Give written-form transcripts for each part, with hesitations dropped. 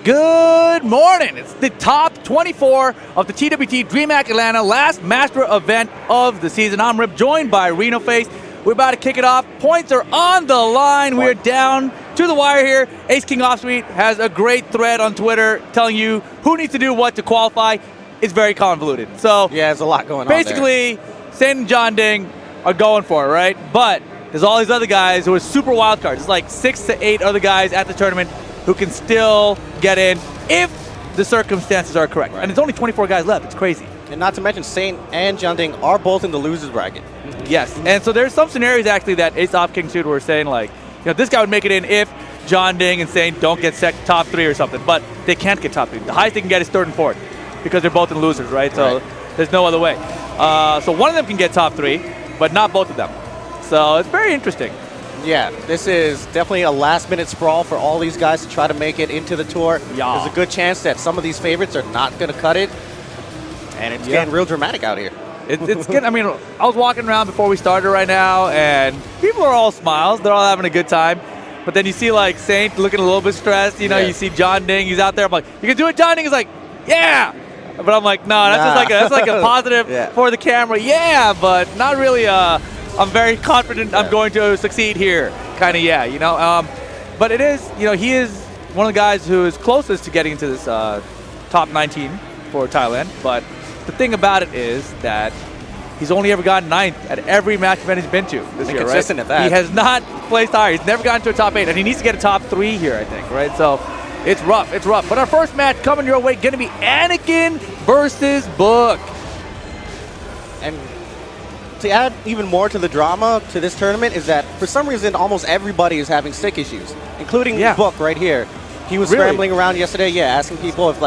Good morning. It's the top 24 of the TWT DreamHack Atlanta last master event of the season. I'm Rip, joined by Reno Face. We're about to kick it off. Points are on the line. We're down to the wire here. Ace King Offsuite has a great thread on Twitter telling you who needs to do what to qualify. It's very convoluted. So yeah, there's a lot going on basically, Saint and John Ding are going for it, right? But there's all these other guys who are super wild cards. It's like 6 to 8 other guys at the tournament who can still get in if the circumstances are correct. Right. And there's only 24 guys left. It's crazy. And not to mention, Saint and John Ding are both in the losers bracket. Yes, and so there's some scenarios actually that Ace Off King Suit were saying like, this guy would make it in if John Ding and Saint don't get top 3 or something, but they can't get top 3. The highest they can get is 3rd and 4th because they're both in losers, right? So there's no other way. So one of them can get top 3, but not both of them. So it's very interesting. Yeah, this is definitely a last-minute sprawl for all these guys to try to make it into the tour. Yeah. There's a good chance that some of these favorites are not going to cut it, and it's getting real dramatic out here. It's good. I mean, I was walking around before we started right now, and people are all smiles. They're all having a good time. But then you see, like, Saint looking a little bit stressed. You see John Ding. He's out there. I'm like, you can do it, John Ding. He's like, yeah. But I'm like, no, that's like a positive for the camera. Yeah, but not really I'm very confident I'm going to succeed here. Kind of, But it is, he is one of the guys who is closest to getting into this top 19 for Thailand. But the thing about it is that he's only ever gotten 9th at every match event he's been to this year, consistent right? at that. He has not placed higher. He's never gotten to a top 8, and he needs to get a top 3 here, I think, right? So it's rough. It's rough. But our first match coming your way going to be Anakin versus Book. And to add even more to the drama to this tournament is that for some reason almost everybody is having stick issues, including Book right here. He was scrambling around yesterday, asking people if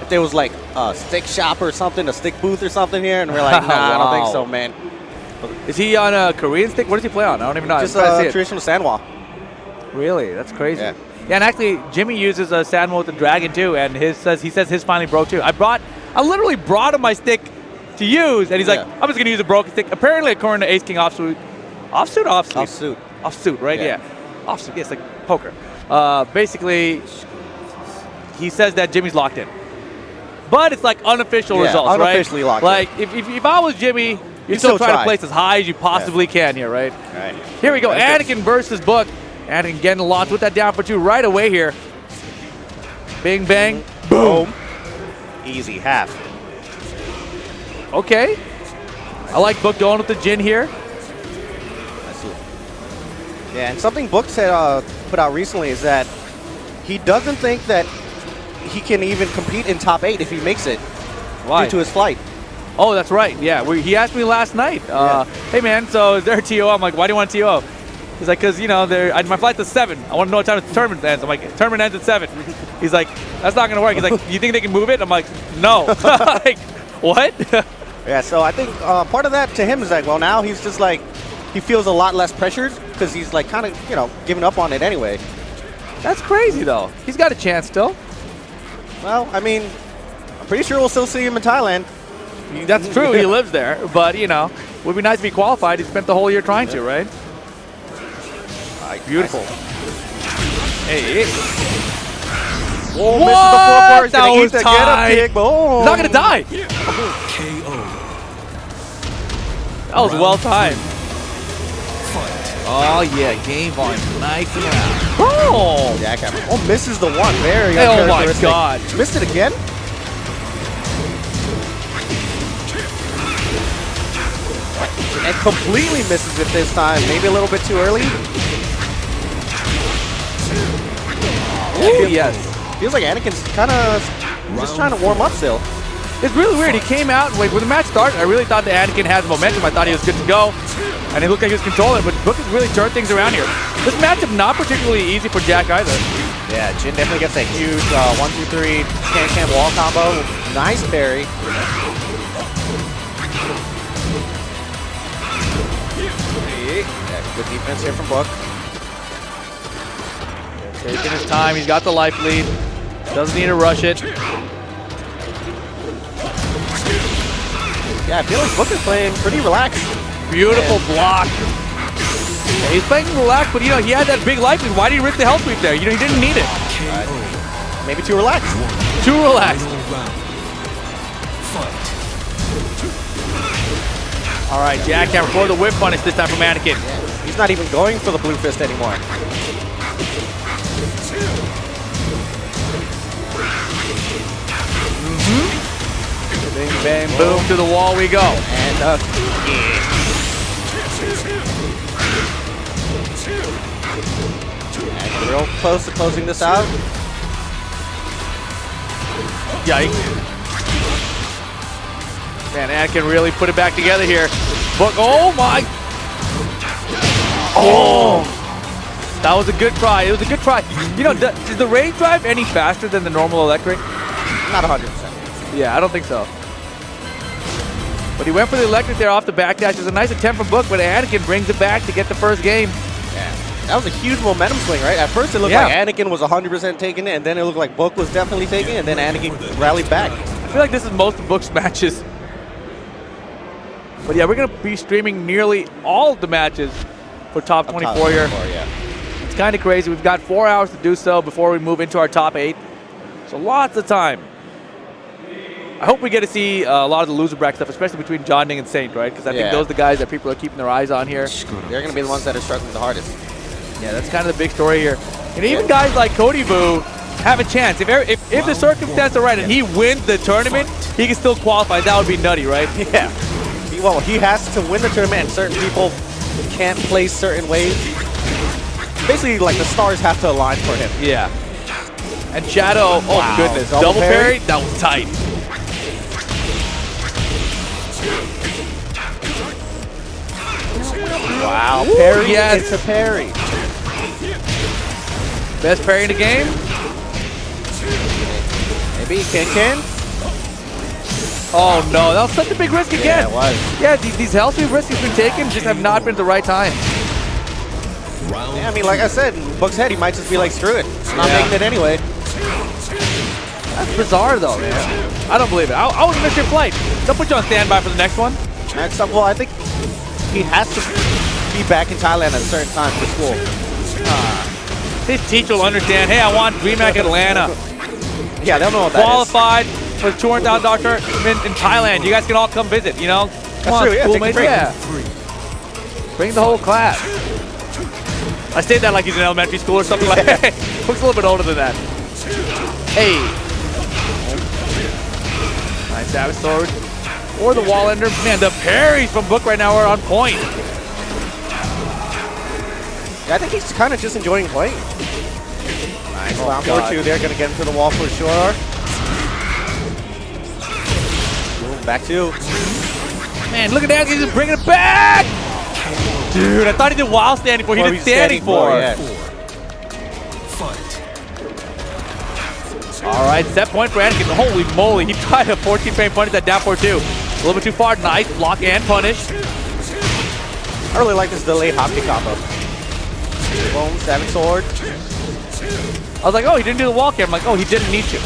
there was like a stick shop or something, a stick booth or something here, and we're like, nah, I don't think so, man. Is he on a Korean stick? What does he play on? I don't even know. Just a traditional Sanwa. Really? That's crazy. Yeah, and actually, Jimmy uses a Sanwa with the Dragon too, and he says his finally broke too. I literally brought him my stick to use, and he's like, I'm just going to use a broken stick. Apparently, according to Ace King Offsuit, Offsuit, right? Yeah. Offsuit, yes, like poker. Basically, he says that Jimmy's locked in. But it's like unofficial results, unofficially right? locked in. Like, if I was Jimmy, you'd still try to place as high as you possibly can here, right? Right. Here we go, Anakin versus Book. Anakin getting launched with that down for 2 right away here. Bing, bang, boom. Easy half. Okay. I like Book going with the Jin here. I see. Yeah, and something Book said put out recently is that he doesn't think that he can even compete in top 8 if he makes it. Why? Due to his flight. Oh, that's right. Yeah, he asked me last night. Hey, man, so is there a TO? I'm like, why do you want a TO? He's like, because, my flight's at 7. I want to know what time the tournament ends. I'm like, tournament ends at 7. He's like, that's not going to work. He's like, you think they can move it? I'm like, no. Like, what? Yeah, so I think part of that to him is like, well, now he's just like, he feels a lot less pressured because he's like kind of, giving up on it anyway. That's crazy, though. He's got a chance still. Well, I mean, I'm pretty sure we'll still see him in Thailand. That's true. He lives there. But, it would be nice to be qualified. He spent the whole year trying to, right? Beautiful. Hey. Oh, misses the 4-4. He's That was tight. He's not going to die. That was well timed. Oh, yeah. Game on. Nice and loud. Oh! Jackhammer. Oh, misses the 1. Very oh, my God. Missed it again? And completely misses it this time. Maybe a little bit too early. Ooh, yes. Feels like Anakin's kind of just trying to warm up still. It's really weird. He came out, when the match started, I really thought that Anakin has momentum. I thought he was good to go. And it looked like he was controlling, but Book has really turned things around here. This matchup not particularly easy for Jack either. Yeah, Jin definitely gets a huge 1-2-3 can wall combo. Nice parry. Yeah, good defense here from Book. Taking his time. He's got the life lead. Doesn't need to rush it. Yeah, I feel like Book is playing pretty relaxed. Beautiful block. Yeah, he's playing relaxed, but he had that big life lead. Why did he rip the health sweep there? He didn't need it. Maybe too relaxed. Too relaxed. All right, jackhammer for the whip punish this time from Anakin. Yeah. He's not even going for the blue fist anymore. Bing, bang, boom, to the wall we go. And and real close to closing this out. Yikes. Man, Anakin really put it back together here. But, oh my. Oh. That was a good try. It was a good try. You know, is the Rage Drive any faster than the normal electric? Not 100%. Yeah, I don't think so. But he went for the electric there off the backdash. It was a nice attempt from Book, but Anakin brings it back to get the first game. Yeah. That was a huge momentum swing, right? At first it looked like Anakin was 100% taking it, and then it looked like Book was definitely taking it, and then Anakin rallied back. I feel like this is most of Book's matches. But yeah, we're going to be streaming nearly all of the matches for Top 24 here. Yeah. It's kind of crazy. We've got 4 hours to do so before we move into our top 8. So lots of time. I hope we get to see a lot of the loser bracket stuff, especially between John Ding and Saint, right? Because I think those are the guys that people are keeping their eyes on here. They're going to be the ones that are struggling the hardest. Yeah, that's kind of the big story here. And even guys like Cody Vu have a chance. If the circumstances are right and he wins the tournament, he can still qualify. That would be nutty, right? Yeah. Well, he has to win the tournament, and certain people can't play certain ways. Basically, like, the stars have to align for him. Yeah. And Shadow, oh goodness, double parry? That was tight. Wow, parry into parry. Best parry in the game? Maybe Ken? Oh no, that was such a big risk again. Yeah, it was. Yeah, these health sweep risks he's been taken just have not been at the right time. Yeah, I mean, like I said, in Book's head, he might just be like, screw it. Not making it anyway. That's bizarre though, man. I don't believe it. I was missing your flight. They'll put you on standby for the next one. Next up, well, I think he has to be back in Thailand at a certain time for school. His teacher will understand, hey, I want DreamHack Atlanta. Yeah, they'll know what that Qualified for the $200,000 tournament in Thailand. You guys can all come visit, you know? That's true, yeah, schoolmates. Yeah. Bring the whole class. I say that like he's in elementary school or something like that. Looks a little bit older than that. Hey. Nice Savage Sword. Or the wall ender. Man, the parries from Book right now are on point. Yeah, I think he's kind of just enjoying playing. Nice round or two. They're going to get him to the wall for sure. Boom, back two. Man, look at that. He's just bringing it back. Dude, I thought he did while standing for. He did standing for. Yeah. All right, set point for Anakin. Holy moly, he tried a 14-frame punish at down 4-2. A little bit too far. Nice block and punish. I really like this delayed hop kick combo. Boom, Savage Sword. I was like, oh, he didn't do the wall kick. I'm like, oh, he didn't need to.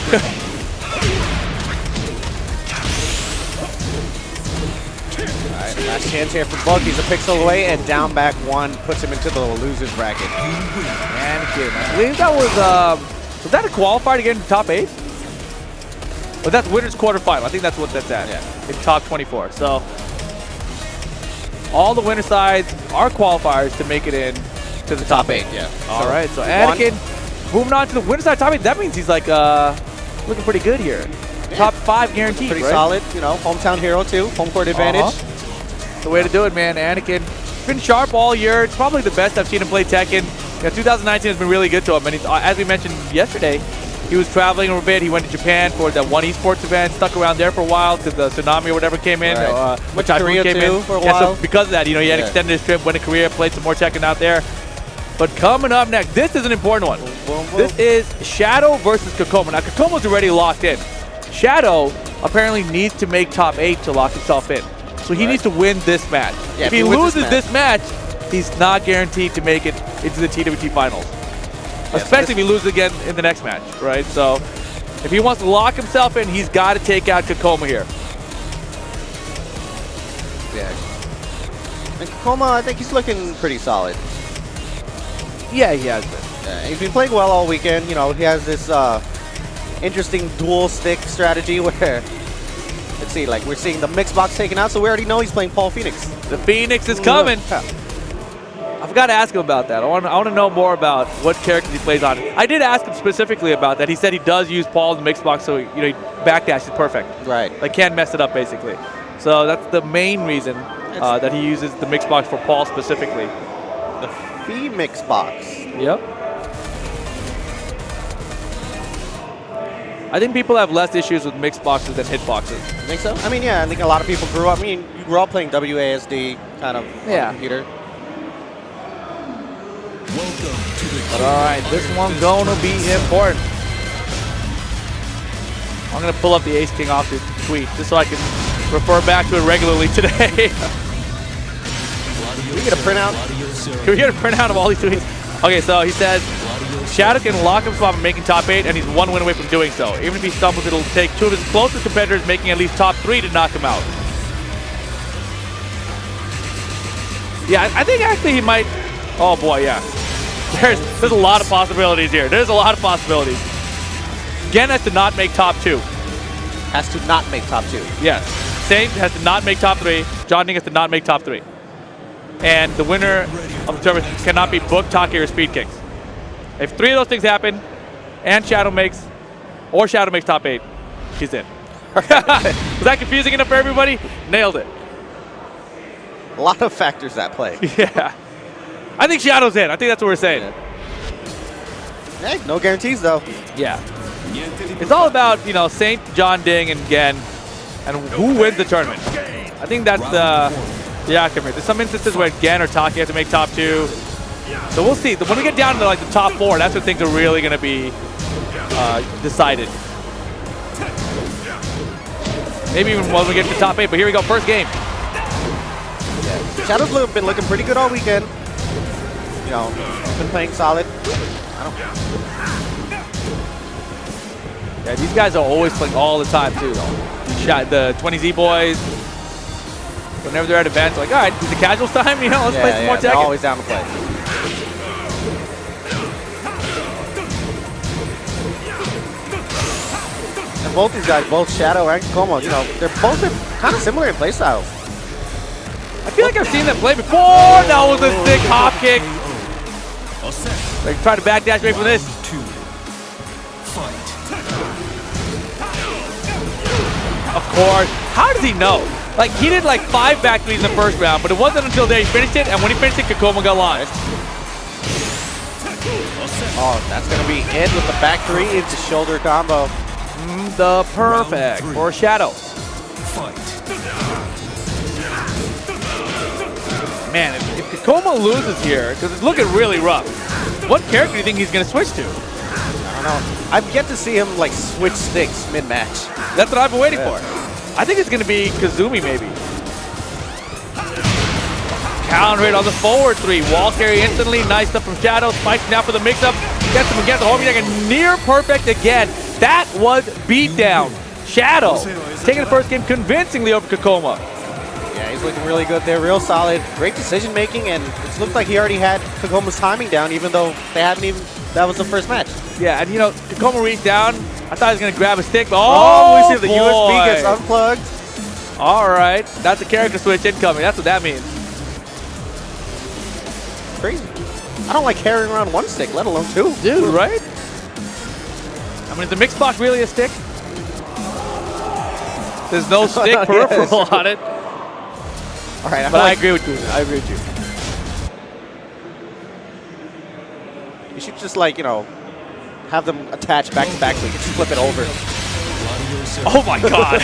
Alright, last chance here for Bug. He's a pixel away, and down back one puts him into the loser's bracket. Anakin, I believe that was that a qualifier to get into top 8? Well, that's winner's quarterfinal. I think that's what that's at. Yeah. In top 24. So all the winner sides are qualifiers to make it in to the top 8. Yeah. All right. So Anakin moving on to the winner side top 8. That means he's like looking pretty good here. Yeah. Top 5 guaranteed. Pretty right? solid. You know, hometown hero too. Home court advantage. The way to do it, man. Anakin been sharp all year. It's probably the best I've seen him play Tekken. You know, 2019 has been really good to him, and he's, as we mentioned yesterday, he was traveling a bit. He went to Japan for that one eSports event, stuck around there for a while because the tsunami or whatever came in. Right. Went to Korea too for a while. So because of that, you know, he had extended his trip, went to Korea, played some more Tekken out there. But coming up next, this is an important one. This is Shadow versus Kokoma. Now, Kokoma's already locked in. Shadow apparently needs to make top 8 to lock himself in. So he needs to win this match. Yeah, if he loses this match, he's not guaranteed to make it into the TWT finals. Yeah, especially if he loses again in the next match, right? So if he wants to lock himself in, he's got to take out Kokoma here. Yeah. And Kokoma, I think he's looking pretty solid. Yeah, he has been. He's been playing well all weekend. You know, he has this interesting dual stick strategy where, let's see, like we're seeing the mix box taken out, so we already know he's playing Paul Phoenix. The Phoenix is coming. I've got to ask him about that. I want to know more about what characters he plays on. I did ask him specifically about that. He said he does use Paul in the mix box, so he backdash is perfect. Right. Like can't mess it up basically. So that's the main reason that he uses the mix box for Paul specifically. The Fee mix box. Yep. I think people have less issues with mix boxes than hit boxes. You think so? I mean, yeah, I think a lot of people grew up. I mean, you grew up playing WASD kind of on the computer. But all right, this one's going to be important. I'm going to pull up the Ace King off the tweet just so I can refer back to it regularly today. Can we get a printout? Can we get a printout of all these tweets? Okay, so he says, Shadow can lock him from making top 8, and he's 1 win away from doing so. Even if he stumbles, it'll take 2 of his closest competitors making at least top 3 to knock him out. Yeah, I think actually he might... Oh boy, yeah. There's a lot of possibilities here. There's a lot of possibilities. Gen has to not make top 2. Has to not make top 2. Yes. Saint has to not make top 3. John Ding has to not make top 3. And the winner of the tournament cannot be Book, Taki, or Speed Kings. If 3 of those things happen, and Shadow makes top 8, he's in. Was that confusing enough for everybody? Nailed it. A lot of factors at play. Yeah. I think Shadow's in. I think that's what we're saying. Hey, no guarantees though. Yeah. It's all about, Saint, John Ding, and Gen, and who wins the tournament. I think that's the outcome here. There's some instances where Gen or Taki have to make top 2. So we'll see. When we get down to the top 4, that's when things are really going to be decided. Maybe even when we get to top 8. But here we go, first game. Yeah. Shadow's been looking pretty good all weekend. Been playing solid. Yeah, these guys are always playing all the time too, though. The 20Z boys, whenever they're at events, like, all right, is the casuals time? Let's play some more Tekken. They're always down to play. And both these guys, both Shadow and Como, they're both kind of similar in playstyles. I feel like I've seen them play before. That was a sick hop kick. They try to backdash away from this. Of course. How does he know? Like, he did like 5 back threes in the first round, but it wasn't until there he finished it, and when he finished it, Kakoma got launched. Oh, that's going to be in with the back 3 into shoulder combo. The perfect for Shadow. Man, if Kakoma loses here, because it's looking really rough, what character do you think he's going to switch to? I don't know. I've yet to see him like switch sticks mid-match. That's what I've been waiting for. I think it's going to be Kazumi maybe. Counter it on the forward 3. Wall carry instantly. Nice stuff from Shadow. Spikes now for the mix-up. Gets him again. The homie a near perfect again. That was beatdown. Shadow taking the first game convincingly over Kakoma. Yeah, he's looking really good there. Real solid. Great decision making, and it looked like he already had Kakoma's timing down, even though they haven't even. That was the first match. Yeah, and Kakoma reached down. I thought he was going to grab a stick, but we see the USB gets unplugged. All right, that's a character switch incoming. That's what that means. Crazy. I don't like carrying around 1 stick, let alone 2. Dude, right? I mean, is the mix box really a stick? There's no stick peripheral on it. All right, but I agree with you. I agree with you. You should just have them attached back to back so you can just flip it over. Oh my God!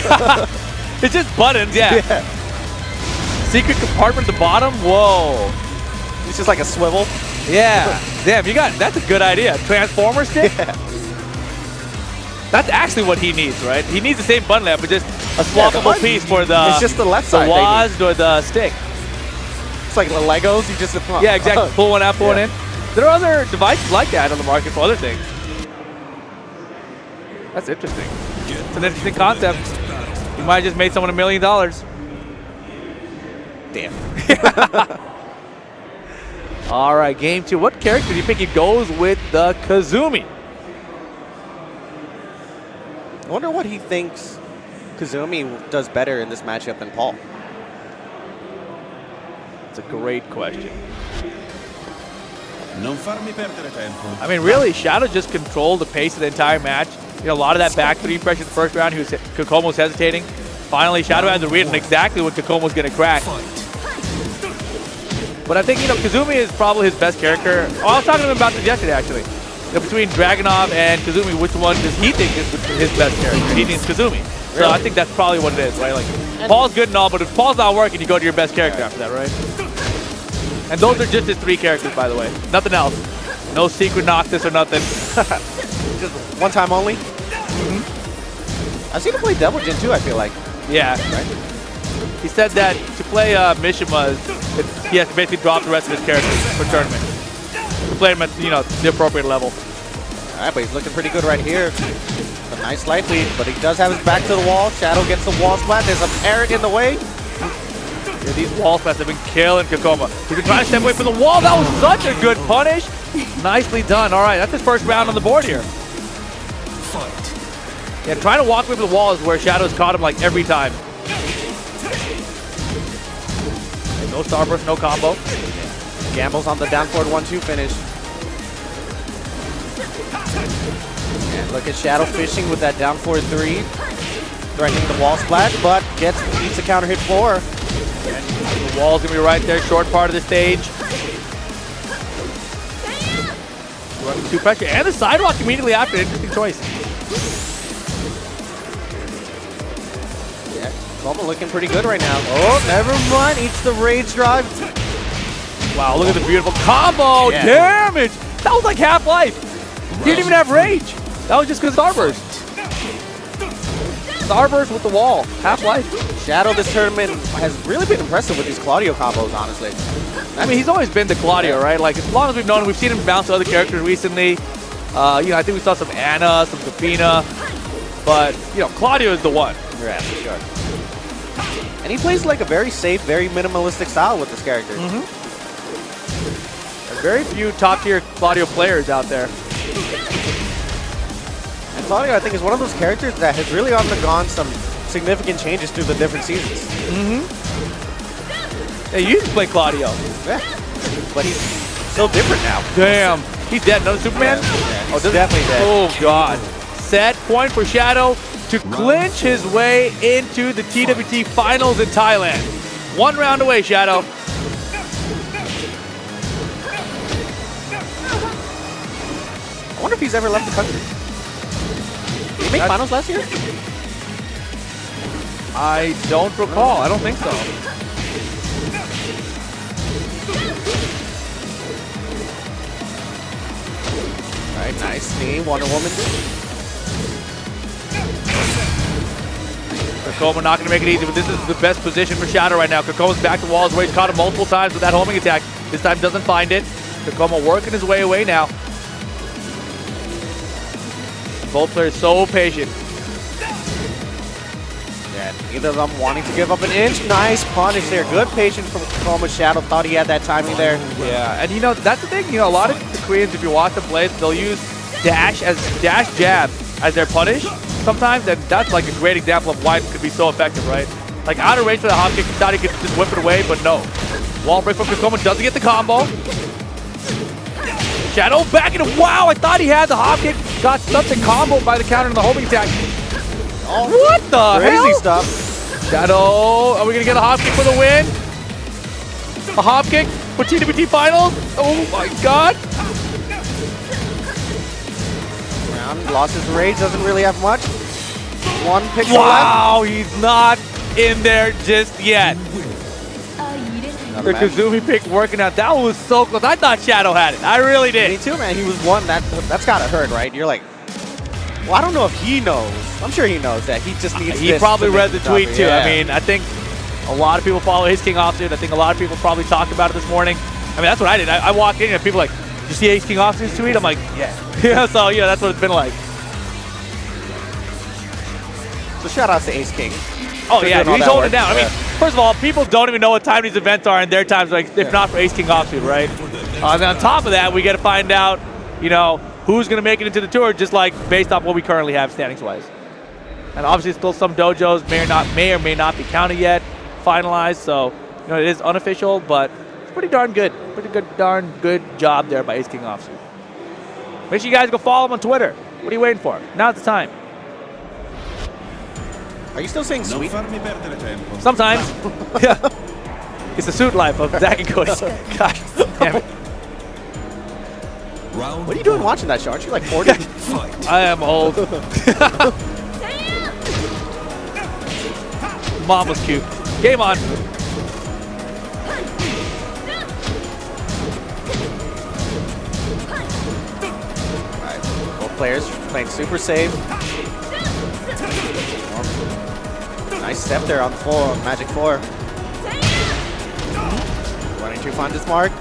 It's just buttons, yeah. Secret compartment at the bottom. Whoa! It's just like a swivel. Yeah. Damn, that's a good idea. Transformer stick. Yeah. That's actually what he needs, right? He needs the same button layout, but just a swappable piece for the. It's just the left side. The WASD or the stick. It's like the Legos. You just yeah, exactly. Pull one out, pull one in. There are other devices like that on the market for other things. That's interesting. It's an interesting concept. You might have just made someone $1 million. Damn. All right, game 2. What character do you think he goes with the Kazumi? I wonder what he thinks Kazumi does better in this matchup than Paul. It's a great question. I I mean, really, Shadow just controlled the pace of the entire match. You know, a lot of that back three pressure in the first round. Kokomo was hesitating. Finally, Shadow had the read on exactly what Kokomo was going to crack. But I think, you know, Kazumi is probably his best character. Oh, I was talking to him about this yesterday, actually. You know, between Dragunov and Kazumi, which one does he think is his best character? He thinks Kazumi. So Really? I think that's probably what it is, right? Like, Paul's good and all, but if Paul's not working, you go to your best character after that, right? And those are just his 3 characters, by the way. Nothing else. No secret Noctis or nothing. Just one time only? I've seen him play Devil Jin too, I feel like. Yeah. Right? He said that to play Mishima, he has to basically drop the rest of his characters for tournament. To play him at, you know, the appropriate level. All right, but he's looking pretty good right here. A nice slight lead, but he does have his back to the wall. Shadow gets the wall splat. There's a parrot in the way. Yeah, these wall splats have been killing Kokomo. He's been trying to step away from the wall. That was such a good punish. Nicely done. All right, that's his first round on the board here. Yeah, trying to walk away from the wall is where Shadow's caught him like every time. Okay, no starburst, no combo. Gambles on the down forward 1-2 finish. And look at Shadow fishing with that down forward 3. Threatening the wall splat, but needs a counter hit 4. The wall's gonna be right there, short part of the stage. Running 2 pressure, and the sidewalk immediately after. Interesting choice. Yeah, Kokomo looking pretty good right now. Oh, never mind. Eats the rage drive. Wow, look at the beautiful combo. Yeah. Damage. That was like Half-Life. He didn't even have rage. That was just because Starburst. Starburst with the wall. Half-Life. Shadow this tournament has really been impressive with these Claudio combos, honestly. I mean, he's always been the Claudio, right? Like, as long as we've known him, we've seen him bounce to other characters recently. You know, I think we saw some Anna, some Kafina. But, you know, Claudio is the one. Yeah, for sure. And he plays like a very safe, very minimalistic style with this character. There are very few top-tier Claudio players out there. And Claudio, I think, is one of those characters that has really undergone some significant changes through the different seasons. Yeah, you used to play Claudio. Yeah. But he's so different now. Damn. He's dead. Another Superman? Yeah, he's definitely dead. Oh, God. Set point for Shadow to clinch his way into the TWT Finals in Thailand. 1 round away, Shadow. I wonder if he's ever left the country. Did he make finals last year? I don't recall. I don't think so. All right, nice knee, Wonder Woman. Kokomo not going to make it easy, but this is the best position for Shadow right now. Kokomo's back to walls where he's caught him multiple times with that homing attack. This time doesn't find it. Kokomo working his way away now. Both players so patient. Yeah, neither of them wanting to give up an inch. Nice punish there. Good patience from Kokomo. Shadow thought he had that timing there. Yeah, and you know, that's the thing. You know, a lot of the Koreans, if you watch them play, they'll use dash jab as their punish sometimes, and that's like a great example of why it could be so effective, right? Like out of range for the hop kick, he thought he could just whip it away, but no. Wall break from Kokomo, doesn't get the combo. Shadow back into, wow, I thought he had the hop kick, got such a combo by the counter and the homing attack. Oh, What the crazy hell? stuff. Shadow, are we gonna get a hop kick for the win? A hop kick for TWT Finals? Oh my God. Brown lost his rage, doesn't really have much. 1 pixel Wow, he's not in there just yet. left. The Kazumi pick working out. That was so close. I thought Shadow had it. I really Me did. too, man. He was one that's gotta hurt, right? You're like, well, I don't know if he knows. I'm sure he knows that. He just needs He this probably to make read the it tweet tougher. too. Yeah. I mean, I think a lot of people follow his King offsuit. I think a lot of people probably talked about it this morning. I mean, that's what I did. I walked in and people were like, did you see Ace King offsuit's tweet? I'm like, yeah. Yeah, so, you know, that's what it's been like. So shout outs to Ace King. Oh, for yeah, doing all he's that holding it work. down. I mean, first of all, people don't even know what time these events are, and their times, like, if not for Ace King offsuit, right? And on top of that, we got to find out, you know, who's going to make it into the tour, just like based off what we currently have standings-wise. And obviously still some dojos may or may not be counted yet, finalized, so it is unofficial, but it's pretty darn good. Darn good job there by Ace King Offsuit. Make sure you guys go follow him on Twitter. What are you waiting for? Now's the time. Are you still saying sweet? Sometimes. Yeah. It's the suit life of Zach and Cody. Gosh, damn it. What are you doing watching that show? Aren't you like 40? I am old. Mom was cute. Game on. Alright, both players playing super safe. Nice step there on the floor, Magic 4. Running to find his mark.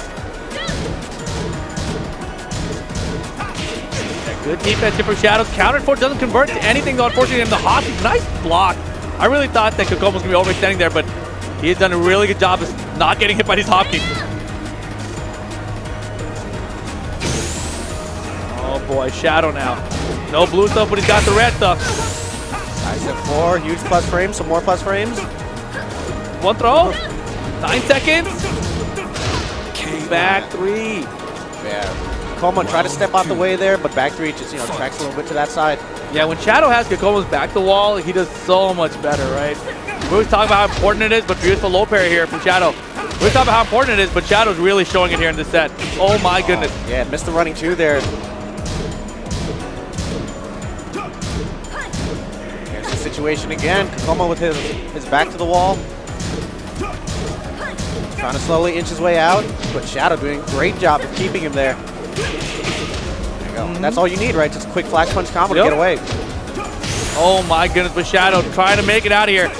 Good defense here for Shadows. Countered for, doesn't convert to anything though, unfortunately, in the hockey. Nice block. I really thought that Kokomo was going to be overextending there, but he has done a really good job of not getting hit by these hockey. Oh boy, Shadow now. No blue stuff, but he's got the red stuff. Nice at 4, huge plus frames, some more plus frames. One throw, 9 seconds. Back 3. Yeah. Kokomo tried to step out the way there, but back 3 just, tracks a little bit to that side. Yeah, when Shadow has Kokomo's back to the wall, he does so much better, right? We always talk about how important it is, but beautiful low parry here from Shadow. We always talk about how important it is, but Shadow's really showing it here in this set. Oh my goodness. Yeah, missed the running 2 there. Here's the situation again. Kokomo with his back to the wall. Trying to slowly inch his way out, but Shadow doing a great job of keeping him there. There you go. That's all you need, right? Just a quick flash punch combo to get away. Oh my goodness, but Shadow trying to make it out of here.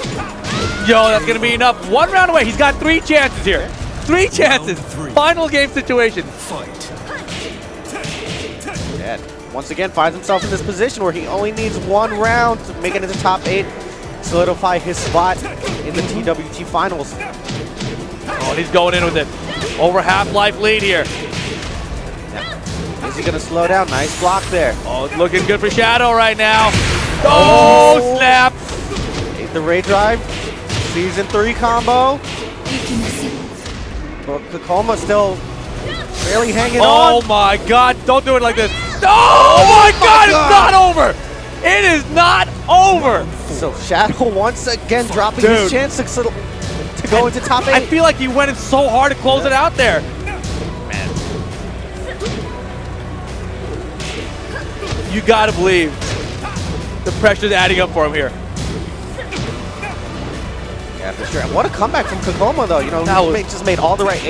Yo, that's going to be enough. 1 round away. He's got 3 chances here. 3 chances. Final game situation. Yeah, once again finds himself in this position where he only needs 1 round to make it into top 8, solidify his spot in the TWT finals. Oh, and he's going in with it. Over half-life lead here. Is he going to slow down? Nice block there. Oh, it's looking good for Shadow right now. Oh, snap. The Ray Drive. Season 3 combo. But Kokomo still barely hanging on. Oh my God, don't do it like this. Oh my God, it's not over. It is not over. So Shadow once again dropping his chance to go into top 8. I feel like he went in so hard to close it out there. Man. You gotta believe the pressure's adding up for him here. Yeah, for sure. What a comeback from Kokomo, though. Just made all the right.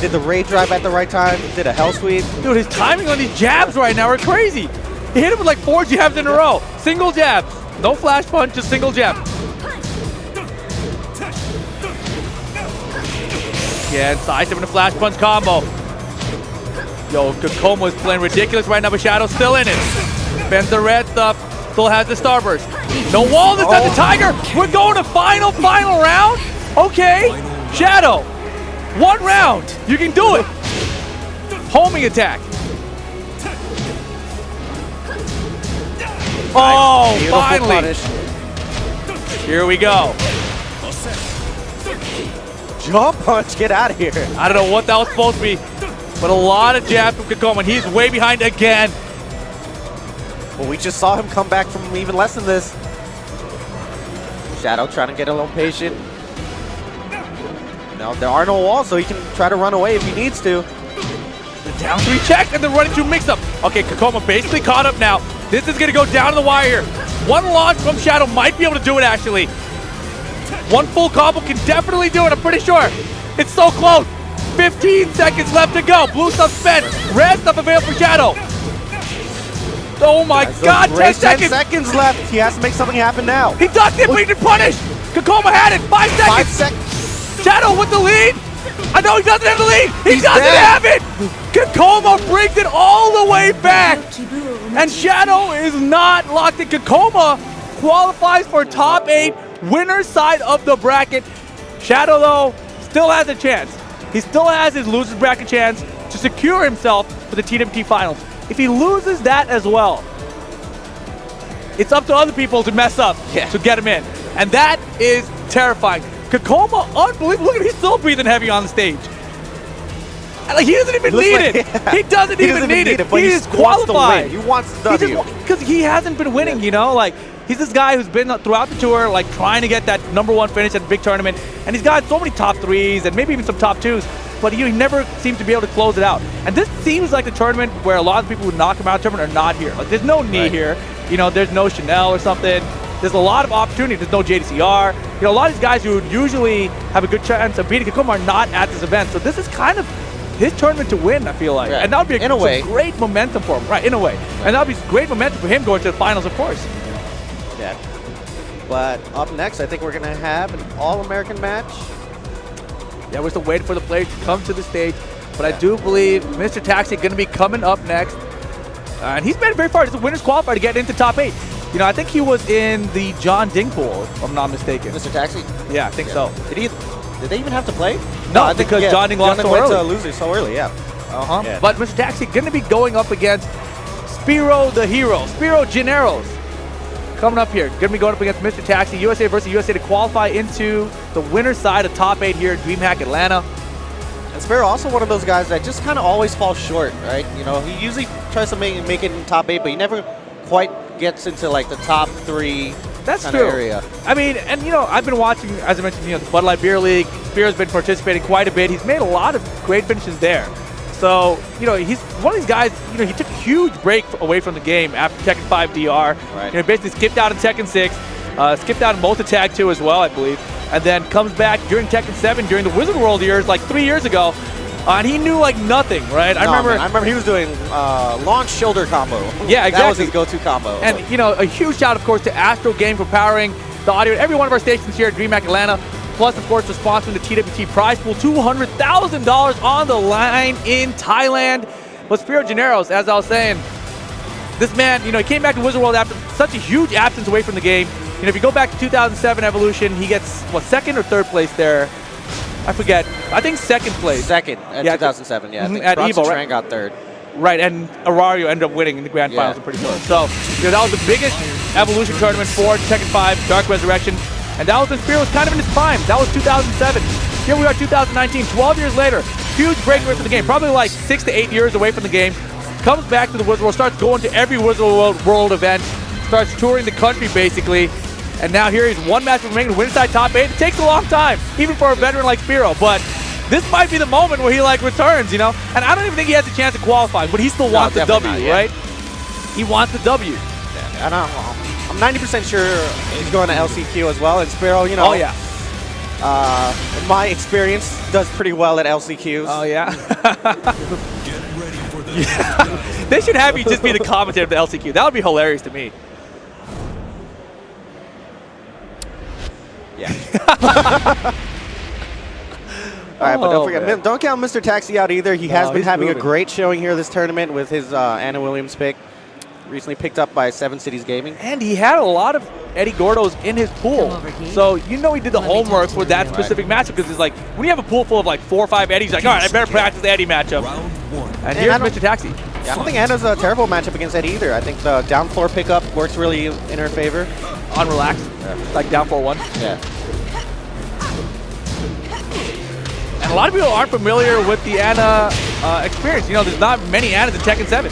Did the Ray Drive at the right time. Did a Hell Sweep. Dude, his timing on these jabs right now are crazy. He hit him with like 4 jabs in a row. Single jab. No flash punch, just single jab. Again, side step and a flash punch combo. Yo, Kokomo is playing ridiculous right now, but Shadow's still in it. Bends the red stuff. Still has the starburst. No wall this time, the Tiger. We're going to final round? Okay. Shadow, 1 round. You can do it. Homing attack. Oh, finally. Here we go. Jump punch, get out of here. I don't know what that was supposed to be, but a lot of jabs from Kokomo, and he's way behind again. Well, we just saw him come back from even less than this. Shadow trying to get a little patient. No, there are no walls, so he can try to run away if he needs to. The down 3 check and the running 2 mix-up. Okay, Kokomo basically caught up now. This is going to go down to the wire here. 1 launch from Shadow might be able to do it, actually. 1 full combo can definitely do it, I'm pretty sure. It's so close. 15 seconds left to go. Blue stuff spent. Red stuff available for Shadow. Oh my God, 10 seconds. 10 seconds left. He has to make something happen now. He ducked it, but he didn't punish. Kokomo had it. 5 seconds. 5 seconds. Shadow with the lead. I know he doesn't have the lead. He doesn't have it. Kokomo brings it all the way back. And Shadow is not locked in. Kokomo qualifies for top 8, winner's side of the bracket. Shadow, though, still has a chance. He still has his loser's bracket chance to secure himself for the TWT finals. If he loses that as well, it's up to other people to mess up to get him in. And that is terrifying. Kakoma, unbelievable. Look at he's still breathing heavy on the stage. Like, he doesn't even need it. He doesn't even need it. He is qualified. He wants the W. Because he hasn't been winning, you know? Like, he's this guy who's been throughout the tour, like, trying to get that #1 finish at a big tournament. And he's got so many top 3s and maybe even some top 2s. But he never seems to be able to close it out. And this seems like the tournament where a lot of people who knock him out of the tournament are not here. Like, there's no knee here. You know, there's no Chanel or something. There's a lot of opportunity. There's no JDCR. You know, a lot of these guys who would usually have a good chance of beating Kakoma are not at this event. So this is kind of his tournament to win, I feel like. Yeah. And that would be great momentum for him. Right, in a way. Right. And that would be great momentum for him going to the finals, of course. Yeah. But up next, I think we're going to have an All-American match. Yeah, we're still waiting for the players to come to the stage. But I do believe Mr. Taxi going to be coming up next. And he's made it very far. He's a winner's qualifier to get into top 8. You know, I think he was in the John Ding pool, if I'm not mistaken. Mr. Taxi? Yeah, I think so. Did they even have to play? No, I think because John Ding lost so early. Losing so early, yeah. Yeah. But Mr. Taxi going to be going up against Spiro the Hero, Spiro Generos. Coming up here, going to be going up against Mr. Taxi, USA versus USA to qualify into the winner's side of top 8 here at DreamHack Atlanta. And Spiro also one of those guys that just kind of always falls short, right? You know, he usually tries to make it in top 8, but he never quite gets into like the top 3. That's true. Area. I mean, and you know, I've been watching, as I mentioned, you know, the Bud Light Beer League. Spiro's been participating quite a bit. He's made a lot of great finishes there. So, you know, he's one of these guys, you know, he took a huge break away from the game after Tekken 5 DR. Right. You know, basically skipped out in Tekken 6, skipped out in both of Tag 2 as well, I believe, and then comes back during Tekken 7 during the Wizard World years, like 3 years ago, and he knew like nothing, right? I remember he was doing launch shoulder combo. Yeah, exactly. That was his go-to combo. And, you know, a huge shout, of course, to Astro Game for powering the audio at every one of our stations here at DreamHack Atlanta. Plus, of course, for sponsoring the TWT prize pool, $200,000 on the line in Thailand. But Spiro Generos, as I was saying, this man, you know, he came back to Wizard World after such a huge absence away from the game. You know, if you go back to 2007 Evolution, he gets, what, 2nd or 3rd place there? I forget. I think 2nd place. 2nd at 2007, yeah. I think at Evo, right? got 3rd. Right, and Arario ended up winning in the grand finals, I'm pretty sure. So, you know, that was the biggest Evolution tournament for Tekken 5, Dark Resurrection. And that was when Spiro was kind of in his prime. That was 2007. Here we are, 2019, 12 years later. Huge breakaway from the game, probably like 6 to 8 years away from the game. Comes back to the Wizard World, starts going to every Wizard World event, starts touring the country basically. And now here he's one match remaining to win inside top 8. It takes a long time, even for a veteran like Spiro. But this might be the moment where he like returns, you know? And I don't even think he has a chance to qualify, but he still wants the W, right? He wants the W. Yeah, I don't know. I'm 90% sure he's going to LCQ as well. And Spiro, you know, in my experience, does pretty well at LCQs. Oh, yeah? Get ready for this. They should have you just be the commentator of the LCQ. That would be hilarious to me. Yeah. All right, but don't forget, don't count Mr. Taxi out either. He has been having a great showing here this tournament with his Anna Williams pick. Recently picked up by 7 Cities Gaming. And he had a lot of Eddie Gordos in his pool. So you know he did the homework for that specific matchup, because it's like, when you have a pool full of like 4 or 5 Eddies, like, all right, I better practice the Eddie matchup. And here's Mr. Taxi. Yeah, I don't think Anna's a terrible matchup against Eddie either. I think the down 4 pickup works really in her favor. On relax, like down 4-1. Yeah. And a lot of people aren't familiar with the Anna experience. You know, there's not many Annas in Tekken 7.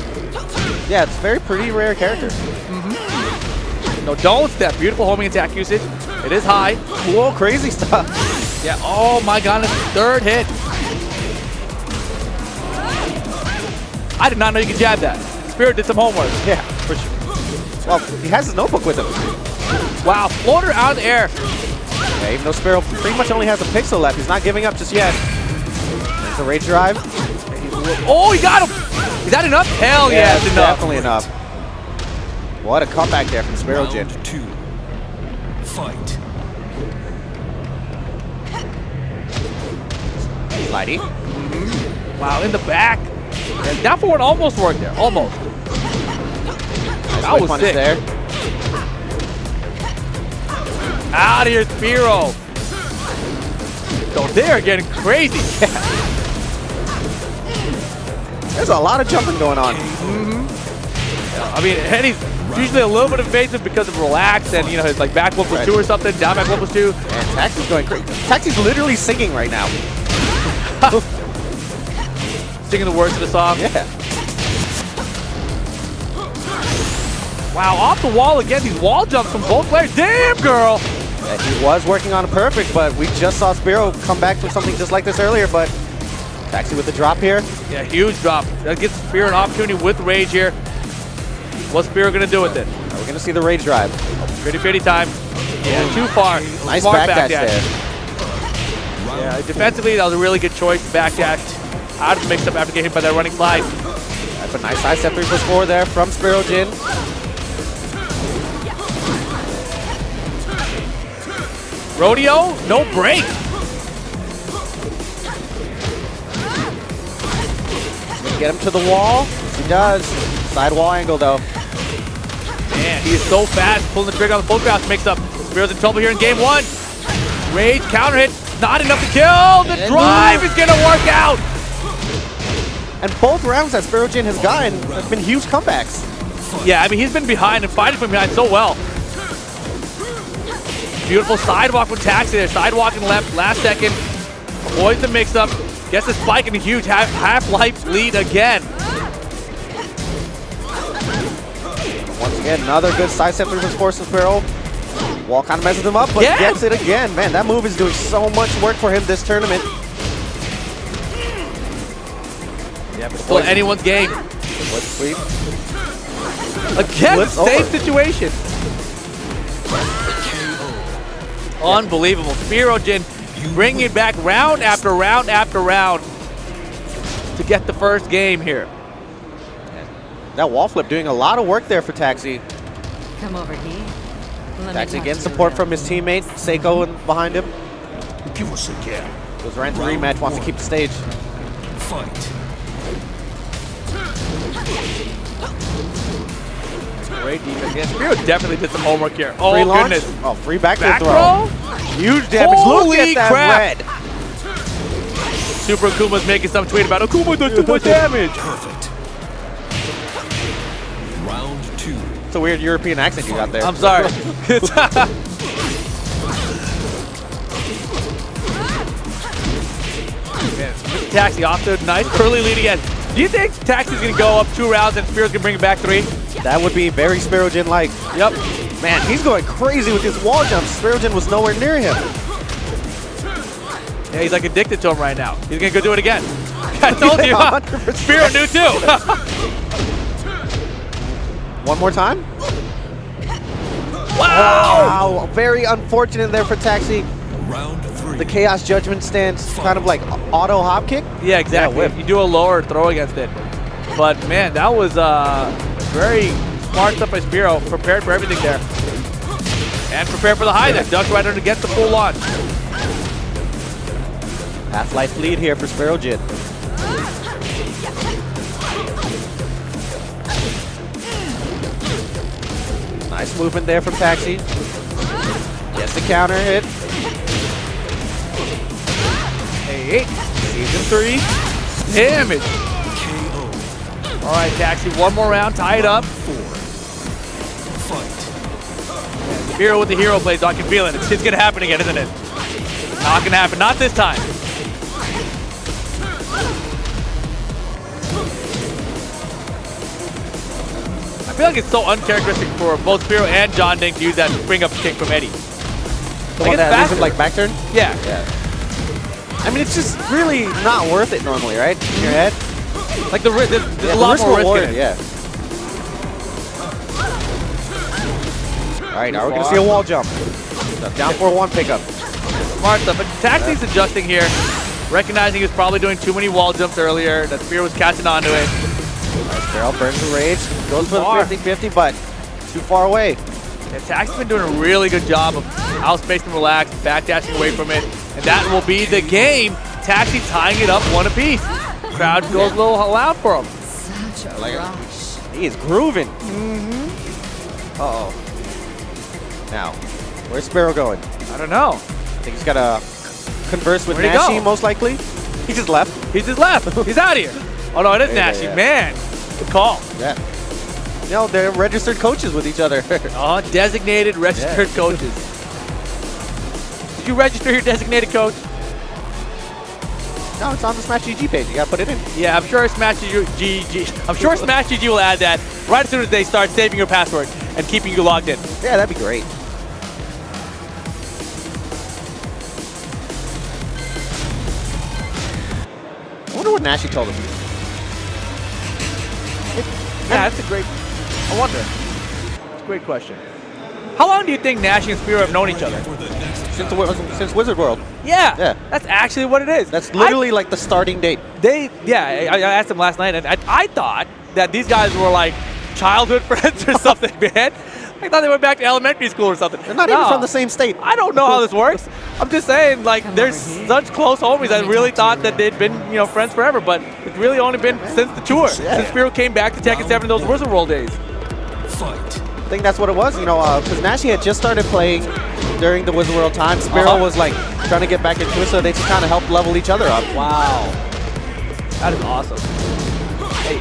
Yeah, it's a pretty rare character. No, don't step. Beautiful homing attack usage. It is high. Whoa, crazy stuff. Yeah, oh my goodness, 3rd hit. I did not know you could jab that. Spirit did some homework. Yeah, for sure. Well, he has his notebook with him. Wow, floater out of the air. Yeah, even though Spiro pretty much only has a pixel left, he's not giving up just yet. There's the rage drive. Oh, he got him! Is that enough? Hell yeah, it's enough. Definitely enough. What a comeback there from Spiro Jin. Round 2. Fight. Slidey. Wow, in the back. Yeah, down forward almost worked there. Almost. That was sick. There. Out of here, Spiro. So they're getting crazy. There's a lot of jumping going on. I mean, Eddie's usually a little bit evasive because of relax and, you know, his like back 1+2 or something, down back 1+2. And Taxi's going crazy. Taxi's literally singing right now. Singing the words of the song. Yeah. Wow, off the wall again, these wall jumps from both players. Damn, girl! Yeah, he was working on a perfect, but we just saw Spiro come back from something just like this earlier, but Taxi with the drop here. Yeah, huge drop. That gives Spiro an opportunity with Rage here. What's Spiro gonna do with it? We're gonna see the Rage drive. Pretty time. Yeah, too far. Nice Smart backdash there. Yeah, defensively, that was a really good choice. Backdash out of the mix-up after getting hit by that running slide. That's a nice side step 3+4 there from Spiro Jin. Rodeo, no break. Get him to the wall. He does. Side wall angle though. Man, he is so fast, pulling the trigger on the full crouch mix-up. Spiro's in trouble here in game 1. Rage, counter hit, not enough to kill. The drive is gonna work out. And both rounds that Spiro Jin has gotten have been huge comebacks. Yeah, I mean, he's been behind and fighting from behind so well. Beautiful sidewalk with Taxi there. Sidewalking left, last second. Avoids the mix-up. Gets a spike and a huge half-life lead again. Once again, another good side step 3+4 to Spiro. Wall kind of messes him up, but gets it again. Man, that move is doing so much work for him this tournament. Yeah, but still anyone's game. Flip sweep. Again, same situation. Unbelievable. Spiro Jin bringing it back round after round after round to get the first game here. That wall flip doing a lot of work there for Taxi. Come over here. Taxi getting support from his teammate, Seiko behind him. Give us a gap. Goes right into the rematch, wants to keep the stage. Fight. Great defense. Yeah, Spiro definitely did some homework here. Oh, Free launch. goodness. Oh, free back Back throw. row? Huge damage. Holy Look at that crap. red. Super Akuma's making some tweet about Akuma does too much damage. Perfect. Round 2. It's a weird European accent you got there. I'm sorry. Taxi off to a nice early lead again. Do you think Taxi's going to go up 2 rounds and Spiro's going to bring it back 3? That would be very Spiro Jin-like. Yep. Man, he's going crazy with his wall jumps. Spiro Jin was nowhere near him. Yeah, he's like addicted to him right now. He's going to go do it again. I told you. 100%. Spiro knew too. One more time. Wow. Wow. Very unfortunate there for Taxi. Round 3. The Chaos Judgment stance kind of like auto hop kick. Yeah, exactly. Yeah, whip. You do a lower throw against it. But man, that was very smart stuff by Spiro. Prepared for everything there. And prepared for the high there. Ducked right under to get the full launch. Half-life lead here for Spiro Jin. Nice movement there from Taxi. Gets the counter hit. Hey, season 3. Damage. KO. All right, Taxi, one more round, tie it up. 4. Fight. Spiro with the hero plays, I can feel it. It's gonna happen again, isn't it? Not gonna happen, not this time. I feel like it's so uncharacteristic for both Spiro and John Ding to use that spring up kick from Eddie. The one that leaves him like back turn? Yeah. I mean, it's just really not worth it normally, right? In your head? Like there's a lot more risk in it. Yeah. All right, now we're gonna see a wall jump. Down 4-1 pickup. Smart stuff, but Taxi's adjusting here, recognizing he was probably doing too many wall jumps earlier, that Spiro was catching onto it. Nice barrel, burns the rage, goes for the 50-50, but too far away. Yeah, Taxi's been doing a really good job of outspacing relaxed, backdashing away from it, and that will be the game. Taxi tying it up 1 apiece. Crowd goes a little loud for him. Such a rush. He is grooving. Uh-oh. Now, where's Spiro going? I don't know. I think he's got to converse with Where'd he Nashi, go? most likely. He just left. He just left. He's out of here. Oh no, it is Yeah, Nashi. yeah. Man, good call. Yeah. You know, they're registered coaches with each other. Designated registered coaches. Did you register your designated coach? No, it's on the Smash GG page. You gotta put it in. Yeah, I'm sure Smash GG. I'm sure Smash GG will add that right as soon as they start saving your password and keeping you logged in. Yeah, that'd be great. I wonder what Nashi told him. Yeah, that's a great. I wonder. It's a great question. How long do you think Nashi and Spiro have known each other? Since Wizard World. Yeah, that's actually what it is. That's literally like the starting date. I asked him last night, and I thought that these guys were like childhood friends or something, man. I thought they went back to elementary school or something. They're not even from the same state. I don't know how this works. I'm just saying, like, they're such close homies. I really thought that they'd been, friends forever, but it's really only been since the tour, since Spiro came back to Tekken 7 in those Wizard World days. Fight. I think that's what it was, because Nashi had just started playing during the Wizard World time. Spiro was like trying to get back into it, so they just kind of helped level each other up. Wow. That is awesome. Hey.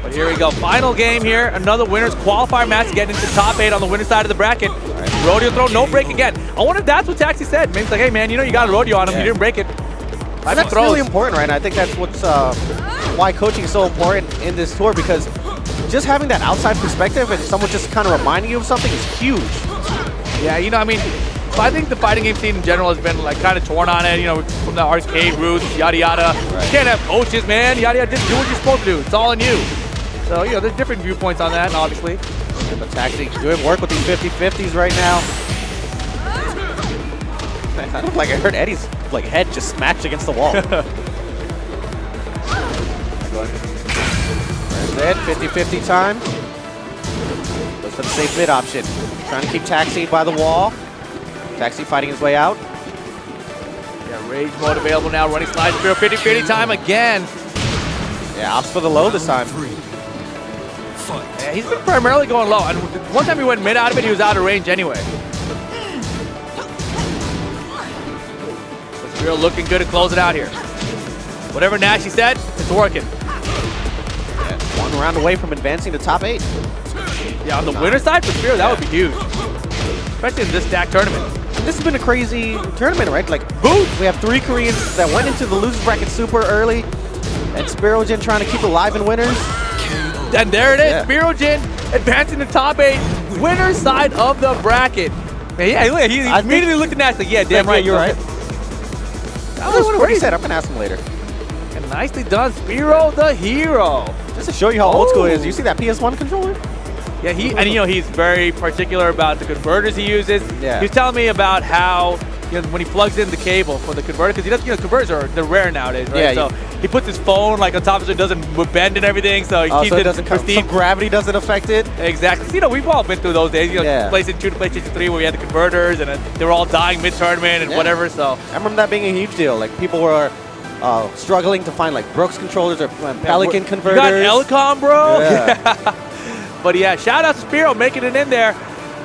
But here we go. Final game here. Another winner's qualifier match getting into top 8 on the winner's side of the bracket. Right. Rodeo throw, no break again. I wonder if that's what Taxi said. Maybe it's like, hey, man, you got a rodeo on him. You didn't break it. And that's really important, right? And I think that's what's why coaching is so important in this tour, because just having that outside perspective and someone just kind of reminding you of something is huge. Yeah, I think the fighting game scene in general has been like kind of torn on it, from the arcade roots, yada yada. Right. You can't have coaches, man, yada yada. Just do what you're supposed to do. It's all on you. So, there's different viewpoints on that, obviously. The tactics doing work with these 50-50s right now. I look like I heard Eddie's head just smashed against the wall. There's it, 50-50 time. Goes for the safe mid option. Trying to keep Taxi by the wall. Taxi fighting his way out. Yeah, rage mode available now. Running slide Spiro, 50-50 time again. Yeah, opts for the low this time. Yeah, he's been primarily going low. And one time he went mid out of it, he was out of range anyway. So Spiro looking good to close it out here. Whatever Nashi said, it's working. Yeah, one round away from advancing to top 8. Yeah, on the winner's side for Spiro, that would be huge. Especially in this stack tournament. And this has been a crazy tournament, right? Boom! We have 3 Koreans that went into the losers bracket super early. And Spirojin trying to keep alive in winners. And there it is, Spirojin advancing to top 8, winner's side of the bracket. Man, yeah, he immediately looked at Nash like, yeah, damn right, you're right. That was what he said. I'm going to ask him later. And nicely done, Spiro the hero. Just to show you how old school it is, you see that PS1 controller? Yeah, he's very particular about the converters he uses. Yeah. He was telling me about how when he plugs in the cable for the converter, because he doesn't, converters they're rare nowadays, right? Yeah, so he puts his phone on top of it, so it doesn't bend and everything, so he keeps it pristine. So gravity doesn't affect it. Exactly. We've all been through those days. PlayStation 2 to PlayStation 3, where we had the converters, and they were all dying mid-tournament and whatever. So I remember that being a huge deal. People were struggling to find Brooks controllers or Pelican converters. You got Elecom, bro. Yeah. But yeah, shout out to Spiro making it in there.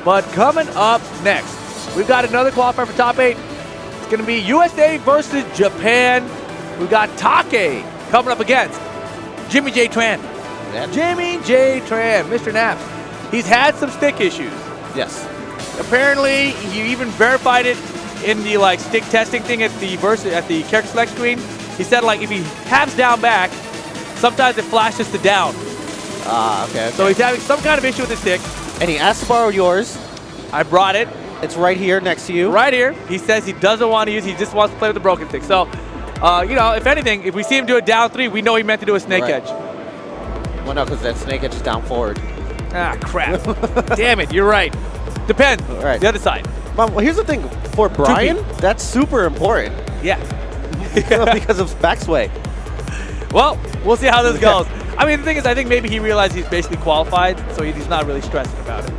But coming up next, we've got another qualifier for top 8. It's going to be USA versus Japan. We've got Take coming up against Jimmy J. Tran. Yeah. Jimmy J. Tran, Mr. Naps. He's had some stick issues. Yes. Apparently, he even verified it in the stick testing thing at the character select screen. He said if he taps down back, sometimes it flashes to down. Okay. So he's having some kind of issue with the stick. And he asked to borrow yours. I brought it. It's right here next to you. Right here. He says he doesn't want to use it. He just wants to play with the broken stick. So, if anything, if we see him do a down 3, we know he meant to do a snake edge. Well, no, because that snake edge is down forward. Ah, crap. Damn it. You're right. Depends. Right. The other side. Well, here's the thing. For Brian, that's super important. Yeah. Because of backsway. Well, we'll see how this goes. I mean, the thing is, I think maybe he realized he's basically qualified, so he's not really stressing about it.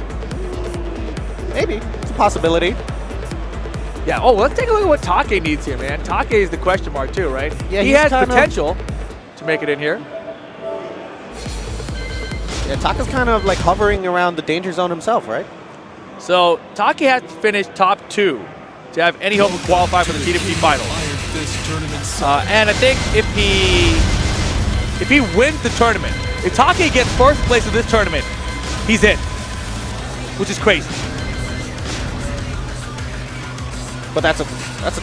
Maybe. It's a possibility. Yeah. Oh, let's take a look at what Take needs here, man. Take is the question mark, too, right? Yeah, he has potential to make it in here. Yeah, Take's kind of hovering around the danger zone himself, right? So, Take has to finish top 2 to have any hope of qualifying for the T2P finals. And I think if he wins the tournament, If Take gets first place in this tournament, he's in, which is crazy. But that's a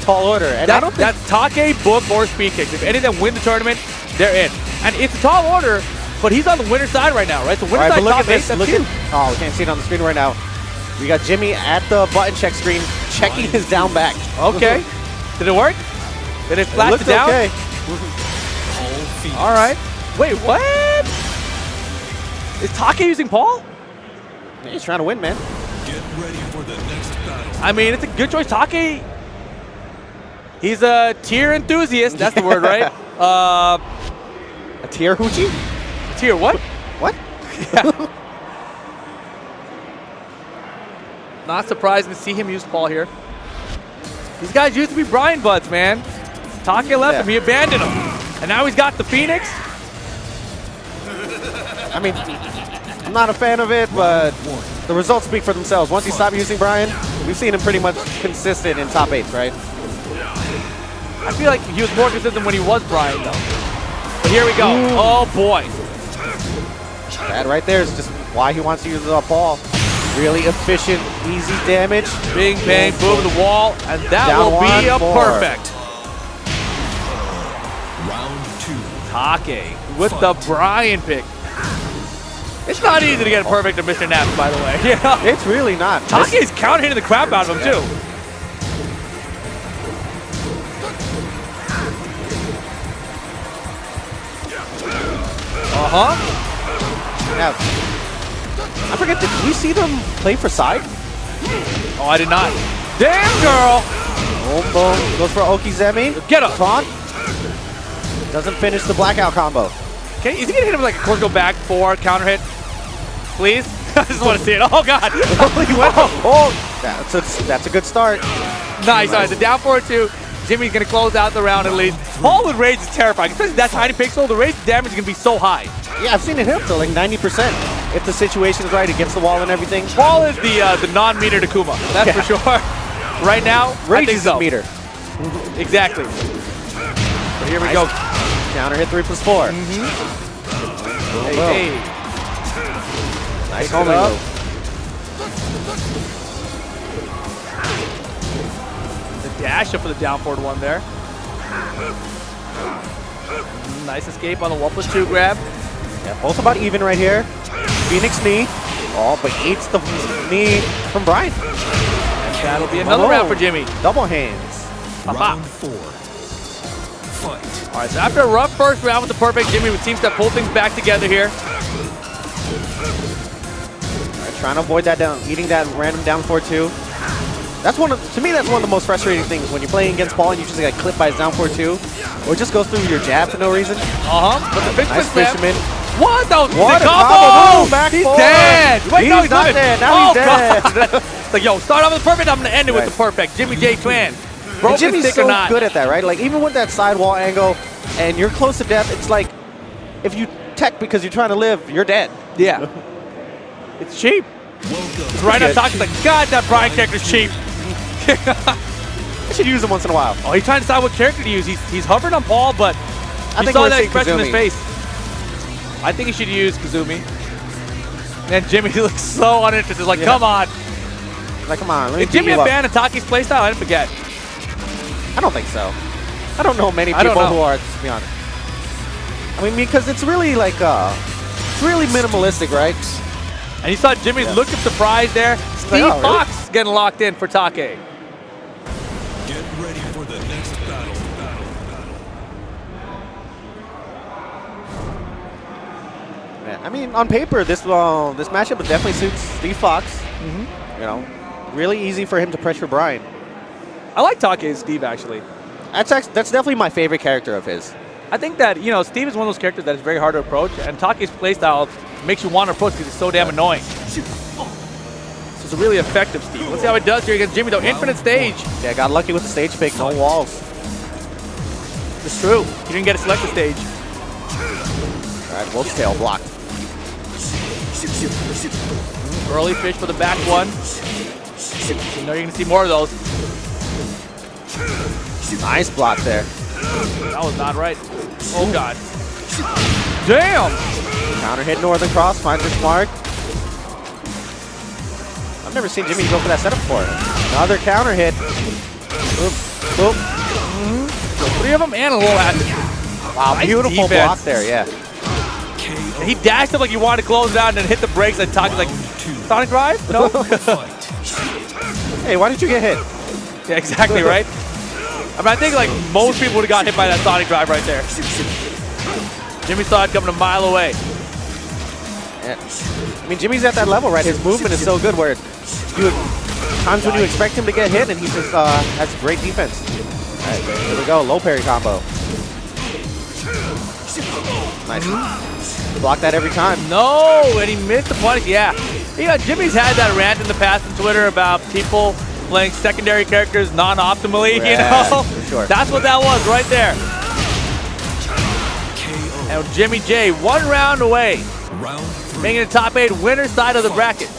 tall order. And I don't think that's Take, Book, or Speed Kicks. If any of them win the tournament, they're in. And it's a tall order, but he's on the winner's side right now, right? So winner's side top 8, that's huge. Oh, we can't see it on the screen right now. We got Jimmy at the button check screen, checking his down back. Okay. Did it work? Did it flash it down? Okay. All right. Wait, what? Is Take using Paul? Yeah, he's trying to win, man. Get ready for the next battle. I mean, it's a good choice. Take, he's a tier enthusiast. That's the word, right? A tier hoochie? Tier what? What? Yeah. Not surprising to see him use Paul here. These guys used to be Brian buds, man. Take left him, he abandoned him. And now he's got the Phoenix. I mean, I'm not a fan of it, but the results speak for themselves. Once he stopped using Brian, we've seen him pretty much consistent in top 8s, right? I feel like he was more consistent when he was Brian, though. But here we go. Ooh. Oh, boy. That right there is just why he wants to use Paul. Really efficient, easy damage. Bing, bang, boom, the wall, and that will be a perfect. Round 2. Take with the Brian pick. It's not easy to get a perfect of Mr. Naps, by the way. Yeah. It's really not. Take is counter-hitting the crap out of him, too. Now, I forget, did we see them play for side? Oh, I did not. Damn, girl! Boom, boom. Goes for Okizemi. Get up. Taunt. Doesn't finish the blackout combo. Okay, is he gonna hit him with like a core go back 4 counter hit? Please? I just want to see it. Oh, God. That's a good start. Nice. All right, the down 4-2. Jimmy's gonna close out the round at least. Paul with rage is terrifying, especially that tiny pixel. The rage damage is gonna be so high. Yeah, I've seen it hit to like 90%. If the situation is right against the wall and everything. Paul is the non-meter Takuma. That's for sure. Right now, rage is so. a meter. Exactly. So here we go. Counter hit 3+4. Hey. Nice combo. The dash up for the down forward 1 there. Nice escape on the 1+2 grab. Yeah, both about even right here. Phoenix knee. Oh, but eats the knee from Brian. And that'll be another round for Jimmy. Double hands. Round 4. Fight. All right, so after a rough first round with the perfect, Jimmy seems to pull things back together here. All right, trying to avoid that down, eating that random down 4-2. That's to me, that's one of the most frustrating things when you're playing against Paul and you just get clipped by his down 4-2, or just goes through your jab for no reason. But the nice fisherman. What? That was what a combo! Back he's forward. Dead! Wait, he's not dead. Now he's dead. Like, yo, start off with the perfect, I'm gonna end it with the perfect. Jimmy J. Twan. And Jimmy's so good at that, right? Like, even with that sidewall angle, and you're close to death, it's like, if you tech because you're trying to live, you're dead. Yeah. It's cheap. Right now, talking like, God, that Brian character's cheap. I should use him once in a while. Oh, he's trying to decide what character to use. He's hovering on Paul, but I saw that expression in his face. I think he should use Kazumi. And Jimmy looks so uninterested. Like, come on. Like, come on. Let me Is Jimmy a fan of Taki's playstyle? I didn't forget. I don't think so. I don't know many people who are, to be honest. I mean, because it's really like, it's really minimalistic, right? And you saw Jimmy's look of surprise there. Steve Fox getting locked in for Take. Get ready for the next battle. Yeah, I mean, on paper, this matchup definitely suits Steve Fox. You know, really easy for him to pressure Brian. I like Take's Steve, actually. That's definitely my favorite character of his. I think that, you know, Steve is one of those characters that is very hard to approach, and Take's playstyle makes you want to approach because he's so damn annoying. So it's a really effective Steve. Let's see how it does here against Jimmy, though. Infinite stage. Yeah, got lucky with the stage pick. No walls. It's true. He didn't get to select the stage. All right, Wolf's Tail blocked. Early fish for the back one. You know you're going to see more of those. Nice block there. That was not right. Oh, God. Damn! Counter hit Northern Cross, finds his mark. I've never seen Jimmy go for that setup before. Another counter hit. Boop, boop. So 3 of them and a little acid. Wow, Nice beautiful defense. block there, yeah. He dashed up like he wanted to close it out and then hit the brakes and talked like, Sonic Drive? No? Hey, why did you get hit? Yeah, exactly, right? I mean, I think like most people would have got hit by that Sonic Drive right there. Jimmy saw it coming a mile away. Yeah. I mean, Jimmy's at that level, right? His movement is so good where times when you expect him to get hit and he just has great defense. All right, here we go, low parry combo. Nice. Block that every time. No, and he missed the punish. Yeah. Jimmy's had that rant in the past on Twitter about people playing secondary characters non-optimally, you know? For sure. That's what that was right there. And Jimmy J, 1 round away. Making the top 8 winner side of the bracket.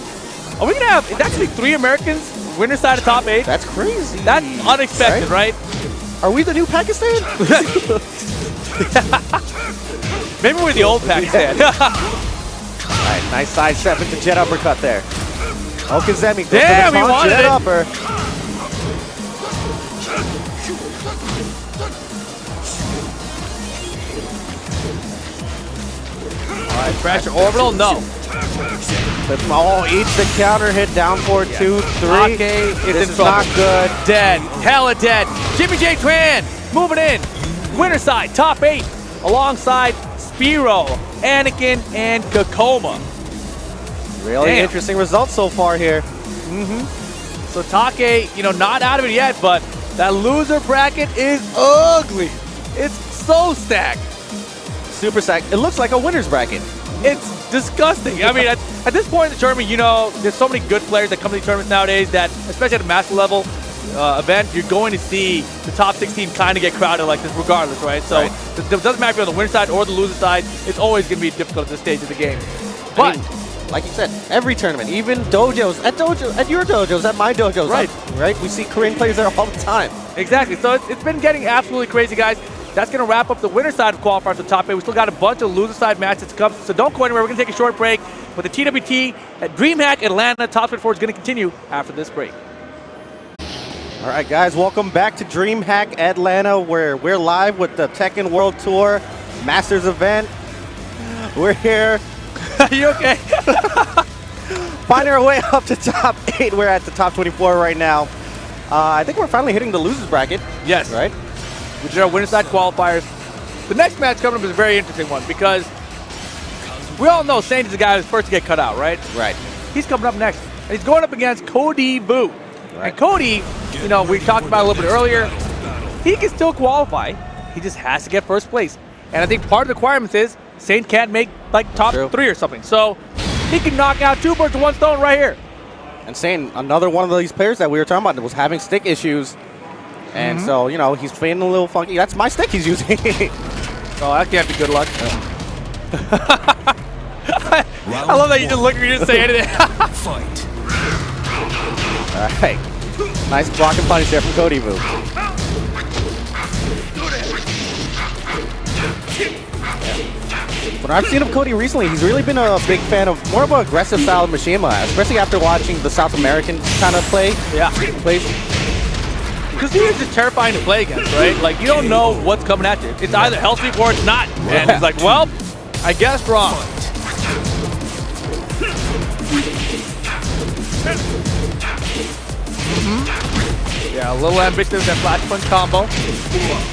Are we going to have, it's actually 3 Americans winner side of top 8? That's crazy. That's unexpected, right? Are we the new Pakistan? Maybe we're the old Pakistan. All right, nice side step into jet uppercut there. Okazemi, damn, he wanted jet it. upper. All right, pressure orbital, no. Oh, eats the counter hit down 4, 2, 3. This is not good. Dead, hella dead. Jimmy J Tran moving in. Winner side, top 8, alongside Spiro, Anakin, and Kakoma. Really interesting results so far here. So Take, not out of it yet, but that loser bracket is ugly. It's so stacked. Super stacked. It looks like a winner's bracket. It's disgusting. I mean, at this point in the tournament, there's so many good players that come to these tournaments nowadays that, especially at a master level event, you're going to see the top 16 kind of get crowded like this regardless, right? So it doesn't matter if you're on the winner side or the loser side, it's always going to be difficult at this stage of the game. But, like you said, every tournament, even dojos, at your dojos, at my dojos, right? We see Korean players there all the time. Exactly. So it's been getting absolutely crazy, guys. That's going to wrap up the winner side of qualifiers to top 8. We still got a bunch of loser side matches to come, so don't go anywhere. We're going to take a short break. But the TWT at DreamHack Atlanta Top 4 is going to continue after this break. All right, guys, welcome back to DreamHack Atlanta, where we're live with the Tekken World Tour Masters event. We're here. Are you okay? Finding our way up to top 8. We're at the top 24 right now. I think we're finally hitting the losers bracket. Yes. Right? Which are our winner side qualifiers. The next match coming up is a very interesting one because we all know Saint is the guy who's first to get cut out, right? Right. He's coming up next. And he's going up against Cody Vu. Right. And Cody, we talked about a little bit earlier, he can still qualify. He just has to get first place. And I think part of the requirements is Saint can't make like top 3 or something. So he can knock out 2 birds with 1 stone right here. And Saint, another one of these players that we were talking about that was having stick issues. And so, he's feeling a little funky. That's my stick he's using. Oh, that can't be good luck. I love that you just look at me and just say anything. Fight. All right. Nice block and punish there from Cody Vu. What I've seen of Cody recently, he's really been a big fan of more of an aggressive style of Mishima, especially after watching the South American kind of play. Yeah. Plays. Because he is just terrifying to play against, right? Like, you don't know what's coming at you. It's either hell sweep or it's not. And he's like, well, I guess wrong. Yeah, a little ambitious with that flash punch combo.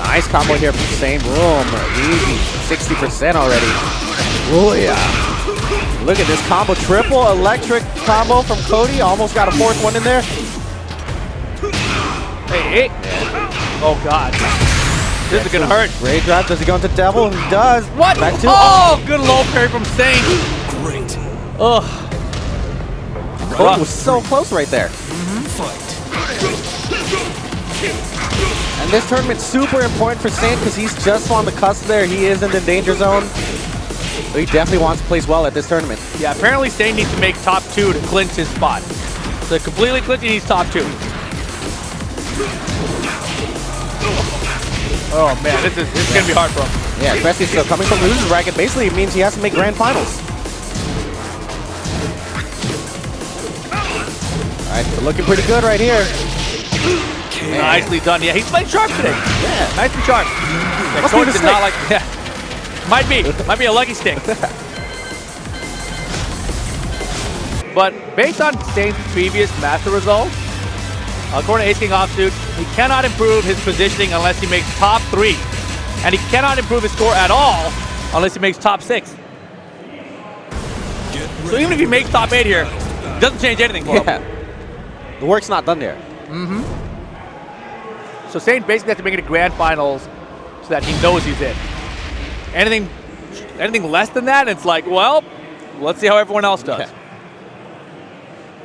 Nice combo here from the same room. Easy, 60% already. Oh yeah. Look at this combo, triple electric combo from Cody. Almost got a fourth one in there. Hey. Oh God. This is gonna hurt. Great drive. Does he go into Devil? He does. What? Back to Good low parry from Saint. Great. Ugh. Cody was so close right there. Fight. And this tournament's super important for Saint because he's just on the cusp there. He is in the danger zone. So he definitely wants to place well at this tournament. Yeah, apparently Saint needs to make top 2 to clinch his spot. To completely clinch, he needs top 2. Oh man, this is gonna be hard for him. Yeah, especially still coming from the losers bracket. Basically, it means he has to make grand finals. All right, we're looking pretty good right here. Man. Nicely done. Yeah, he's playing sharp today. Yeah, Nicely sharp. Yeah, Must Cody be the did not stick. like. Yeah, might be a lucky stick. But based on Saint's previous master results, according to Ace King Offsuit, he cannot improve his positioning unless he makes top 3. And he cannot improve his score at all unless he makes top 6. So even if he makes top 8 here, it doesn't change anything for him. The work's not done there. So Saint basically has to make it to grand finals so that he knows he's in. Anything less than that, it's like, well, let's see how everyone else does. Yeah.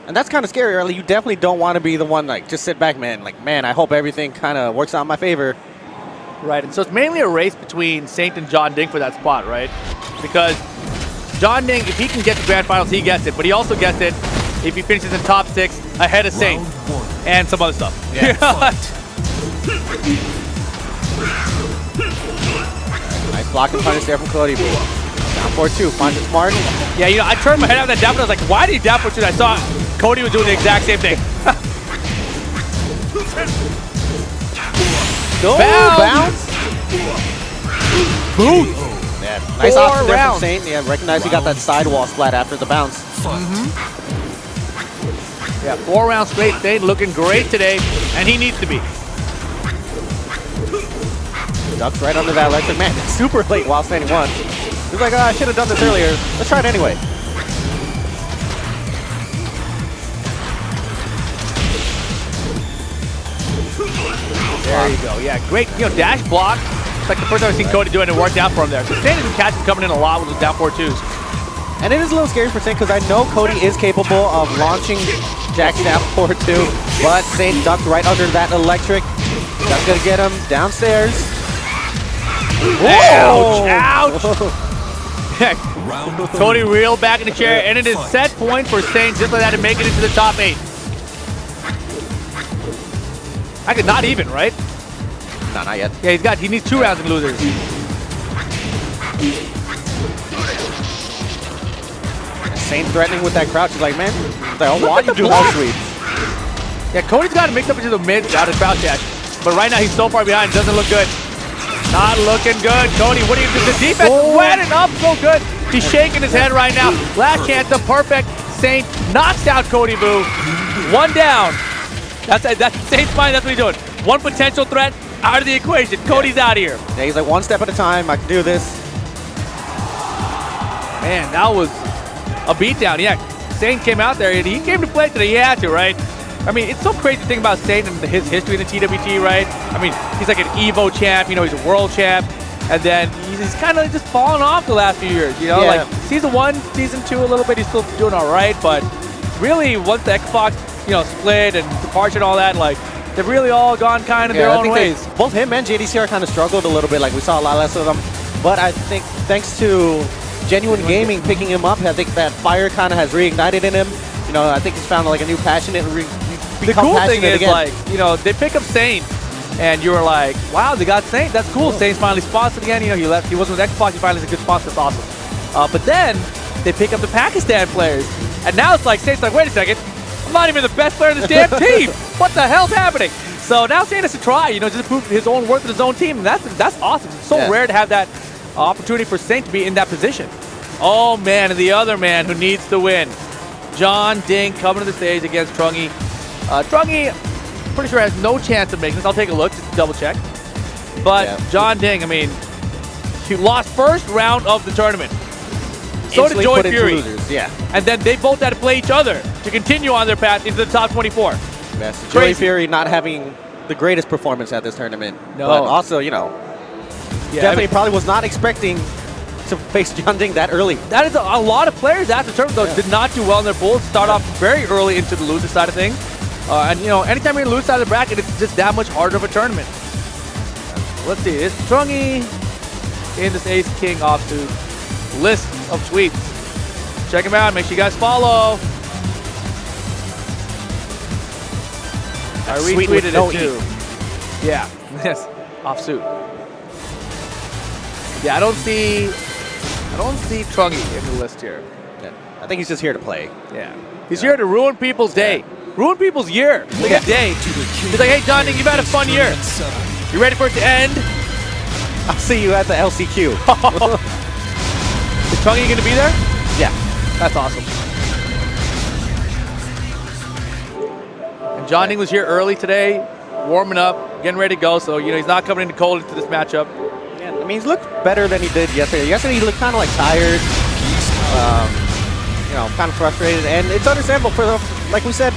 And that's kind of scary, early. You definitely don't want to be the one, like, just sit back, man. Like, man, I hope everything kind of works out in my favor. Right, and so it's mainly a race between Saint and John Ding for that spot, right? Because John Ding, if he can get to grand finals, he gets it. But he also gets it if he finishes in top 6 ahead of Saint and some other stuff. Yeah. Nice blocking punish there from Cody. Down 4-2, finds it smart. Yeah, you know, I turned my head out of that down, and I was like, why did he down 4-2? I saw Cody was doing the exact same thing. Bounce! Boom! Yeah, nice 4 option there from rounds. Saint. Yeah, recognize he got that sidewall splat after the bounce. Yeah, 4 rounds straight. Saint looking great today, and he needs to be. Ducks right under that electric. Man, it's super late while standing 1. He's like, oh, I should have done this earlier. Let's try it anyway. There you go. Yeah, great. You know, dash block. It's like the first time I've seen Cody do it, and it worked out for him there. So Saint and Catch coming in a lot with those down 4-2s. And it is a little scary for Saint because I know Cody is capable of launching Jack's down 4-2, but Saint ducked right under that electric. That's going to get him downstairs. Ouch! Ouch! Cody reeled back in the chair, and it is set point for Saint just like that to make it into the top 8. Actually, not even, right? No, not yet. Yeah, he needs 2 rounds in losers. And Saint threatening with that crouch. He's like, man, I want you to do house sweeps. Yeah, Cody's got to mix up into the mid out of crouch dash. But right now he's so far behind, doesn't look good. Not looking good. Cody, what do you do? The defense wet and up so good. He's shaking his head right now. Last chance, the perfect. Saint knocks out Cody Boo. 1 down. That's Saint's mind, that's what he's doing. 1 potential threat out of the equation. Cody's out of here. Yeah, he's like, 1 step at a time. I can do this. Man, that was a beatdown. Yeah, Saint came out there and he came to play today. He had to, right? I mean, it's so crazy to think about Saint and his history in the TWT, right? I mean, he's like an Evo champ, you know, he's a world champ. And then he's kind of just fallen off the last few years, you know? Yeah. Like, season 1, season 2 a little bit, he's still doing all right. But really, once the Xbox, you know, split and departure and all that, like, they've really all gone kind of their own ways. Both him and JDCR kind of struggled a little bit. Like, we saw a lot less of them. But I think thanks to Genuine Gaming picking him up, I think that fire kind of has reignited in him. You know, I think he's found like a new passion and the cool thing is, again. like, you know, they pick up Saint, and you were like, wow, they got Saint. That's cool. Saint's finally sponsored again. You know, he left. He wasn't with Xbox. He finally has a good sponsor. That's awesome. But then they pick up the Pakistan players, and now it's like Saint's like, wait a second, I'm not even the best player in this damn team. What the hell's happening? So now Saint has to try, you know, just to prove his own worth in his own team. And that's awesome. It's so rare to have that opportunity for Saint to be in that position. Oh man, and the other man who needs to win, John Ding, coming to the stage against Trungy. Trungy, pretty sure has no chance of making this. I'll take a look just to double check. But John Ding, I mean, he lost first round of the tournament. So did Joey Fury. Yeah. And then they both had to play each other to continue on their path into the top 24. Yes. Joey Fury not having the greatest performance at this tournament. No. But also, you know, definitely probably was not expecting to face John Ding that early. That is a lot of players at the tournament, though, did not do well in their pools. Start off very early into the loser side of things. And, you know, anytime you're in the loser side of the bracket, it's just that much harder of a tournament. Let's see. It's Trungy in this Ace King offsuit list of tweets. Check him out. Make sure you guys follow. I retweeted it, too. Yeah. Yes. Off suit. Yeah, I don't see Trungy in the list here. Yeah. I think he's just here to play. Yeah. He's here to ruin people's day. Ruin people's year. Like a day. He's like, hey, John, you've had a fun year. You ready for it to end? I'll see you at the LCQ. Is Trungy going to be there? Yeah. That's awesome. And John Ding was here early today, warming up, getting ready to go. So, you know, he's not coming in cold into this matchup. Yeah, I mean, he's looked better than he did yesterday. Yesterday, he looked kind of like tired, you know, kind of frustrated. And it's understandable for, like we said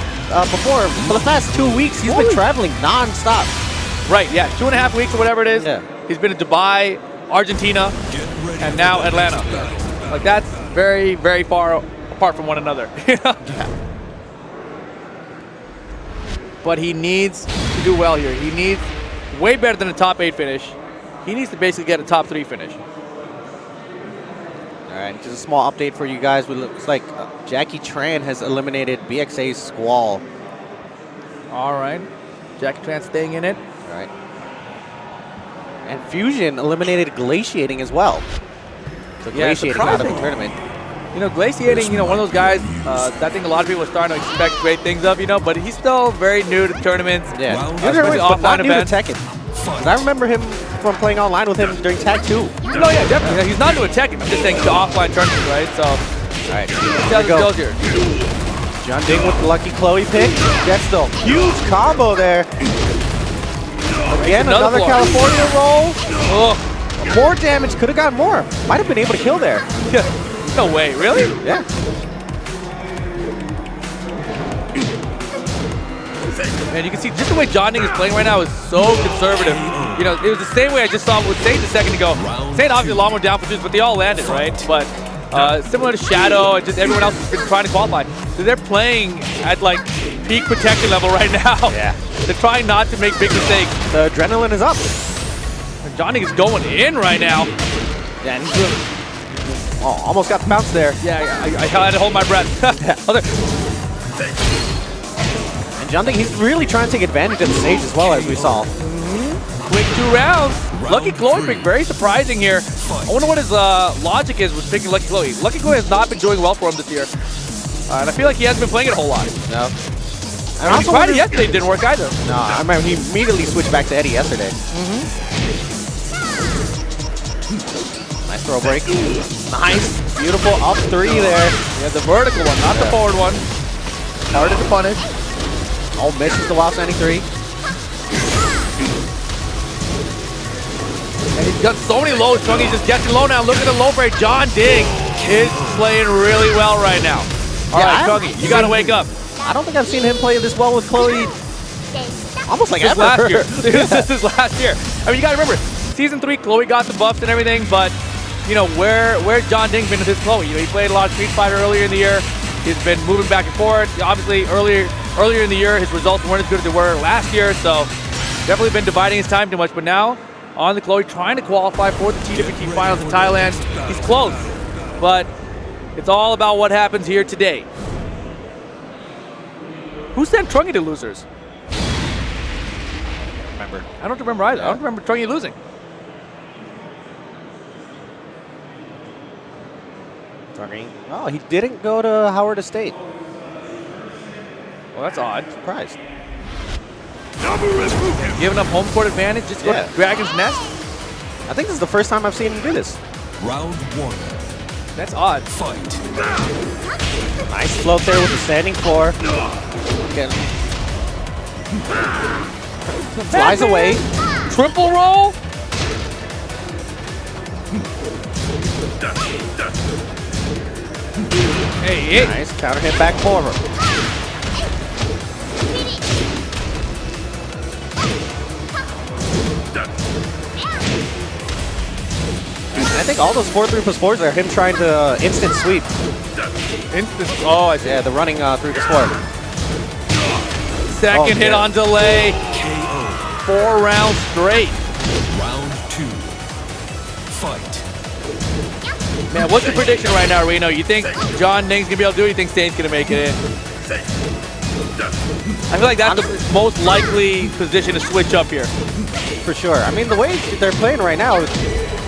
before, for the past 2 weeks, he's been traveling nonstop. Right, yeah, 2.5 weeks or whatever it is. Yeah. He's been in Dubai, Argentina, and now Atlanta. Like, that's very, very far apart from one another. But he needs to do well here. He needs way better than a top 8 finish. He needs to basically get a top 3 finish. All right, just a small update for you guys. It looks like Jackie Tran has eliminated BXA's Squall. All right. Jackie Tran staying in it. All right. And Fusion eliminated Glaciating as well. So Yeah, Glaciating out of the tournament. You know, Glaciating, you know, one of those guys that I think a lot of people are starting to expect great things of, you know, but he's still very new to tournaments. Yeah, especially but not offline new to events. Tekken. 'Cause I remember him from playing online with him during Tag 2. No, yeah, definitely. Yeah, he's not new to Tekken. I'm just saying to offline tournaments, right? So, All right, see how this goes here. John Ding with the lucky Chloe pick. That's the huge combo there. Again, another block. California roll. Oh, More damage, could have gotten more. Might have been able to kill there. yeah. No way, really? Yeah. Man, you can see just the way John Ding is playing right now is so conservative. You know, it was the same way I just saw with Saint a second ago. Saint obviously a lot more down for twos, but they all landed, right? But similar to Shadow and just everyone else has been trying to qualify. So they're playing at like peak protection level right now. Yeah. They're trying not to make big mistakes. The adrenaline is up. And John Ding is going in right now. Yeah, and he's almost got the bounce there. Yeah, I had to hold my breath. And John Ding, he's really trying to take advantage of the stage as well, as we saw. Quick 2 rounds. Lucky Chloe pick, very surprising here. I wonder what his logic is with picking Lucky Chloe. Lucky Chloe has not been doing well for him this year. And I feel like he hasn't been playing it a whole lot. No. I mean, Friday yesterday didn't work either. No, I remember he immediately switched back to Eddie yesterday. Nice throw break. Nice. Beautiful up 3 there. Yeah, the vertical one, not the forward one. Harder to punish. Oh, misses the Wild 93. And he's got so many lows. Trungy's just getting low now. Look at the low break. John Ding is playing really well right now. All right, Trungy, you got to wake up. I don't think I've seen him play this well with Chloe almost like This ever. last year. This is last year. I mean, you got to remember, Season 3, Chloe got the buffs and everything, but, you know, where's John Ding been with his Chloe? You know, he played a lot of Street Fighter earlier in the year. He's been moving back and forth. Obviously, earlier in the year, his results weren't as good as they were last year, so definitely been dividing his time too much. But now, on the Chloe, trying to qualify for the TWT Finals in Thailand. He's close, but it's all about what happens here today. Who sent Trungy to losers? Remember. I don't remember either. I don't remember Trungy losing. Oh, he didn't go to Howard Estate. Well, that's odd. Surprised. Giving up home court advantage just to go to Dragon's Nest? I think this is the first time I've seen him do this. Round 1. That's odd. Fight. Nice float there with the standing four. Again. Flies away. Triple roll? Hey. Nice counter hit back forward. I think all those 4-3+4s are him trying to instant sweep. Oh, I see. Yeah, the running through the floor. Second hit on delay. 4 rounds straight. Round 2. Fight. Man, what's your prediction right now, Reno? You think John Ding's going to be able to do it? You think Saint's going to make it in? I feel like that's the most likely position to switch up here. For for sure. I mean, the way they're playing right now,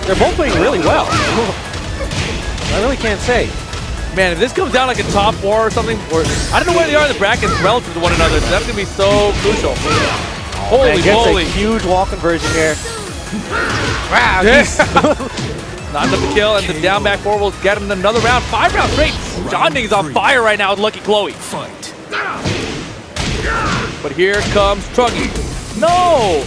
they're both playing really well. I really can't say. Man, if this comes down like a top 4 or something, or I don't know where they are in the brackets relative to one another, so that's going to be so crucial. Holy moly. A huge wall conversion here. Wow, not enough to kill, and the down back 4 will get him another round. 5 rounds straight. John Ding's on fire right now with Lucky Chloe. Fight. But here comes Truggy. No!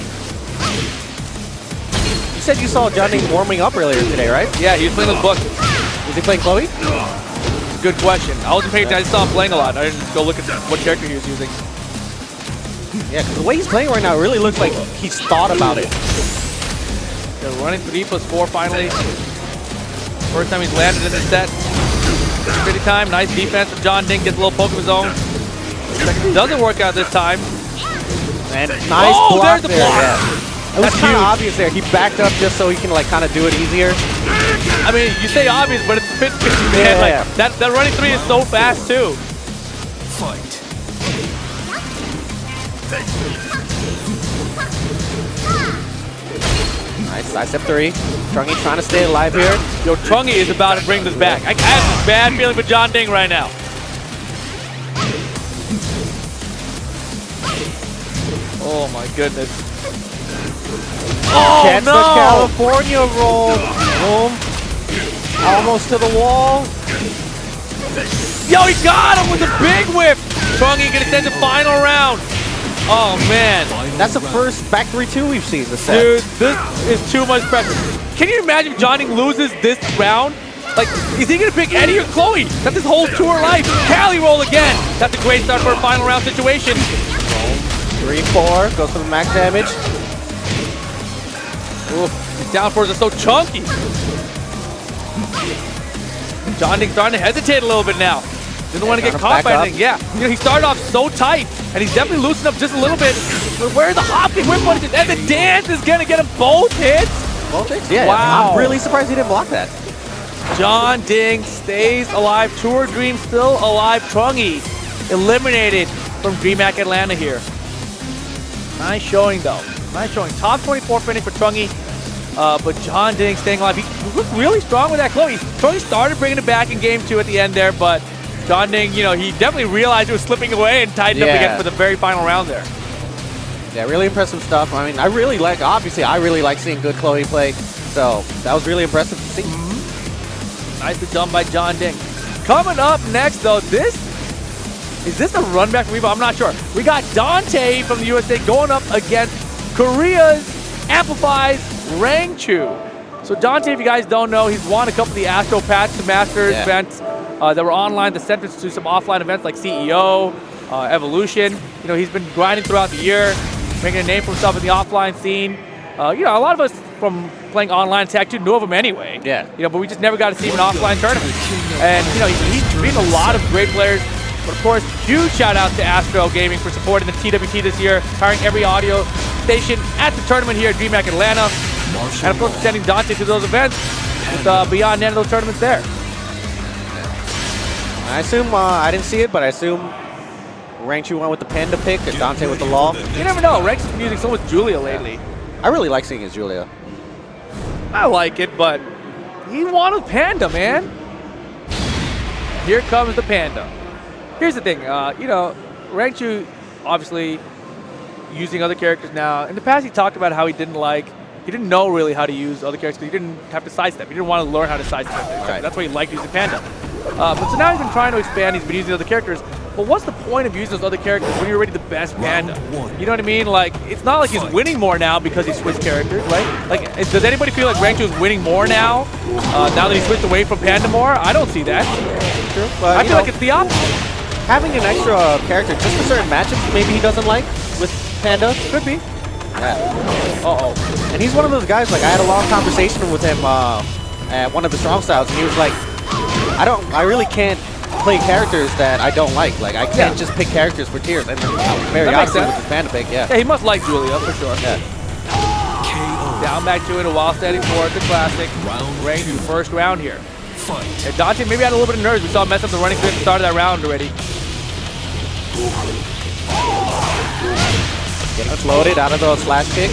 You said you saw John Ding warming up earlier today, right? Yeah, he was playing his book. Was he playing Chloe? Good question. I wasn't paying attention. I just saw him playing a lot. I didn't go look at what character he was using. Yeah, because the way he's playing right now, it really looks like he's thought about it. They're running 3+4 finally. First time he's landed in this set. Pretty time. Nice defense from John Ding. Gets a little poke of his own. Doesn't work out this time. And nice block there's the there. block. Yeah. It was kind of obvious there. He backed up just so he can like kind of do it easier. I mean, you say obvious, but it's 50-50, man. Like, that running 3 is so fast too. Fight. Nice step 3. Trungy trying to stay alive here. Yo, Trungy is about to bring this back. I have this bad feeling for John Ding right now. Oh my goodness. Oh Gets no! the California roll. Boom. Almost to the wall. Yo, he got him with a big whip. Trungy gonna send the final round. Oh man. That's the first back 3-2 we've seen this set. Dude, this is too much pressure. Can you imagine if John Ding loses this round? Like, is he gonna pick Eddie or Chloe? That's his whole tour life. Cali roll again. That's a great start for a final round situation. 3-4, goes for the max damage. Ooh, these down fours are so chunky. John Ding's starting to hesitate a little bit now. Doesn't want to get caught by anything. Yeah, you know, he started off so tight, and he's definitely loosened up just a little bit. But where's the hopping whip punches? And the dance is going to get him both hits. Both hits? Yeah, wow. I'm really surprised he didn't block that. John Ding stays alive. Tour Dream still alive. Trungy eliminated from DreamHack Atlanta here. Nice showing, though. Nice showing. Top 24 finish for Trungy. But John Ding staying alive. He looked really strong with that Chloe. Trungy started bringing it back in game 2 at the end there, but John Ding, you know, he definitely realized it was slipping away and tightened up again for the very final round there. Yeah, really impressive stuff. I mean, obviously, I really like seeing good Chloe play. So that was really impressive to see. Nicely done by John Ding. Coming up next, though, is this a run back from Evo? I'm not sure. We got Dante from the USA going up against Korea's Amplify's Rangchu. So Dante, if you guys don't know, he's won a couple of the Astro Paths to Masters events that were online, the sent us to some offline events like CEO, Evolution. You know, he's been grinding throughout the year, making a name for himself in the offline scene. You know, a lot of us from playing online Tag 2 knew of him anyway. Yeah. You know, but we just never got to see him in offline tournaments. And, you know, he's beaten a lot of great players. But of course, huge shout out to Astro Gaming for supporting the TWT this year, hiring every audio station at the tournament here at DreamHack Atlanta. And of course, sending Dante to those events with beyond end of those tournaments there. I assume, I didn't see it, but I assume Rangchu went with the Panda pick and Dante with the Law. You never know. Rangchu's been using so much Julia lately. I really like seeing his Julia. I like it, but he wanted Panda, man. Here comes the Panda. Here's the thing, you know, Rangchu obviously using other characters now. In the past, he talked about how he didn't know really how to use other characters because he didn't have to sidestep. He didn't want to learn how to sidestep. Right. That's why he liked using Panda. But so now he's been trying to expand. He's been using other characters. But what's the point of using those other characters when you're already the best Panda? You know what I mean? Like, it's not like he's winning more now because he switched characters, right? Like, does anybody feel like Rangchu is winning more now that he switched away from Panda more? I don't see that. True. But, I feel like it's the opposite. Having an extra character just for certain matchups maybe he doesn't like with Panda. Could be. And he's one of those guys, like, I had a long conversation with him at one of the Strong Styles, and he was like, I really can't play characters that I don't like. Like, I can't just pick characters for tiers. And very obviously with his Panda pick, Yeah, he must like Julia, for sure. Yeah. Down back to it, a while standing forward, the classic. Rangchu, first round here. And Dante maybe had a little bit of nerves. We saw him mess up the running grip at the start of that round already. Getting floated out of the slash kick.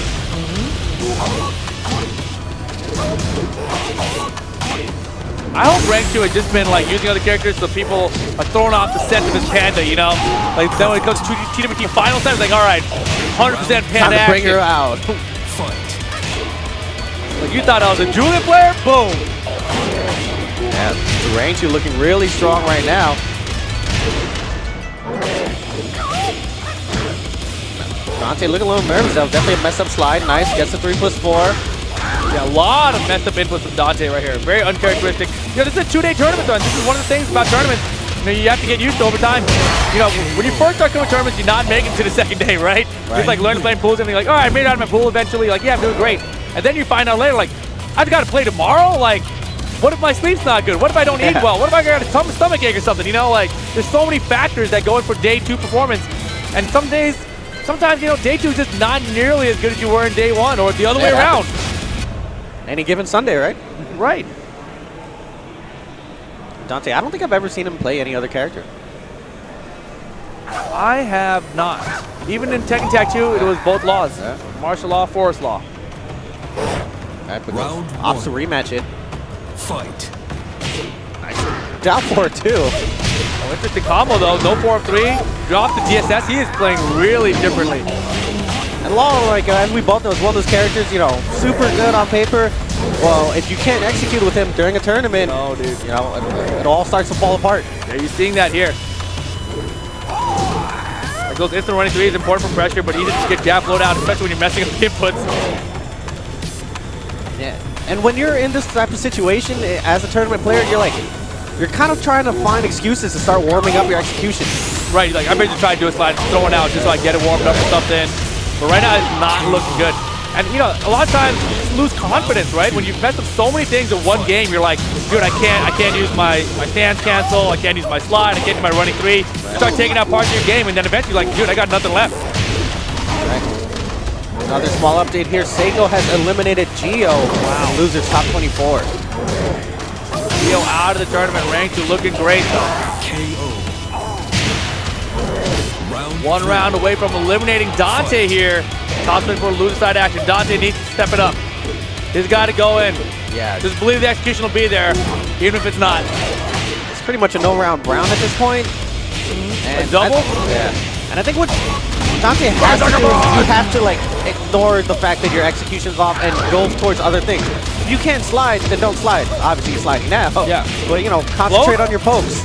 I hope Rank 2 had just been like using other characters so people are thrown off the scent of his panda, you know? Like then when it comes to TWT final time, it's like, all right, 100% panda Time to bring action. her out. Fight. Like you thought I was a Julian player? Boom. Yeah, Rank 2 looking really strong right now. Dante looking a little nervous though. Definitely a messed up slide. Nice. Gets the 3+4. Yeah, a lot of messed up inputs from Dante right here. Very uncharacteristic. You know, this is a 2-day tournament run. This is one of the things about tournaments, you know, you have to get used to over time. You know, when you first start coming to tournaments, you're not making it to the second day, right? Just like learn to play pools and you're like, all right, I made it out of my pool eventually. Like, yeah, I'm doing great. And then you find out later, like, I've got to play tomorrow? Like, what if my sleep's not good? What if I don't eat well? What if I got a stomach ache or something? You know, like, there's so many factors that go in for day 2 performance. And sometimes, you know, day 2 is just not nearly as good as you were in day 1 or the other way around. Any given Sunday, right? Right. Dante, I don't think I've ever seen him play any other character. I have not. Even in Tekken Tag 2, it was both laws. Yeah. Martial law, forest law. Right, but Round opts to one. rematch it. Fight. Down 4-2. Oh, interesting combo though. No 4 of 3. Drop the DSS. He is playing really differently. And Law, like, as we both know, is one of those characters, you know, super good on paper. Well, if you can't execute with him during a tournament, No, dude. you know, it all starts to fall apart. Yeah, you're seeing that here. Like those instant running 3 is important for pressure, but easy to just get jab flow down, especially when you're messing up the inputs. Yeah. And when you're in this type of situation as a tournament player, you're kind of trying to find excuses to start warming up your execution. Right, like I'm ready to try to do a slide, throw it out just so I get it warmed up or something. But right now it's not looking good. And you know, a lot of times you just lose confidence, right? When you mess up so many things in one game, you're like, dude, I can't use my stance cancel, I can't use my slide, I can't do my running 3. You start taking out parts of your game, and then eventually like, dude, I got nothing left. Right. Another small update here. Seiko has eliminated Geo. Wow. Losers top 24. Geo out of the tournament, Rank 2 looking great though. KO. Round 1 three. round away from eliminating Dante here. Top spin for loser side action. Dante needs to step it up. He's got to go in. Yeah. Just believe the execution will be there, even if it's not. It's pretty much a no-round brown at this point. And A double? And I think what Dante has to do is you have to like ignore the fact that your execution's off and go towards other things. If you can't slide, then don't slide. Obviously, you're sliding now. Yeah. But you know, concentrate on your pokes.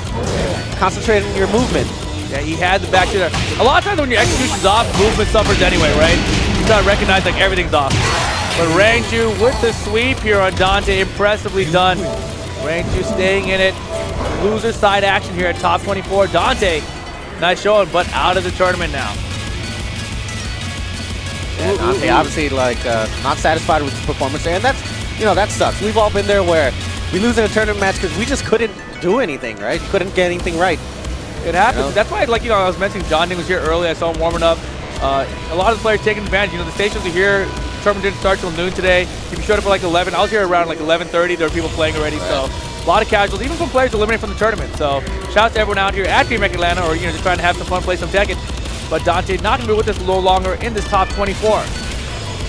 Concentrate on your movement. Yeah, he had the back to there. A lot of times when your execution's off, movement suffers anyway, right? You gotta recognize like everything's off. But Rank 2 with the sweep here on Dante, impressively done. Rank 2 staying in it. Loser side action here at top 24. Dante, nice showing, but out of the tournament now. Yeah, Dante obviously like not satisfied with his performance there, and that's, you know, that sucks. We've all been there where we lose in a tournament match because we just couldn't do anything, right? Couldn't get anything right. It happens. You know? That's why, like, you know, I was mentioning John Ding was here early. I saw him warming up. A lot of the players taking advantage. You know, the stations are here. The tournament didn't start till noon today. If you showed up at like 11, I was here around like 11:30. There were people playing already. So a lot of casuals, even some players eliminated from the tournament. So shout out to everyone out here at DreamHack Atlanta, or you know, just trying to have some fun, play some Tekken. But Dante not gonna be with us a little longer in this top 24.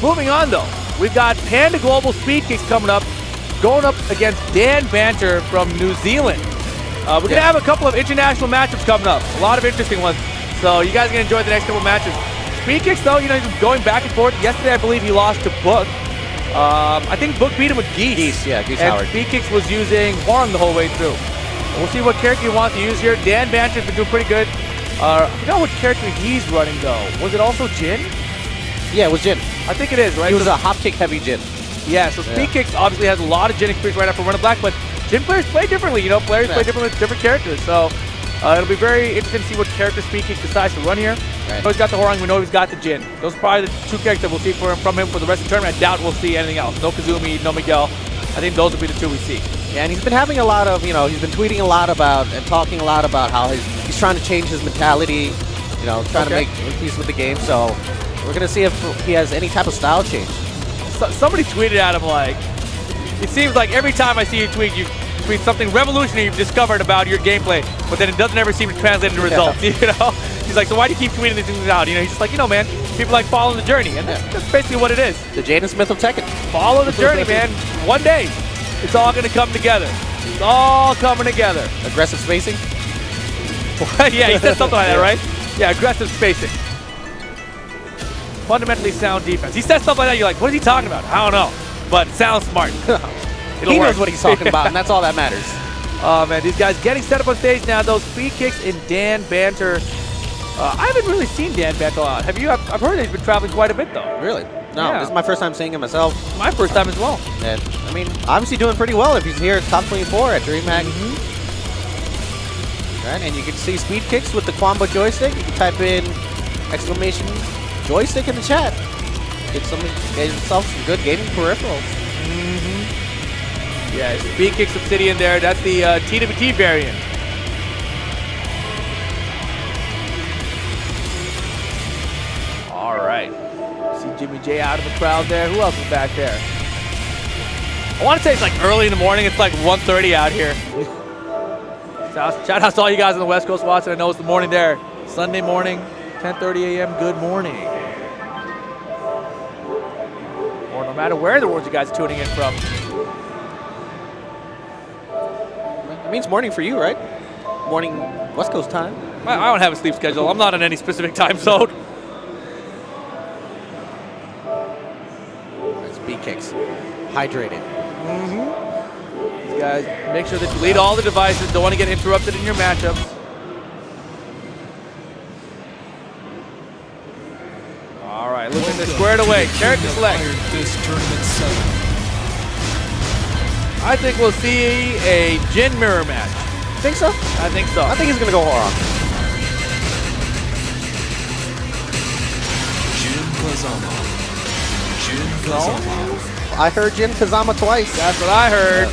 Moving on though, we've got Panda Global Speed Kicks coming up, going up against Dan Banter from New Zealand. We're going to have a couple of international matchups coming up. A lot of interesting ones. So you guys are going to enjoy the next couple matches. Speed Kicks, though, you know, he's going back and forth. Yesterday, I believe he lost to Book. I think Book beat him with Geese. Geese and Howard. Speed Kicks was using Huang the whole way through. We'll see what character he wants to use here. Dan Banter's been doing pretty good. I forgot what character he's running, though. Was it also Jin? Yeah, it was Jin. I think it is, right? He was a hop kick heavy Jin. Yeah, so Speed Kicks obviously has a lot of Jin experience right after Run of Black, but Jin players play differently, you know, players play differently with different characters, so it'll be very interesting to see what character Speed Kicks decides to run here. We know he's got the Horang, we know he's got the Jin. Those are probably the two characters that we'll see from him for the rest of the tournament. I doubt we'll see anything else. No Kazumi, no Miguel. I think those will be the two we see. Yeah, and he's been having a lot of, you know, he's been tweeting a lot about and talking a lot about how he's trying to change his mentality, you know, trying to make peace with the game, so we're going to see if he has any type of style change. Somebody tweeted at him like, it seems like every time I see you tweet something revolutionary you've discovered about your gameplay, but then it doesn't ever seem to translate into results, you know? He's like, so why do you keep tweeting these things out? You know, he's just like, you know, man, people like following the journey, and that's basically what it is. The Jaden Smith of Tekken. Follow the journey, man. One day, it's all going to come together. It's all coming together. Aggressive spacing. Yeah, he said something like that, right? Yeah, aggressive spacing. Fundamentally sound defense. He says stuff like that, you're like, what is he talking about? I don't know, but it sounds smart. He knows what he's talking about, and that's all that matters. Oh, man, these guys getting set up on stage now. Those speed kicks in Dan Banter. I haven't really seen Dan Banter a lot. Have you? I've heard he's been traveling quite a bit, though. Really? No, Yeah. this is my first time seeing him myself. My first time as well. And, I mean, obviously doing pretty well if he's here at top 24 at DreamHack. Right, and you can see speed kicks with the Quamba joystick. You can type in exclamation joystick in the chat. Get yourself some good gaming peripherals. Yeah, speed kicks Obsidian there. That's the TWT variant. All right. See Jimmy J out of the crowd there. Who else is back there? I want to say it's like early in the morning. It's like 1:30 out here. Shout out to all you guys on the West Coast watching. I know it's the morning there. Sunday morning, 10:30 a.m. Good morning. Or no matter where in the world you guys are tuning in from. It means morning for you, right? Morning West Coast time. I don't have a sleep schedule. I'm not on any specific time zone. Speed kicks. Hydrated. These guys, make sure that you lead all the devices. Don't want to get interrupted in your matchups. All right, looking this squared away. Character select. This tournament 7. I think we'll see a Jin mirror match. Think so? I think so. I think he's going to go Horon. Jin Kazama. Jin Kazama. I heard Jin Kazama twice. That's what I heard.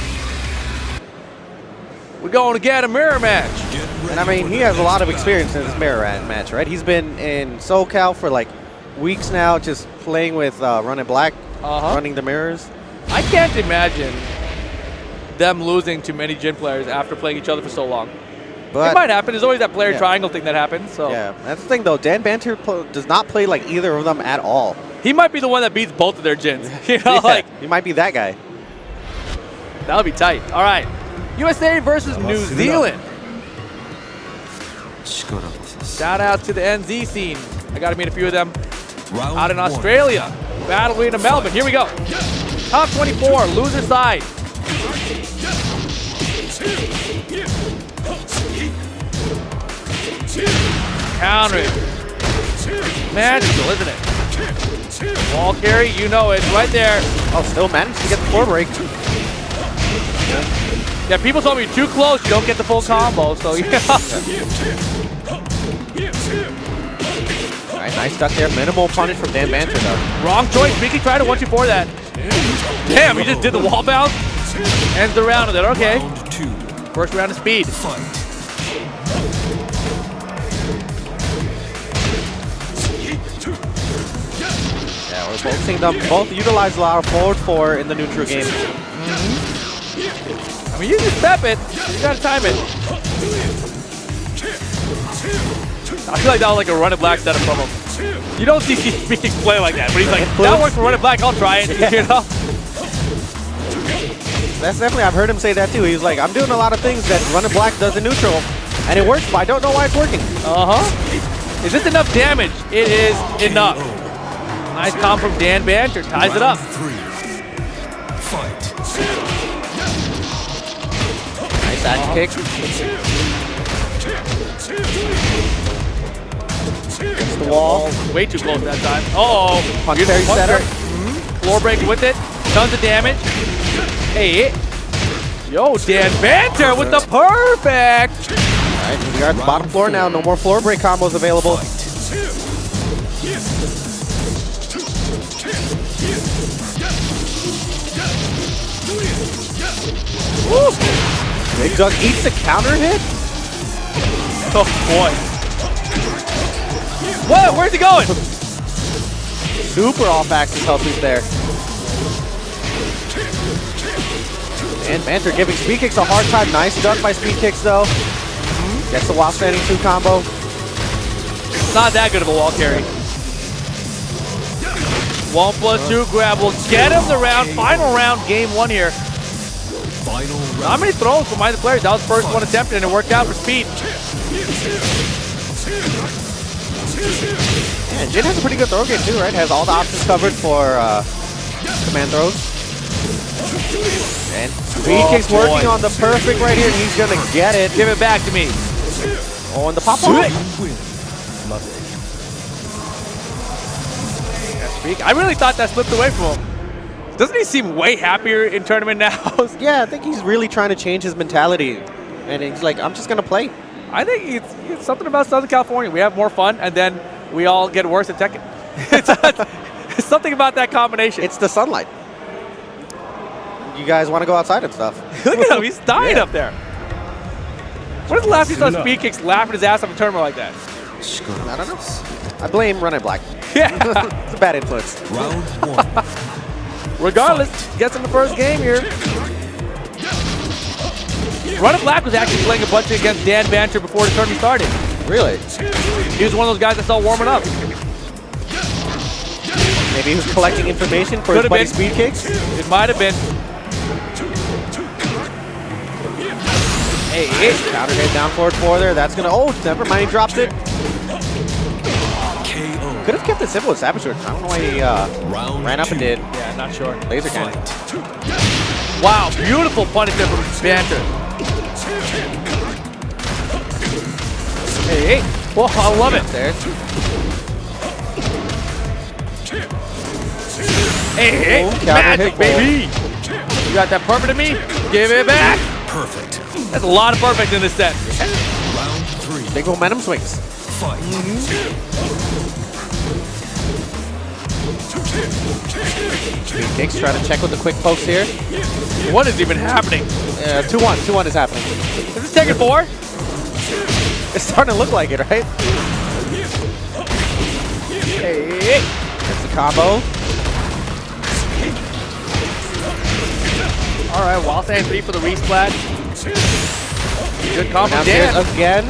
We're going to get a mirror match. And I mean, he has a lot of experience in this mirror match, right? He's been in SoCal for like weeks now, just playing with Running Black, running the mirrors. I can't imagine them losing to many Jin players after playing each other for so long. But it might happen. There's always that player triangle thing that happens. So yeah, that's the thing though. Dan Banter does not play like either of them at all. he might be the one that beats both of their Jins. You know, like he might be that guy. that would be tight. All right, USA versus New Zealand. Shout out to the NZ scene. I got to meet a few of them out in Australia. Battle Arena Melbourne. Here we go. Top 24, loser side. Counter it. Magical, isn't it? Wall carry, you know it, right there. Oh, still managed to get the floor break. Yeah, people told me you're too close, you don't get the full combo, so yeah. All right, nice duck there. Minimal punish from Dan Banter though. Wrong choice. Mickey tried to 1-2-4 that. Damn, he just did the wall bounce. Ends the round with it. Okay. Round 2. First round of speed. Fight. Yeah, we're both seeing them both utilize a lot of forward 4 in the neutral game. I mean, you just step it. You gotta time it. I feel like that was like a Running Black setup from him. You don't see Speaking play like that, but he's like, that works for Running Black, I'll try it. You know? That's definitely, I've heard him say that too. He's like, I'm doing a lot of things that Running Black does in neutral, and it works, but I don't know why it's working. Is this enough damage? It is enough. Nice comp from Dan Banter, ties it up. Round 3. Fight. Nice action kick. Against the wall. Way too close that time. Uh-oh. Punch parry setup. Floor break with it. Tons of damage. Hey. Yo, Dan Banter with the perfect. All right, we are at the bottom floor now. No more floor break combos available. Woo. Big Duck eats the counter hit. Oh, boy. What? Where's he going? Super off axis health loop there. And Banter giving Speed Kicks a hard time. Nice duck by Speed Kicks though. Gets the while standing 2 combo. Not that good of a wall carry. 1+2 grab will get him the round. Final round, game 1 here. Final round. Not many throws from either players. That was the first one attempted, and it worked out for Speed. Yeah, Jin has a pretty good throw game too, right? Has all the options covered for command throws. And Speed Kick's working on the perfect right here, and he's gonna get it. Give it back to me. Oh, and the pop-off. I really thought that slipped away from him. Doesn't he seem way happier in tournament now? Yeah, I think he's really trying to change his mentality. And he's like, I'm just going to play. I think it's something about Southern California. We have more fun, and then we all get worse at Tekken. It's something about that combination. It's the sunlight. You guys want to go outside and stuff. Look at him. He's dying up there. When was the last time you saw Speed Kicks laughing his ass off a tournament like that? I don't know. I blame Run It Black. Yeah. It's a bad influence. Round 1. Regardless, gets in the first game here. Run It Black was actually playing a bunch against Dan Banter before the tournament started. Really? He was one of those guys that's all warming up. Maybe he was collecting information for his buddy Speed Kicks? It might have been. Hey, counter hit down forward 4 there. That's going to, oh, never mind. He drops it. KO. Could have kept it simple with Savage Sword. I don't know why he ran up and did. Yeah, not sure. Laser cannon. Wow, beautiful punishment from Banter. Hey, whoa, I love it. There. Hey, Oh, counter magic, hit baby. You got that perfect in me? Give it back. Perfect. That's a lot of perfect in this set. Round 3. Big momentum swings. Fight. Speed Kicks trying to check with the quick pokes here. What is even happening? 2-1. 2-1 is happening. Is this Tekken 4? It's starting to look like it, right? Hey. That's the combo. All right, wall stand 3 for the resplat. Good combo, Now Dan. again.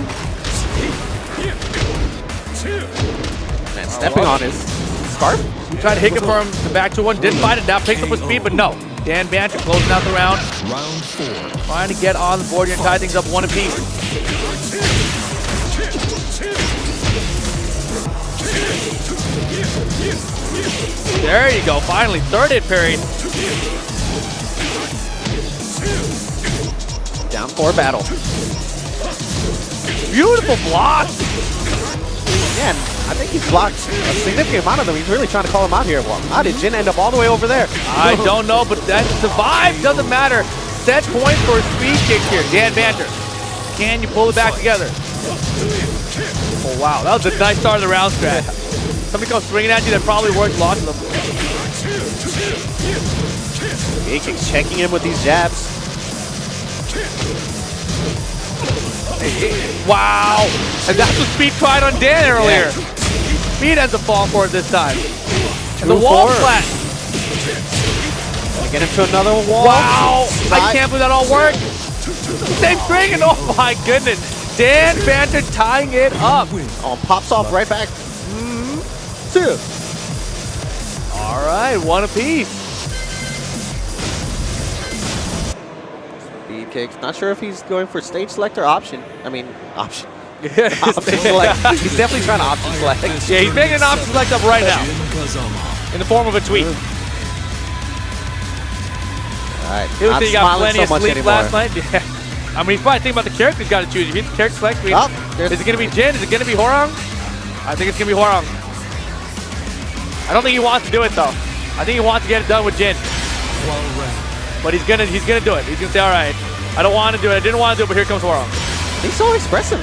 Man, stepping on his scarf. Tried to hit him from the back to 1. Didn't find it. Now picks up with speed, but no. Dan Banter closing out the round. Round 4. Trying to get on the board here and tie things up 1 apiece. There you go. Finally, third hit period. Down 4 battle. Beautiful block. Man, I think he's blocked a significant amount of them. He's really trying to call him out here. Well, how did Jin end up all the way over there? I don't know, but that survive doesn't matter. Set point for a Speed Kick here. Dan Banter. Can you pull it back together? Oh, wow. That was a nice start of the round strat. Somebody comes swinging at you that probably worked lots of them. Speed Kicks checking in with these jabs. Wow. And that's what Speed tried on Dan earlier. Speed ends up falling for it this time. And the wall flat. Get him to another wall. Wow. I can't believe that all worked. Same string, and oh my goodness. Dan Banter tying it up. Oh, pops off right back. 2. All right, 1 apiece. Speed Kicks. Not sure if he's going for stage select or option. I mean, option. Yeah, Option select. He's definitely trying to option select. yeah, he's making an option select up right now Jin Kazama. in the form of a tweet. All right. He looks like he got plenty of sleep anymore. last night. Yeah. I mean, he's probably thinking about the character he's got to choose. If he's the character select, is it going to be Jin? Is it going to be Hwoarang? I think it's going to be Hwoarang. I don't think he wants to do it, though. I think he wants to get it done with Jin. But he's gonna do it. He's gonna say, all right, I don't want to do it. I didn't want to do it, but here comes Hwoarang. He's so expressive.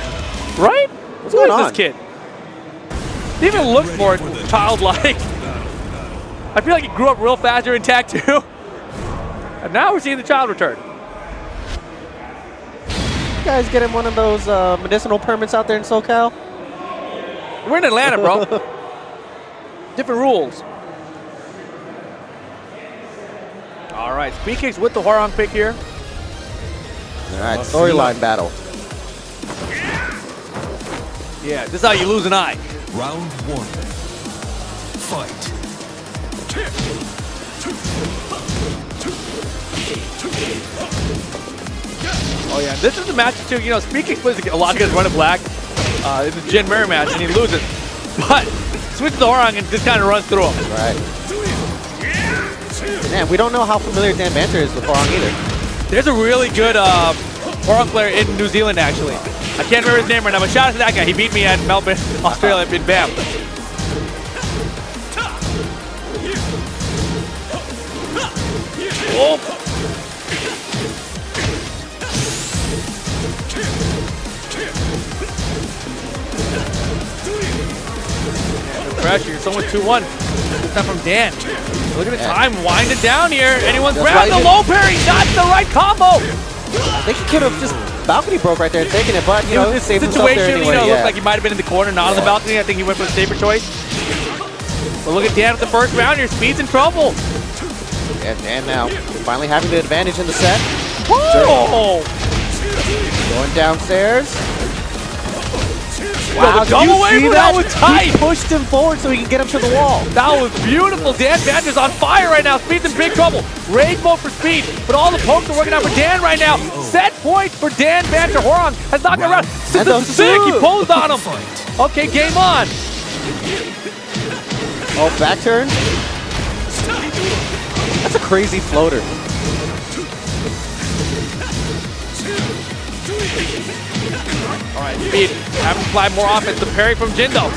Right? What's going on? This kid? He even looks more childlike. I feel like he grew up real fast during Tag 2. And now we're seeing the child return. You guys getting one of those medicinal permits out there in SoCal? We're in Atlanta, bro. Different rules. All right, Speed Kicks with the Hwoarang pick here. All right, storyline battle. Yeah, this is how you lose an eye. Round 1. Fight. Oh yeah, this is the match too. You know, speaking plays a lot of guys running black. It's a Jin Mirror match and he loses. But switches to Horong and just kind of runs through him. Right. Man, we don't know how familiar Dan Banter is with Horong either. There's a really good Horong player in New Zealand actually. I can't remember his name right now, but shout out to that guy. He beat me at Melbourne, Australia in BAM. Oh. Pressure, you're someone 2-1. This time from Dan. Look at the time, wind it down here. Anyone's grabbing the low parry, not the right combo. I think he could have just balcony broke right there and taken it, but you know, this saved himself there anyway. You know, looked like he might have been in the corner, not on the balcony. I think he went for the safer choice. But look at Dan with the first round here. Speed's in trouble. Yeah, Dan now finally having the advantage in the set. Whoa! Going downstairs. Wow, the double wave, that was tight. He pushed him forward so he can get him to the wall. That was beautiful. Dan Banter's on fire right now. Speed's in big trouble. Rage mode for Speed, but all the pokes are working out for Dan right now. Set point for Dan Banter. Horong has knocked him around. This is sick. He posed on him. Okay, game on. Oh, back turn. That's a crazy floater. All right, Speed having to apply more offense. The parry from Jindo.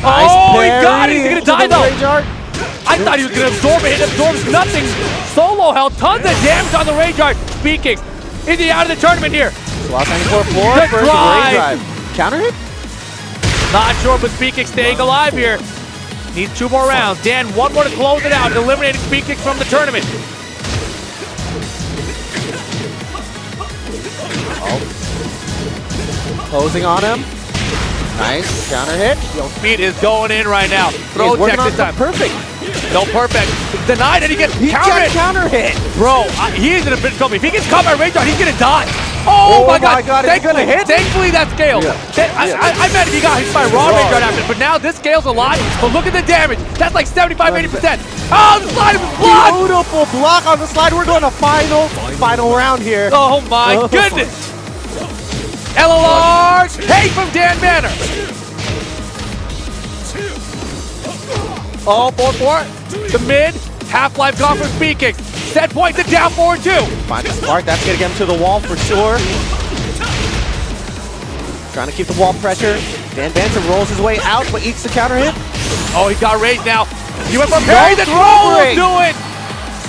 Nice oh, parry. He got it. He's going to die, though. I thought he was going to absorb it. It absorbs nothing. Solo health. Tons of damage on the Rage Art. Speed kicks. Is he out of the tournament here? Lost 94 floor The versus drive. Rage Drive. Counter hit? Not sure, but Speed Kick staying alive here. Needs 2 more rounds. Dan, 1 more to close it out, eliminating Speed Kick from the tournament. Posing on him. Nice counter hit. Yo, Speed is going in right now. Throw tech this time. Perfect. No, perfect. Denied and he gets counter hit. Bro, he's in a bit of trouble. If he gets caught by Rage Art, he's gonna die. Oh my God! Thankfully that scales. I meant if he got hit by raw Rage Art after, but now this scales a lot. But look at the damage. That's like 75-80%. Oh, the slide was blocked. Beautiful block on the slide. We're going to final round here. Oh my goodness. LLR, hey from Dan Banner. Oh, 4-4. The mid, half-life gone from Speed Kick. Set point to down 4-2. Find the spark, that's gonna get him to the wall for sure. Trying to keep the wall pressure. Dan Banter rolls his way out, but eats the counter hit. Oh, he got raised now. He went for parry, the throw will do it.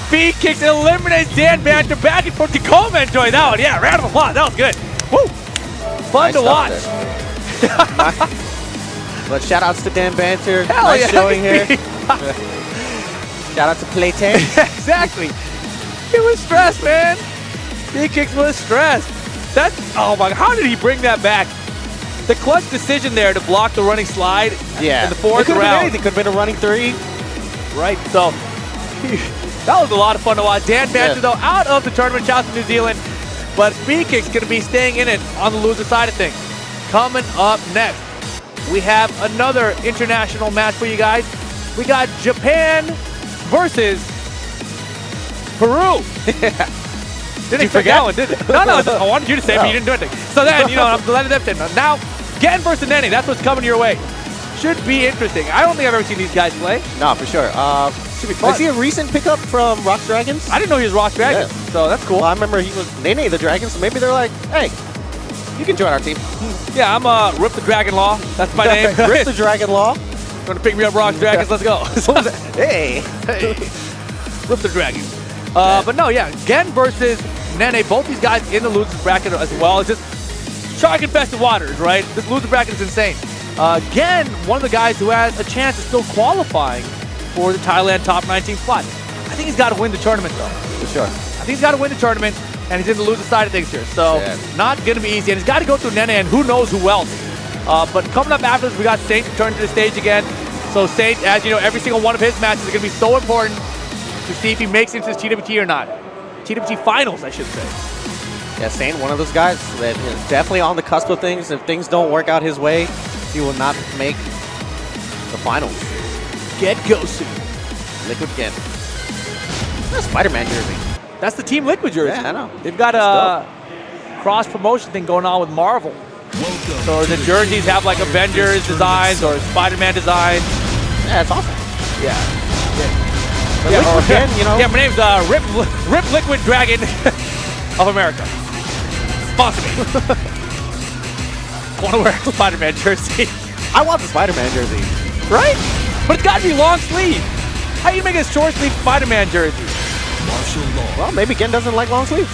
Speed Kicks eliminates Dan Banter back and forth. Tacoma enjoyed that one. Yeah, round of applause, that was good. Woo! Fun to watch. But shout outs to Dan Banter. Hell nice yeah, showing here. Shout out to Playtech. Exactly. He was stressed, man. Speed Kicks was stressed. That's, oh my, how did he bring that back? The clutch decision there to block the running slide in the fourth round. It could have been a running 3. Right, so that was a lot of fun to watch. Dan Banter, though, out of the tournament. Shout out to New Zealand. But Speed Kick's going to be staying in it on the loser side of things. Coming up next, we have another international match for you guys. We got Japan versus Peru. Didn't you forget that one, did it? No, I wanted you to say it, but you didn't do anything. So then, you know, I'm letting them say it. Now, Gen versus Nene, that's what's coming your way. Should be interesting. I don't think I've ever seen these guys play. No, for sure. Should be fun. Is he a recent pickup from Rock Dragons? I didn't know he was Rock Dragons, so that's cool. Well, I remember he was Nene the Dragon, so maybe they're like, hey, you can join our team. Yeah, I'm Rip the Dragon Law. That's my name. Rip the Dragon Law. Going to pick me up, Rock Dragons. Let's go. Hey. Rip the Dragon. But no, yeah, Gen versus Nene. Both these guys in the losers bracket as well. It's just shark-infested waters, right? This loser bracket is insane. Gen, one of the guys who has a chance of still qualifying for the Thailand top 19 spot. I think he's got to win the tournament, though. For sure. I think he's got to win the tournament, and he's in the loser side of things here. So, not going to be easy. And he's got to go through Nene, and who knows who else. But coming up after this, we got Saint return to the stage again. So Saint, as you know, every single one of his matches is going to be so important to see if he makes it into this TWT or not. TWT finals, I should say. Yeah, Saint, one of those guys that is definitely on the cusp of things. If things don't work out his way, he will not make the finals. Get Gosu. Liquid Gen. That's a Spider-Man jersey. That's the Team Liquid jersey. Yeah, I know. They've got a cross-promotion thing going on with Marvel. Welcome So the jerseys have like Avengers designs or Spider-Man designs. Yeah, it's awesome. Yeah. But Yeah, Liquid Gen, you know. Yeah, my name's Rip Liquid Dragon of America. Sponsor me. Want to wear a Spider-Man jersey, I want the Spider-Man jersey. right? But it's got to be long sleeve. How do you make a short sleeve Spider-Man jersey? martial law. Well, maybe Gen doesn't like long sleeves.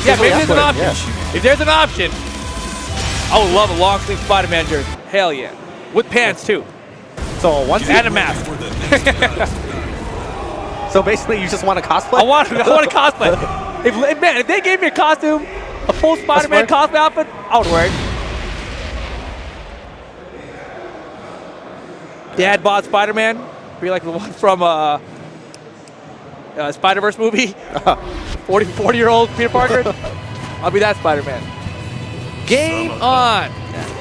Yeah, maybe there's an option. Yeah. If there's an option, I would love a long sleeve Spider-Man jersey. Hell yeah. With pants too. So once And a mask. For the next battle. so basically, you just want to cosplay. I want a cosplay. If they gave me a costume, a full Spider-Man smart. cosplay outfit, I would wear it. Dad bought Spider-Man. Be like the one from Spider-Verse movie. 40-year-old Peter Parker. I'll be that Spider-Man. Game on.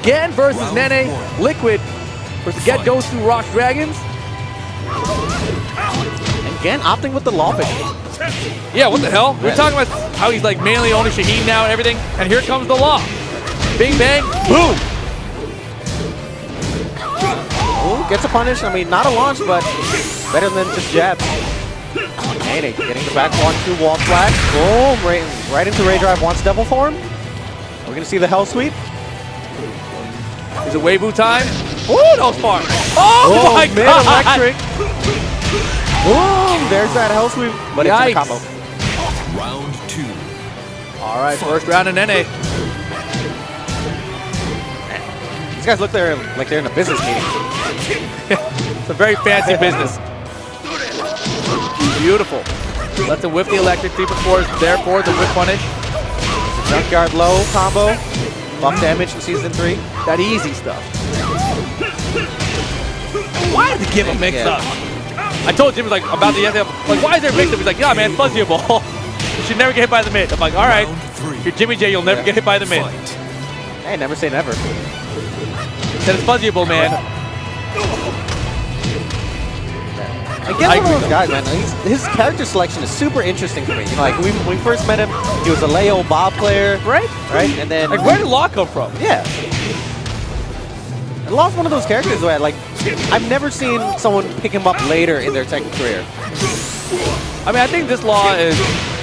Gen versus Round Nene. one. Liquid versus Get Fight. Gosu Rock Dragons. And Gen opting with the law pick. Yeah, what the hell? We're talking about how he's like mainly owning Shaheen now and everything, and here comes the law. Bing bang, boom. Ooh, gets a punish. I mean, not a launch, but better than just jab. Nene getting the back 1-2 wall flag. Boom, right into Ray Drive wants Devil Form. We're gonna see the Hell Sweep. Is it Weibo time? Ooh, that was far. Oh my mid god! electric. Boom, there's that Hell Sweep, but it's in the Yikes. combo. Round 2. All right, first round of Nene. These guys look like they're in a business meeting. It's a very fancy business. Beautiful. Lets him whiff the electric. 3/4 is there for the whip punish. Junkyard low combo. Buff damage in season 3. That easy stuff. Why did he give a mix-up? I told Jimmy like about the end. Like, why is there a mix-up? He's like, yeah, man, fuzzy ball. You should never get hit by the mid. I'm like, all right. Round 3. You're Jimmy J. You'll never get hit by the mid. Fight. Hey, never say never. Said it's fuzzyable, man. Again, one of those guys, man. His character selection is super interesting for me. You know, like when we first met him, he was a Leo Bob player, Right? and then Like, where did Law come from? yeah. And Law's one of those characters where, like, I've never seen someone pick him up later in their Tekken career. I mean, I think this Law is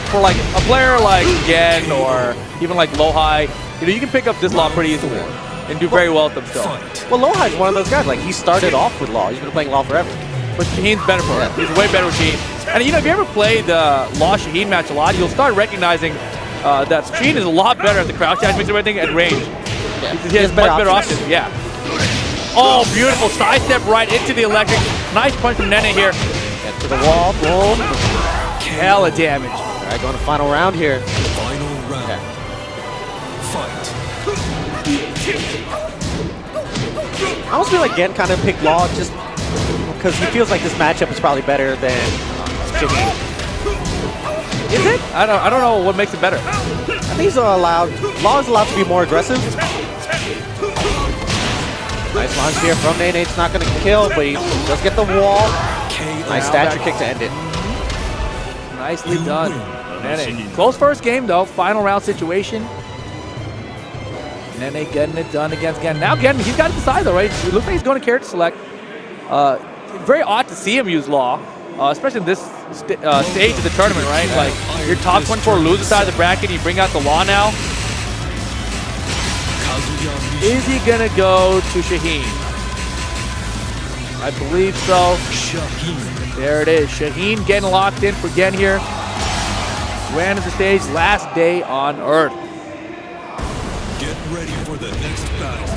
for like a player like Gen or even like Lohai. You know, you can pick up this Law pretty easily and do very well with himself. Fight. Well, Lohai's one of those guys. Like, he started off with Law. He's been playing Law forever. But Shaheen's better for him. Yeah. He's way better with Shaheen. And you know, if you ever played the Law Shaheen match a lot, you'll start recognizing that Shaheen is a lot better at the crouch dash mix and everything at range. Yeah. He has much better options. Yeah. Oh, beautiful sidestep right into the electric. Nice punch from Nene here. Get to the wall. Boom. Hella damage. All right, going to final round here. Final round. Okay. Fight. I almost feel like Gen kind of picked Law just because he feels like this matchup is probably better than Shaheen. Is it? I don't know what makes it better. I think he's allowed. Law is allowed to be more aggressive. Nice launch here from Nene. It's not going to kill, but he does get the wall. Nice stature kick to end it. Nicely done. Nene. Close first game though. Final round situation. Nene getting it done against Gen. Now Gen, he's got to decide though, right? It looks like he's going to character select. Very odd to see him use Law, especially in this stage of the tournament, right? Like your top 24 loser side of the bracket, you bring out the Law now. Is he gonna go to Shaheen? I believe so. Shaheen. There it is. Shaheen getting locked in for Gen here. Ran to the stage, last day on Earth. Get ready for the next battle.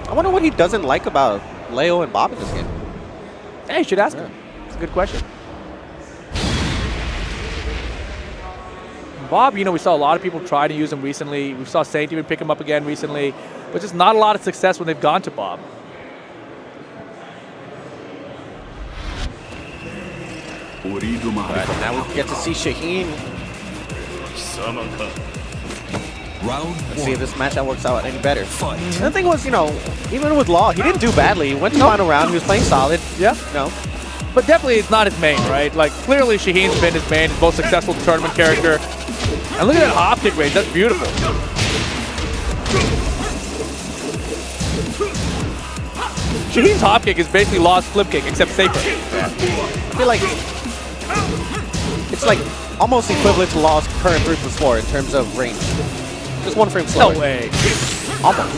I wonder what he doesn't like about Leo and Bob in this game. Hey, you should ask him. It's a good question. Bob, you know, we saw a lot of people try to use him recently. We saw Saint even pick him up again recently, but just not a lot of success when they've gone to Bob. But now we get to see Shaheen. Round Let's see if this matchup works out any better. Fight. And the thing was, you know, even with Law, he didn't do badly. He went to final round. He was playing solid. Yeah. No. But definitely it's not his main, right? Like, clearly Shaheen's been his main, his most successful tournament character. And look at that hop kick range. That's beautiful. Shaheen's hop kick is basically Law's flip kick, except safer. I feel like it's like almost equivalent to Law's current 3+4 in terms of range. Just one frame slower. No way. Almost.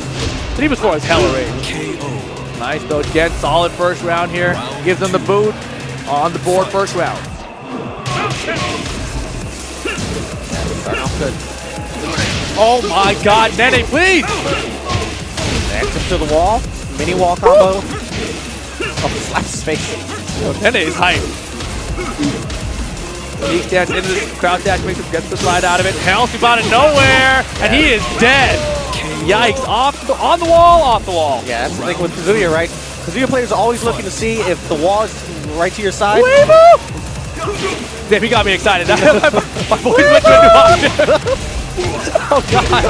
3+4 is hella range. KO. Nice though, again, solid first round here. Gives them the boot on the board first round. Starting off good. Oh my god, Nene, please! Next him to the wall. Mini wall combo. Oh, slaps his face. Yo, Nene is hype. Sneak dance into the crowd dash, makes him get the slide out of it. Hellsweep out of nowhere, and he is dead. Yikes, on the wall, off the wall. Yeah, that's the thing with Kazuya, right? Kazuya players are always looking to see if the wall is right to your side. Damn, he got me excited. My boys went to a new option. Oh god.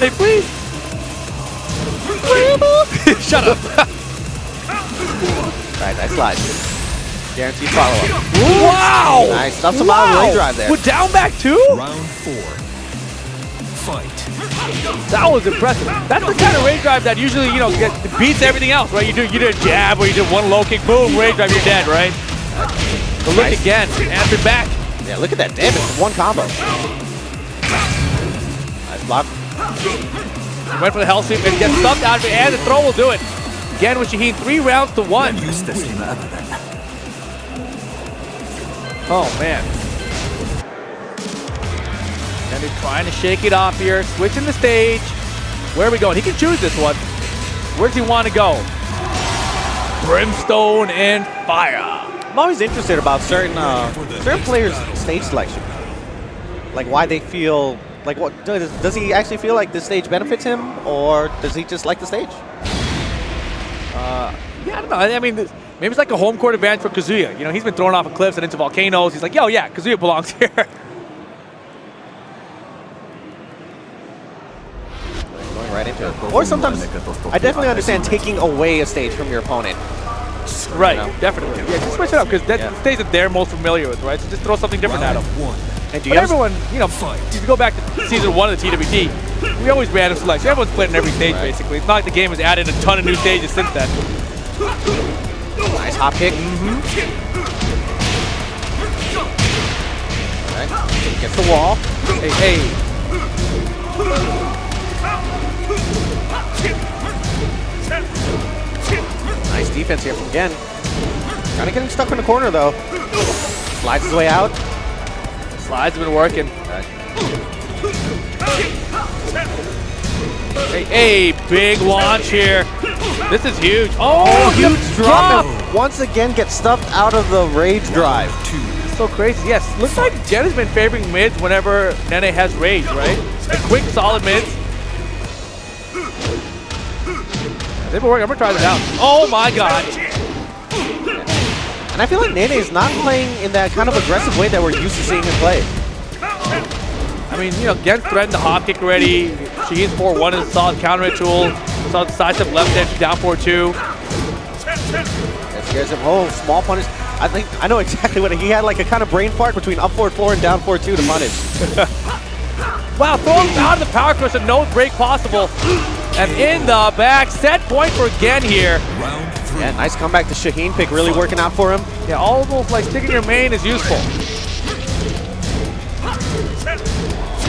Nene, please. Shut up. Right, nice slide. Guaranteed follow-up. Wow. Nice, stuffs him out of the lane drive there. With down back too? Round 4. Fight. That was impressive. That's the kind of range drive that usually, you know, beats everything else, right? You do a jab or you do one low kick, boom, range drive, you're dead, right? But look again, answered back. Yeah, look at that damage from one combo. Nice block. He went for the hell sweep and gets stuffed out of it, and the throw will do it. Again with Shaheen, 3 rounds to 1. Oh man. And he's trying to shake it off here, switching the stage. Where are we going? He can choose this one. Where does he want to go? Brimstone and fire. I'm always interested about certain players' stage selection. Like why they feel, like what, does he actually feel like this stage benefits him, or does he just like the stage? Yeah, I don't know. I mean, maybe it's like a home court advantage for Kazuya. You know, he's been thrown off of cliffs and into volcanoes. He's like, yo, yeah, Kazuya belongs here. Going right into it. Or sometimes, I definitely understand taking away a stage from your opponent. Right, You know? definitely. Yeah, just switch it up because that's the stage that they're most familiar with, right? So just throw something different at them. Round 1. And do But you everyone, you know, if you go back to season 1 of the TWT, we always random select. So everyone's played in every stage, basically. It's not like the game has added a ton of new stages since then. Nice hop kick. Alright, gets the wall. Hey. Nice defense here from Gen. Kind of getting stuck in the corner though. Slides his way out. Slides have been working. Hey, big launch here. This is huge. Oh, huge drop. Once again gets stuffed out of the rage drive. So crazy. Yes, looks like Jen has been favoring mids whenever Nene has rage, right? Like quick, solid mids. They've been working. I'm gonna try this out. Oh my god. And I feel like Nene is not playing in that kind of aggressive way that we're used to seeing him play. I mean, you know, Gen threatened the hop kick already. Shaheen's 4-1 is a solid counter tool. Solid side step left edge down 4-2. That scares him. Oh, small punish. I know exactly what he had, like a kind of brain fart between up 4-4 and down 4-2 to punish. Wow, throw him out of the power crush and no break possible. And in the back, set point for Gen here. Round 3. Yeah, nice comeback to Shaheen pick, really working out for him. Yeah, almost like sticking your main is useful.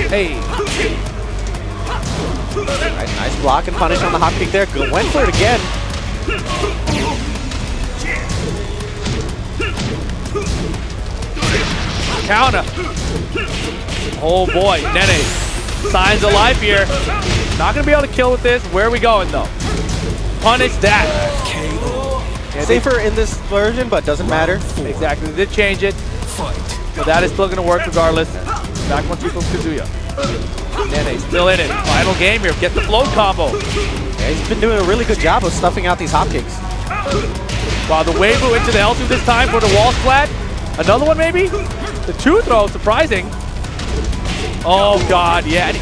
Hey. Nice block and punish on the hop kick there. Good, went for it again. Counter. Oh boy, Nene. Signs of life here. Not gonna be able to kill with this. Where are we going though? Punish that. KO. Yeah, Safer in this version, but doesn't matter. Exactly, they did change it. Fight. So that is still gonna work regardless. Back 1-2 from Kazuya. Nene still in it. Final game here. Get the float combo. Yeah, he's been doing a really good job of stuffing out these hop kicks. Wow, the Weibo into the L2 this time for the wall splat. Another one maybe? The 2 throw, surprising. Oh, God, yeah.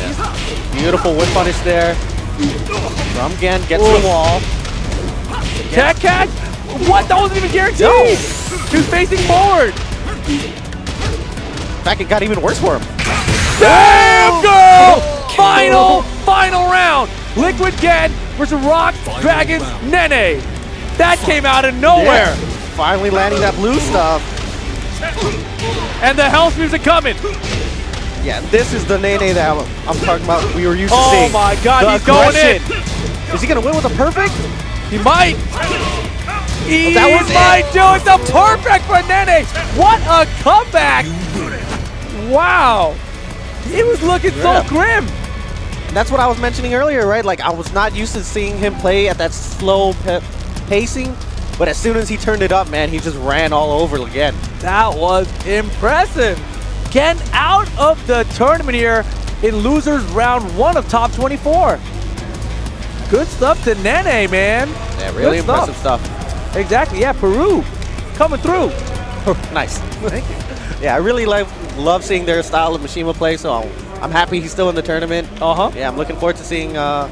Beautiful whip punish there. From Gen gets the wall. Cat catch? What? That wasn't even guaranteed. No. He was facing forward. In fact, it got even worse for him. Damn, girl! Final round. Liquid Gen versus Rock Dragons Nene. That came out of nowhere. Yeah. Finally landing that blue stuff. And the health music coming. Yeah, this is the Nene that I'm talking about. We were used to Oh seeing. my God, The he's going in. aggression. Is he gonna win with a perfect? He might. He that was might do it. The perfect for Nene. What a comeback. Wow. He was looking so grim. That's what I was mentioning earlier, right? Like, I was not used to seeing him play at that slow pacing, but as soon as he turned it up, man, he just ran all over again. That was impressive. Gen out of the tournament here in losers round 1 of top 24. Good stuff to Nene, man. Yeah, really Good impressive stuff. Exactly, yeah, Peru coming through. Nice. Thank you. Yeah, I really love seeing their style of Mishima play, so I'm happy he's still in the tournament. Yeah, I'm looking forward to seeing how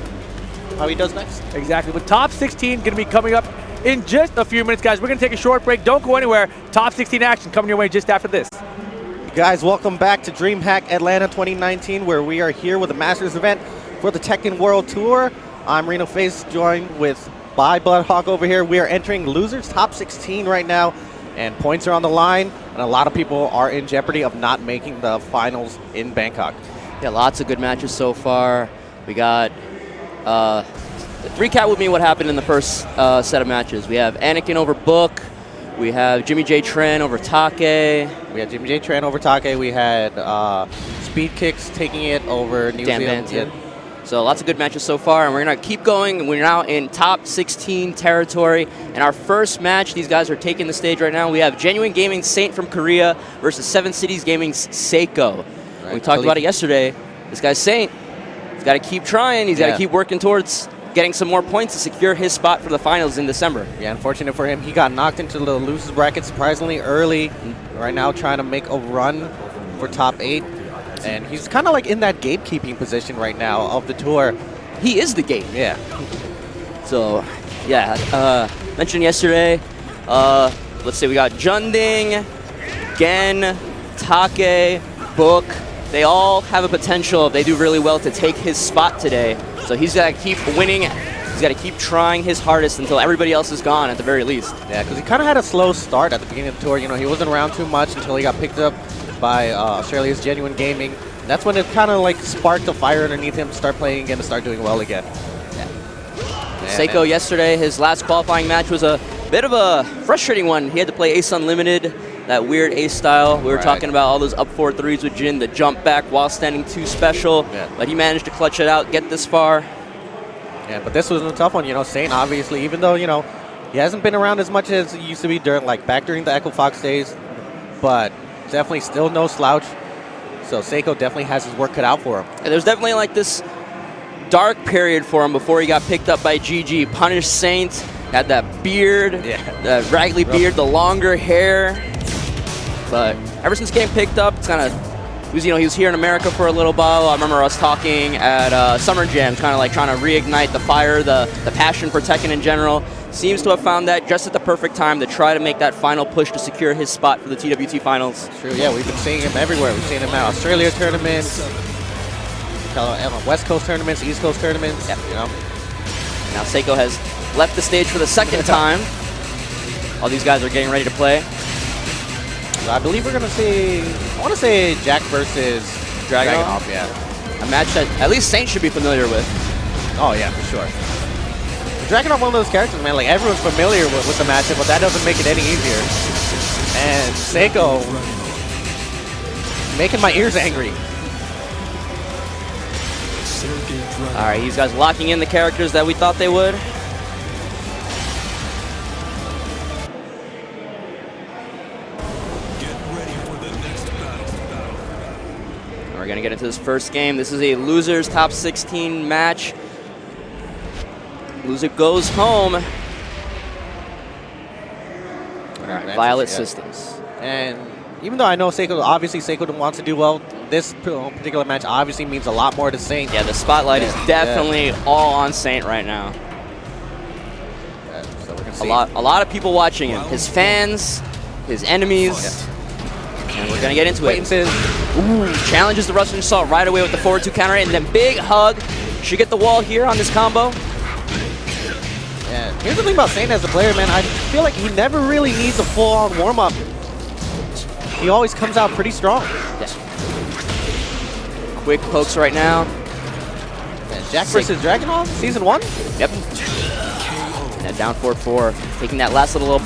he does next. Exactly, with top 16 going to be coming up in just a few minutes, guys. We're going to take a short break. Don't go anywhere. Top 16 action coming your way just after this. Guys, welcome back to DreamHack Atlanta 2019, where we are here with the Masters event for the Tekken World Tour. I'm Reno Face, joined with by Bloodhawk over here. We are entering losers top 16 right now, and points are on the line, and a lot of people are in jeopardy of not making the finals in Bangkok. Yeah, lots of good matches so far. We got, recap with me what happened in the first set of matches. We have Anakin over Book. We have Jimmy J. Tren over Take. We had Jimmy J. Tren over Take. We had Speed Kicks taking it over New Zealand. Yeah. So lots of good matches so far, and we're going to keep going. We're now in top 16 territory. And our first match, these guys are taking the stage right now. We have Genuine Gaming Saint from Korea versus 7 Cities Gaming's Seiko. Right. We talked about it yesterday. This guy's Saint. He's got to keep trying. He's got to keep working towards getting some more points to secure his spot for the finals in December. Yeah, unfortunate for him, he got knocked into the losers bracket surprisingly early. Right now trying to make a run for top 8. And he's kind of like in that gatekeeping position right now of the tour. He is the gate. Yeah. So, yeah, mentioned yesterday, let's see, we got Junding, Gen, Take, Book. They all have a potential, if they do really well, to take his spot today. So he's got to keep winning. He's got to keep trying his hardest until everybody else is gone, at the very least. Yeah, because he kind of had a slow start at the beginning of the tour. You know, he wasn't around too much until he got picked up by Australia's Genuine Gaming. That's when it kind of like sparked a fire underneath him to start playing again, to start doing well again. Yeah. Seiko yesterday, his last qualifying match was a bit of a frustrating one. He had to play Ace Unlimited, that weird Ace style. We were talking about all those up 4-3s with Jin, the jump back while standing 2 special, but he managed to clutch it out, get this far. Yeah, but this was a tough one. You know, Saint obviously, even though, you know, he hasn't been around as much as he used to be during, like, back during the Echo Fox days, but definitely still no slouch. So Seiko definitely has his work cut out for him. And there's definitely like this dark period for him before he got picked up by GG. Punished Saint, had that beard, the raggedy beard, the longer hair. But ever since getting picked up, it's kind of, he was here in America for a little while. I remember us talking at Summer Jam, kind of like trying to reignite the fire, the passion for Tekken in general. Seems to have found that just at the perfect time to try to make that final push to secure his spot for the TWT Finals. True, yeah, we've been seeing him everywhere. We've seen him at Australia tournaments, West Coast tournaments, East Coast tournaments, you know. Now Seiko has left the stage for the second time. All these guys are getting ready to play. So I believe we're going to see, I want to say Jack versus Dragunov, yeah. A match that at least Saint should be familiar with. Oh, yeah, for sure. Dragunov, one of those characters, man, like everyone's familiar with the matchup, but that doesn't make it any easier. And Seiko making my ears angry. All right, these guys locking in the characters that we thought they would. We're going to get into this first game. This is a losers top 16 match. Loser goes home. Violet Systems. And even though I know Seiko, obviously Seiko wants to do well, this particular match obviously means a lot more to Saint. Yeah, the spotlight is definitely all on Saint right now. So we're gonna see. A lot of people watching him. His fans, his enemies. And we're gonna get into it. Ooh, challenges the Russian Assault right away with the forward 2 counter, and then big hug. Should get the wall here on this combo. Yeah, here's the thing about Saint as a player, man. I feel like he never really needs a full-on warm-up. He always comes out pretty strong. Yeah. Quick pokes right now. Yeah, Jack versus Dragunov, Season 1? Yep. And down 4-4, taking that last little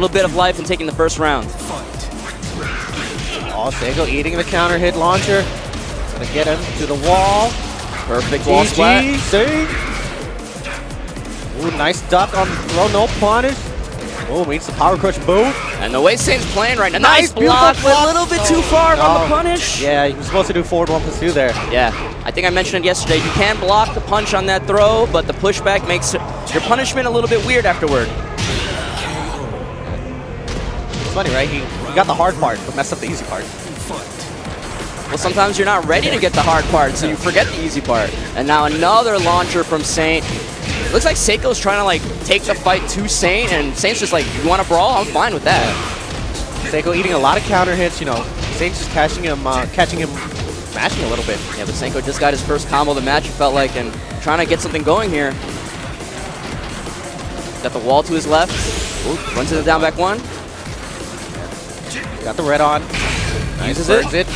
bit of life and taking the first round. Oh, Seiko eating the counter hit launcher. Gonna get him to the wall. Perfect wall splat. Saint. Ooh, nice duck on the throw, no punish. Oh, meets the power crush boot. And the way Saint's playing right now, nice block, but a little bit too far on the punish. Yeah, he was supposed to do forward 1+2 there. Yeah, I think I mentioned it yesterday. You can block the punch on that throw, but the pushback makes your punishment a little bit weird afterward. It's funny, right? He got the hard part, but messed up the easy part. Well, sometimes you're not ready to get the hard part, so you forget the easy part. And now another launcher from Saint. Looks like Seiko's trying to like take the fight to Saint, and Saint's just like, you want to brawl? I'm fine with that. Seiko eating a lot of counter hits, you know. Saint's just catching him mashing a little bit. Yeah, but Seiko just got his first combo of the match, it felt like, and trying to get something going here. Got the wall to his left. Ooh, runs to the down back 1. Got the red on. Nice, uses it.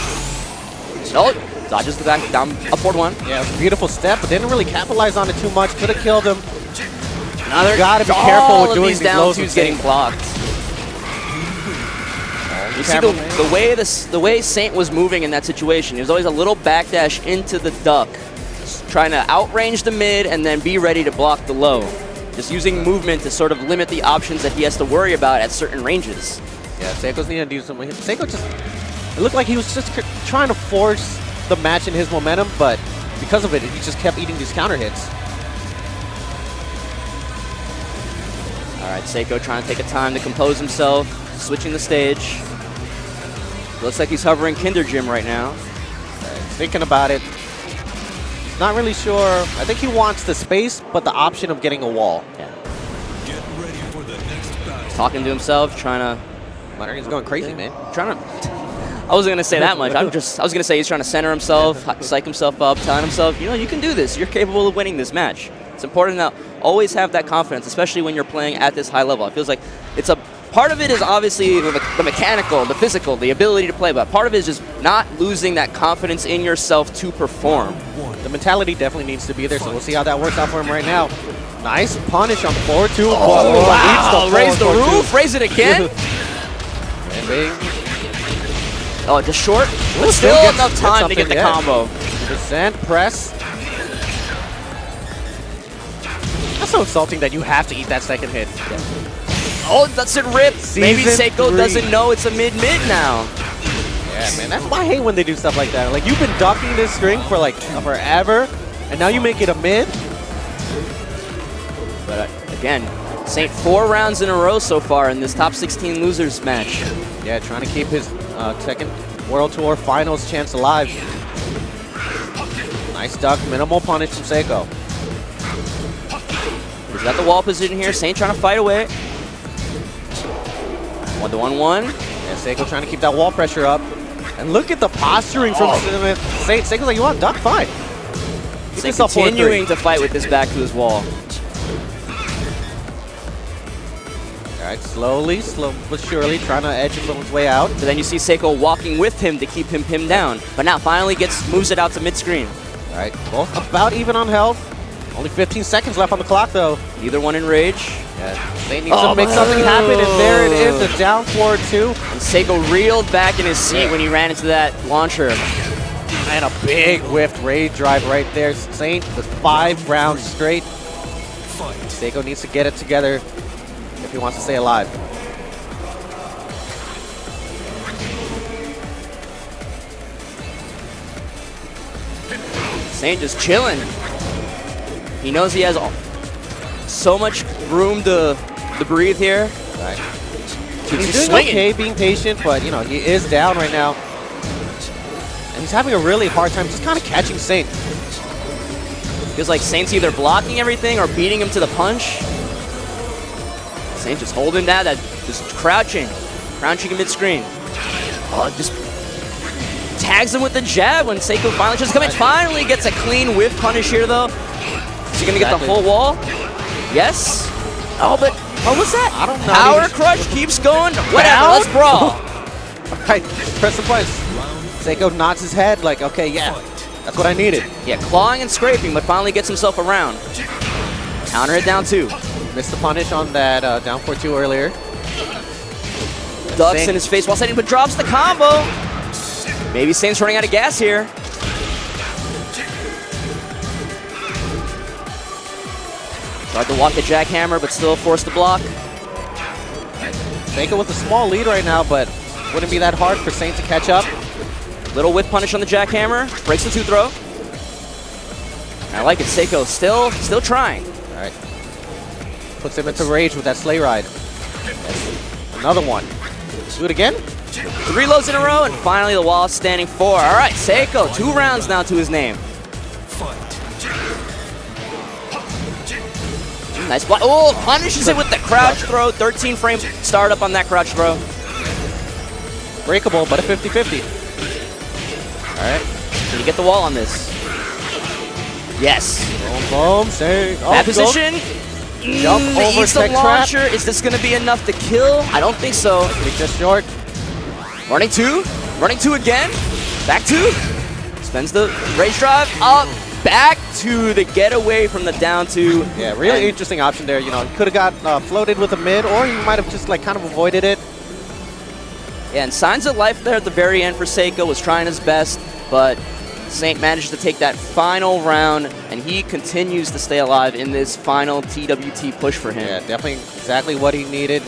No, dodges the back, down, up forward 1. Yeah, it was a beautiful step, but didn't really capitalize on it too much. Could have killed him. Another. Gotta be careful with doing these down lows twos getting blocked. You see the way Saint was moving in that situation. He was always a little backdash into the duck, trying to outrange the mid and then be ready to block the low. Just using movement to sort of limit the options that he has to worry about at certain ranges. Yeah, Seiko's needing to do something. Seiko just, it looked like he was just trying to force the match in his momentum, but because of it, he just kept eating these counter hits. All right, Seiko trying to take a time to compose himself, switching the stage. Looks like he's hovering Kinder Gym right now. Thinking about it. He's not really sure. I think he wants the space, but the option of getting a wall. Yeah. Get ready for the next battle. Talking to himself, trying to. He's going crazy, man. Trying to. I wasn't gonna say that much. I was gonna say he's trying to center himself, psych himself up, telling himself, you know, you can do this. You're capable of winning this match. It's important to always have that confidence, especially when you're playing at this high level. It feels like it's a part of it is obviously the mechanical, the physical, the ability to play, but part of it is just not losing that confidence in yourself to perform. The mentality definitely needs to be there, so we'll see how that works out for him right now. Nice punish on forward 2. Oh, wow! Raise the roof, raise it again. Oh, just short, but still enough time to get the combo. Percent press. That's so insulting that you have to eat that second hit. Oh, that's it rip. Maybe Seiko doesn't know it's a mid-mid now. Yeah, man, that's why I hate when they do stuff like that. Like, you've been ducking this string for like forever, and now you make it a mid. But again, Saint 4 rounds in a row so far in this top 16 losers match. Yeah, trying to keep his Tekken World Tour Finals chance alive. Nice duck, minimal punish from Seiko. He's got the wall position here. Saint trying to fight away. 1-1-1. Yeah, Seiko trying to keep that wall pressure up. And look at the posturing from Saint. Seiko's like, you want duck? Fine. Saint continuing to fight with this back to his wall. All right, slowly, slow but surely, trying to edge him his way out. But then you see Seiko walking with him to keep him pinned down. But now finally moves it out to mid-screen. All right, both about even on health. Only 15 seconds left on the clock, though. Neither one in rage. Yeah, they need to make something happen, and there it is, the down forward 2. And Seiko reeled back in his seat when he ran into that launcher. And a big whiffed raid drive right there. Saint with 5 rounds straight. Seiko needs to get it together if he wants to stay alive. Saint just chilling. He knows he has so much room to breathe here. Right. He's doing okay being patient, but you know, he is down right now. And he's having a really hard time just kind of catching Saint. Feels like Saint's either blocking everything or beating him to the punch. Saint just holding down, just crouching in mid-screen. Oh, just tags him with the jab when Seiko finally just coming. Finally gets a clean whiff punish here, though. Is he gonna get the whole wall? Yes. Oh, but what was that? I don't know. Power crush keeps going. Whatever, let's brawl. All right, press the punch. Seiko nods his head like, okay, yeah, that's what I needed. Yeah, clawing and scraping, but finally gets himself around. Counter hit down 2. Missed the punish on that down 4-2 earlier. Ducks in his face while Saint, but drops the combo. Maybe Saint's running out of gas here. Tried to walk the jackhammer, but still forced to block. Seiko with a small lead right now, but wouldn't be that hard for Saint to catch up. Little whip punish on the jackhammer. Breaks the 2-throw. I like it. Seiko still trying. All right. Puts him into rage with that sleigh ride. Another one. Do it again. 3 lows in a row, and finally the wall standing 4. All right, Seiko, 2 rounds now to his name. Nice block. Oh, punishes it with the crouch throw. 13 frame startup on that crouch throw. Breakable, but a 50-50. All right. Can you get the wall on this? Yes. Boom, boom, Saint. That position. Jump over Eats the tech trap. launcher. Is this going to be enough to kill? I don't think so. It's just short. Running 2. Running 2 again. Back 2. Spends the rage drive. Up. Back to the getaway from the down 2. Yeah, really interesting option there. You know, he could have got floated with a mid, or he might have just like kind of avoided it. Yeah, and signs of life there at the very end for Seiko. Was trying his best, but Saint managed to take that final round, and he continues to stay alive in this final TWT push for him. Yeah, definitely exactly what he needed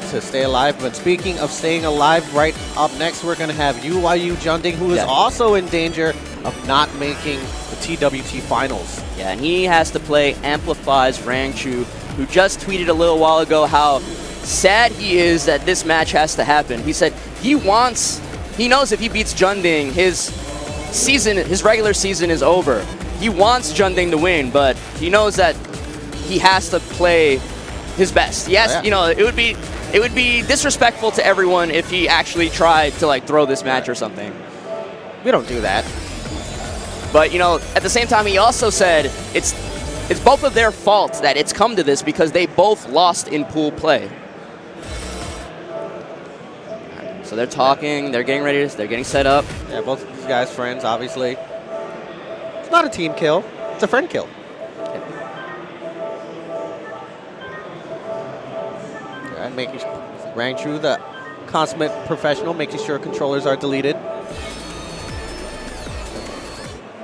to stay alive. But speaking of staying alive, right up next, we're going to have UYU Junding, who is also in danger of not making the TWT finals. Yeah, and he has to play Amplify's Rangchu, who just tweeted a little while ago how sad he is that this match has to happen. He said he knows if he beats Junding, his regular season is over. He wants Junding to win, but he knows that he has to play his best. Yes, you know, it would be disrespectful to everyone if he actually tried to like throw this match or something. We don't do that. But you know, at the same time, he also said it's both of their faults that it's come to this because they both lost in pool play. So they're talking, they're getting ready, they're getting set up. Yeah, both of these guys friends, obviously. It's not a team kill, it's a friend kill. And making Rangchu, the consummate professional, making sure controllers are deleted.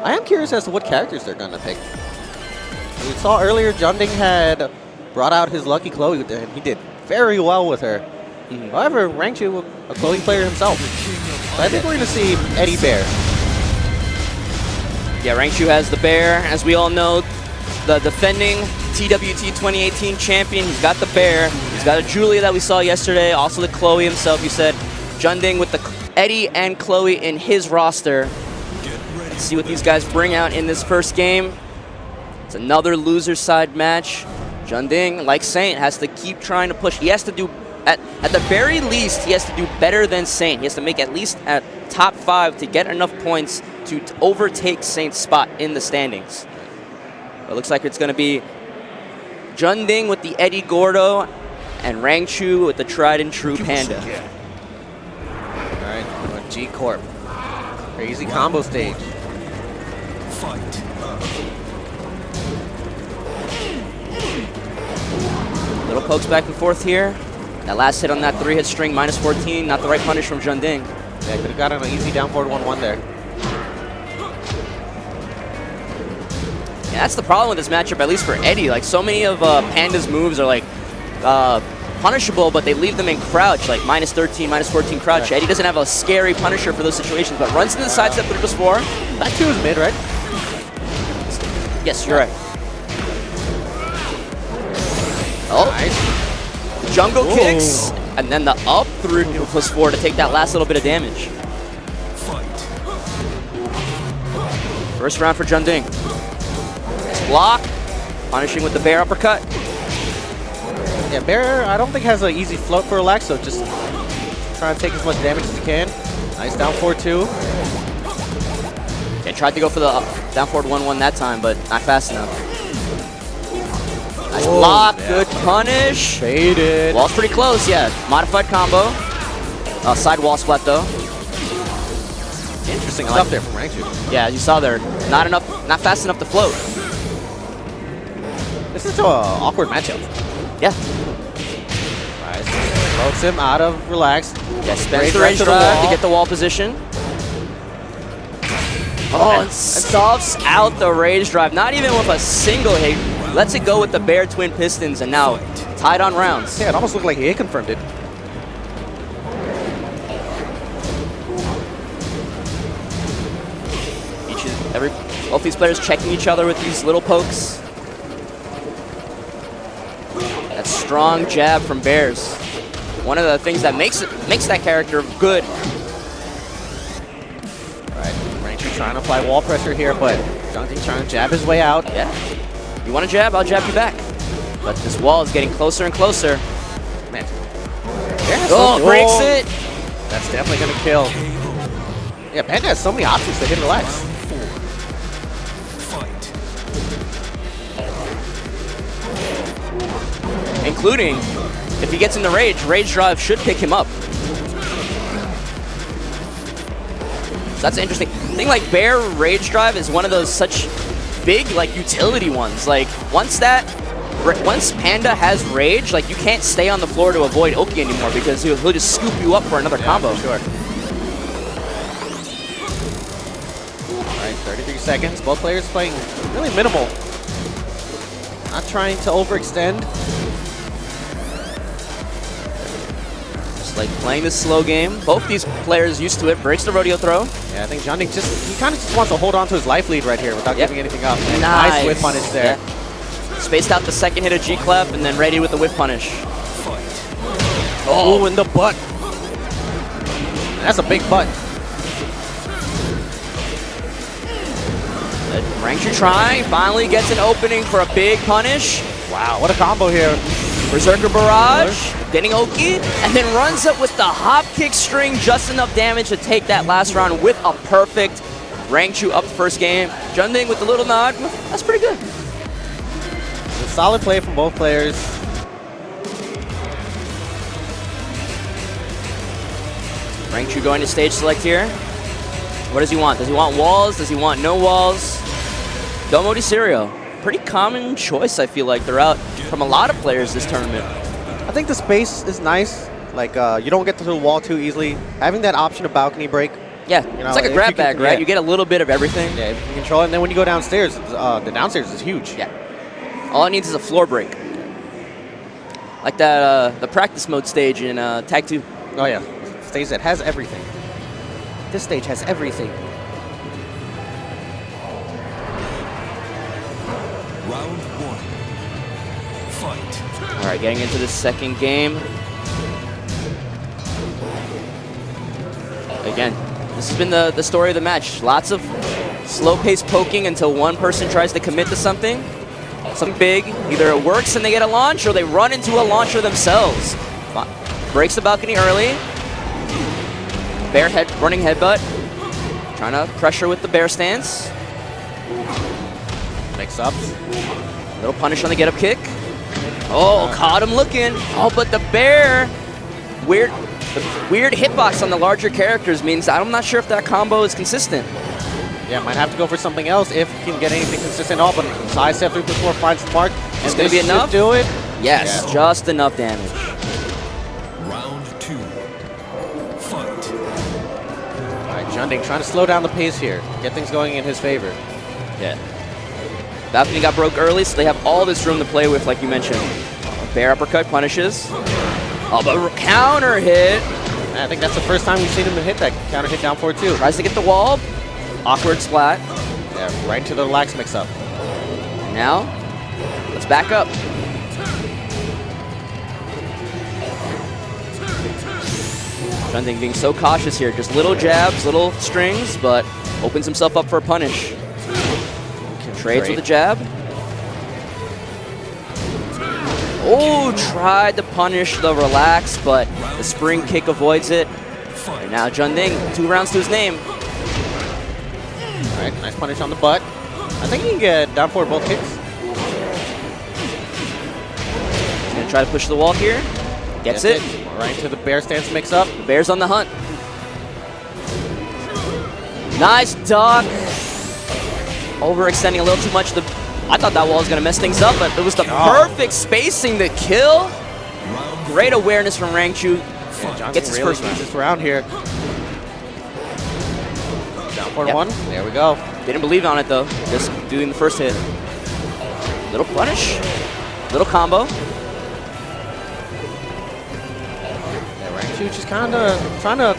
I am curious as to what characters they're going to pick. We saw earlier Junding had brought out his Lucky Chloe, and he did very well with her. However, Rangchu, a Chloe player himself. So I think we're going to see Eddie Bear. Yeah, Rangchu has the bear. As we all know, the defending TWT 2018 champion. He's got the bear. He's got a Julia that we saw yesterday. Also the Chloe himself. You said Junding with the Eddie and Chloe in his roster. Let's see what these guys bring out in this first game. It's another loser side match. Junding, like Saint, has to keep trying to push. He has to do, at the very least, he has to do better than Saint. He has to make at least at top 5 to get enough points to overtake Saint's spot in the standings. It looks like it's going to be Junding with the Eddie Gordo and Rangchu with the tried and true Panda. All right, G-Corp. Crazy combo stage. Fight. Little pokes back and forth here. That last hit on that 3-hit string, minus 14, not the right punish from Junding. Yeah, could have gotten an easy down forward 1-1 there. Yeah, that's the problem with this matchup, at least for Eddie. Like, so many of Panda's moves are like punishable, but they leave them in crouch, like minus 13, minus 14 crouch. Eddie doesn't have a scary punisher for those situations, but runs into the side step 3+4. That 2 is mid, right? Yes, you're right. Oh, nice. jungle kicks, and then the up through +4 to take that last little bit of damage. Fight. First round for Junding. Nice block. Punishing with the bear uppercut. Yeah, Bear, I don't think has an easy float for Relax, so just trying to take as much damage as he can. Nice down 4-2. Yeah, tried to go for the down forward 1-1 that time, but not fast enough. Nice block, good punish. Faded. Wall's pretty close, yeah. Modified combo. Side wall splat though. Interesting stuff there from Rangchu. Yeah, as you saw there, not fast enough to float. This is an awkward matchup. Yeah. Nice. Floats him out of Relax. Yeah, spends the range drive to get the wall position. Oh, and stuffs out the rage drive. Not even with a single hit. Lets it go with the Bear Twin Pistons, and now tied on rounds. Yeah, it almost looked like he confirmed it. Both these players checking each other with these little pokes. That strong jab from Bears. One of the things that makes that character good. Alright, Rangchu trying to apply wall pressure here, but Junding trying to jab his way out. Yeah. You want to jab? I'll jab you back. But this wall is getting closer and closer. Man. Oh, breaks it. That's definitely going to kill. Yeah, Panda has so many options to hit Relax. Including, if he gets in the rage drive should pick him up. So that's interesting. I think like Bear rage drive is one of those such big like utility ones. Like once Panda has rage, like you can't stay on the floor to avoid Oki anymore because he'll just scoop you up for another combo. For sure. All right, 33 seconds. Both players playing really minimal. Not trying to overextend. Like playing this slow game. Both these players used to it. Breaks the rodeo throw. Yeah, I think Junding he kind of just wants to hold on to his life lead right here without giving anything up. And nice whip punish there. Yeah. Spaced out the second hit of G-Clef and then ready with the whip punish. Oh, in the butt. That's a big butt. Rangchu trying. Finally gets an opening for a big punish. Wow, what a combo here. Berserker Barrage, getting Oki, and then runs up with the hop kick string, just enough damage to take that last round with a perfect Rangchu up the first game. Junding with the little nod, that's pretty good. It's a solid play from both players. Rangchu going to stage select here. What does he want? Does he want walls? Does he want no walls? Domo de Sirio. Pretty common choice, I feel like, throughout from a lot of players this tournament. I think the space is nice. Like, you don't get to the wall too easily. Having that option of balcony break. Yeah, you know, it's like a grab bag, right? Yeah. You get a little bit of everything. Yeah, if you control it. And then when you go downstairs, the downstairs is huge. Yeah. All it needs is a floor break. Like that, the practice mode stage in Tag 2. Oh, yeah. Stage that has everything. This stage has everything. Round one. Fight. All right, getting into the second game. Again, this has been the story of the match. Lots of slow-paced poking until one person tries to commit to something big. Either it works and they get a launch, or they run into a launcher themselves. Breaks the balcony early. Bear running headbutt. Trying to pressure with the bear stance. Mix up. Little punish on the get-up kick. Oh, caught him looking. Oh, but the bear, the weird hitbox on the larger characters means I'm not sure if that combo is consistent. Yeah, might have to go for something else if he can get anything consistent at all, but side step 3+4 finds the mark. Is it going to be enough? Do it. Yes, yeah. Just enough damage. Round two. Fight. All right, Junding trying to slow down the pace here, get things going in his favor. Yeah. Balcony got broke early, so they have all this room to play with, like you mentioned. Bear uppercut punishes. Oh, but counter hit. I think that's the first time we've seen him hit that counter hit down 4-2. Tries to get the wall. Awkward splat. Yeah, right into the relax mix-up. Now, let's back up. Junding being so cautious here. Just little jabs, little strings, but opens himself up for a punish. Trades with a jab. Oh, tried to punish the relax, but the spring kick avoids it. And now Junding, 2 rounds to his name. All right, nice punish on the butt. I think he can get down for both kicks. He's gonna try to push the wall here. Gets it. Right into the bear stance mix up. The bear's on the hunt. Nice duck. Overextending a little too much. I thought that wall was going to mess things up, but it was the perfect spacing to kill. Great awareness from Rangchu. Yeah, gets his first round. This round here. Down for one. There we go. Didn't believe on it though. Just doing the first hit. Little punish. Little combo. Yeah, Rangchu just kind of trying to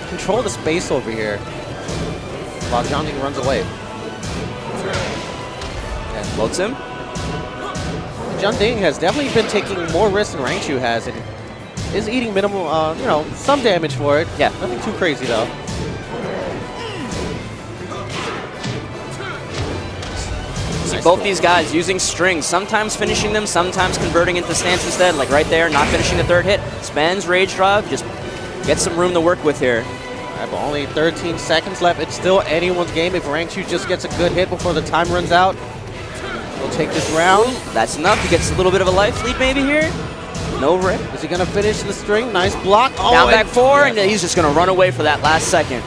control the space over here while Junding runs away. Floats him. Junding has definitely been taking more risks than Rangchu has, and is eating minimal, you know, some damage for it. Yeah. Nothing too crazy though. See both these guys using strings, sometimes finishing them, sometimes converting into stance instead, like right there, not finishing the third hit. Spends Rage Drive, just get some room to work with here. All right, but only 13 seconds left. It's still anyone's game. If Rangchu just gets a good hit before the time runs out, we'll take this round. That's enough. He gets a little bit of a life lead maybe here. No rip. Is he going to finish the string? Nice block. Oh, down back 4, and he's just going to run away for that last second.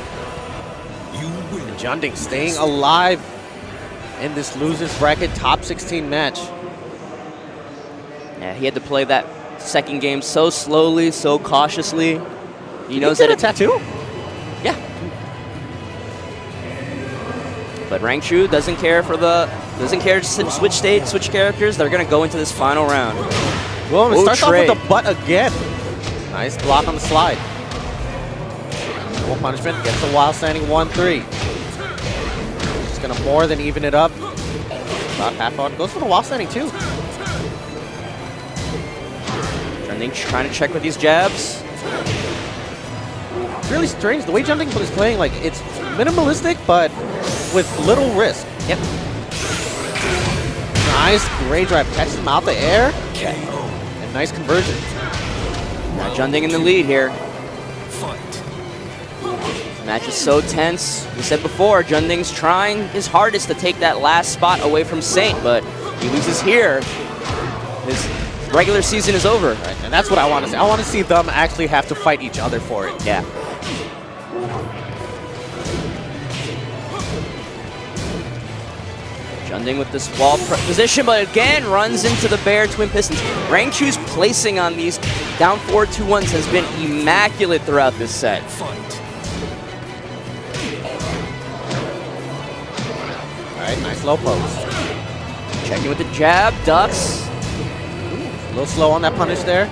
And Junding staying alive in this losers bracket top 16 match. Yeah, he had to play that second game so slowly, so cautiously. He knows that a tattoo? Yeah. But Rangchu doesn't care to switch state, switch characters. They're going to go into this final round. Well, it starts off with the butt again. Nice block on the slide. Double punishment, gets the wild standing 1-3. Just going to more than even it up. About half on. Goes for the wild standing too. Junding trying to check with these jabs. It's really strange. The way Junding is playing, like, it's minimalistic, but with little risk. Yep. Nice great drive. Catches him out the air. And nice conversion. Now Junding in the lead here. This match is so tense. We said before, Junding's trying his hardest to take that last spot away from Saint, but he loses here. His regular season is over. Right, and that's what I want to see. I want to see them actually have to fight each other for it. Yeah. Junding with this wall position, but again runs into the bear twin pistons. Rangchu's placing on these down 4-2-1s has been immaculate throughout this set. All right, nice low pose. Checking with the jab, ducks. A little slow on that punish there.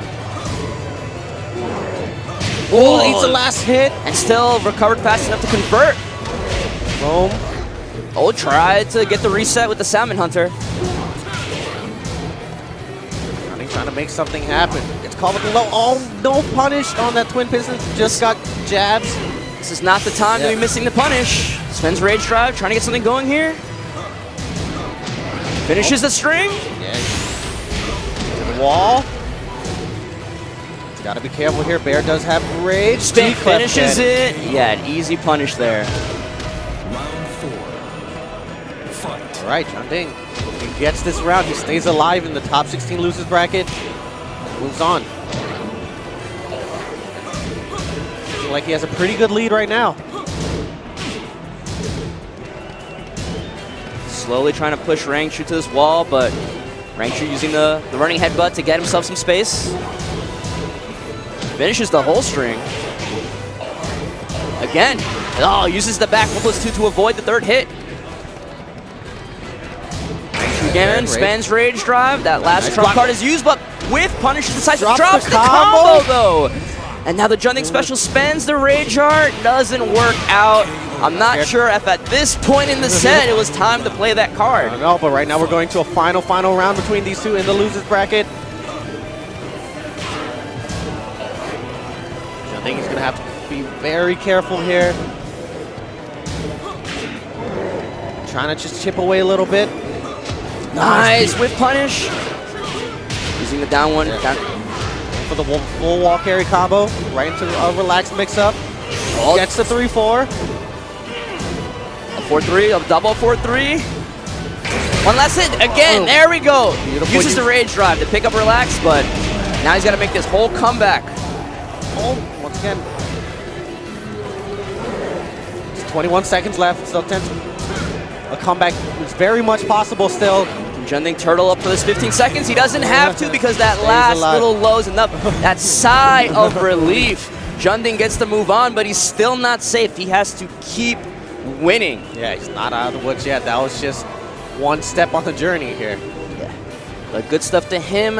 Oh, eats the last hit. And still recovered fast enough to convert. Boom. Oh, tried to get the reset with the Salmon Hunter. Trying to make something happen. It's called with the low. Oh, no punish on that twin piston. Just got jabs. This is not the time to be missing the punish. Spends Rage Drive, trying to get something going here. Finishes the string. Yeah. To the wall. He's got to be careful here. Bear does have rage. Spin finishes it. Yeah, an easy punish there. All right, Junding. He gets this round. He stays alive in the top 16 losers bracket. Moves on. Looking like he has a pretty good lead right now. Slowly trying to push Rangchu to this wall, but Rangchu using the running headbutt to get himself some space. Finishes the whole string. Again. Oh, uses the back 1+2 to avoid the third hit. Again, spends Rage Drive. That last trump card is used, but with punishes decisive. Drops the combo, though. And now the Junding special spends the Rage Art. Doesn't work out. I'm not sure if at this point in the set it was time to play that card. I don't know, but right now we're going to a final round between these two in the losers bracket. I think he's going to have to be very careful here. trying to just chip away a little bit. Nice whiff punish. Using the down one. Yeah. For the full wall carry combo. Right into a relaxed mix-up. Gets the 3-4. A 4-3, a double 4-3. One last hit. Again, there we go. Beautiful. Uses the rage drive to pick up relax, but now he's got to make this whole comeback. Oh, once again. It's 21 seconds left. Still 10. A comeback is very much possible still. Junding turtle up for this 15 seconds. He doesn't have to because that last little low is enough. That sigh of relief. Junding gets to move on, but he's still not safe. He has to keep winning. Yeah, he's not out of the woods yet. That was just one step on the journey here. Yeah, but good stuff to him.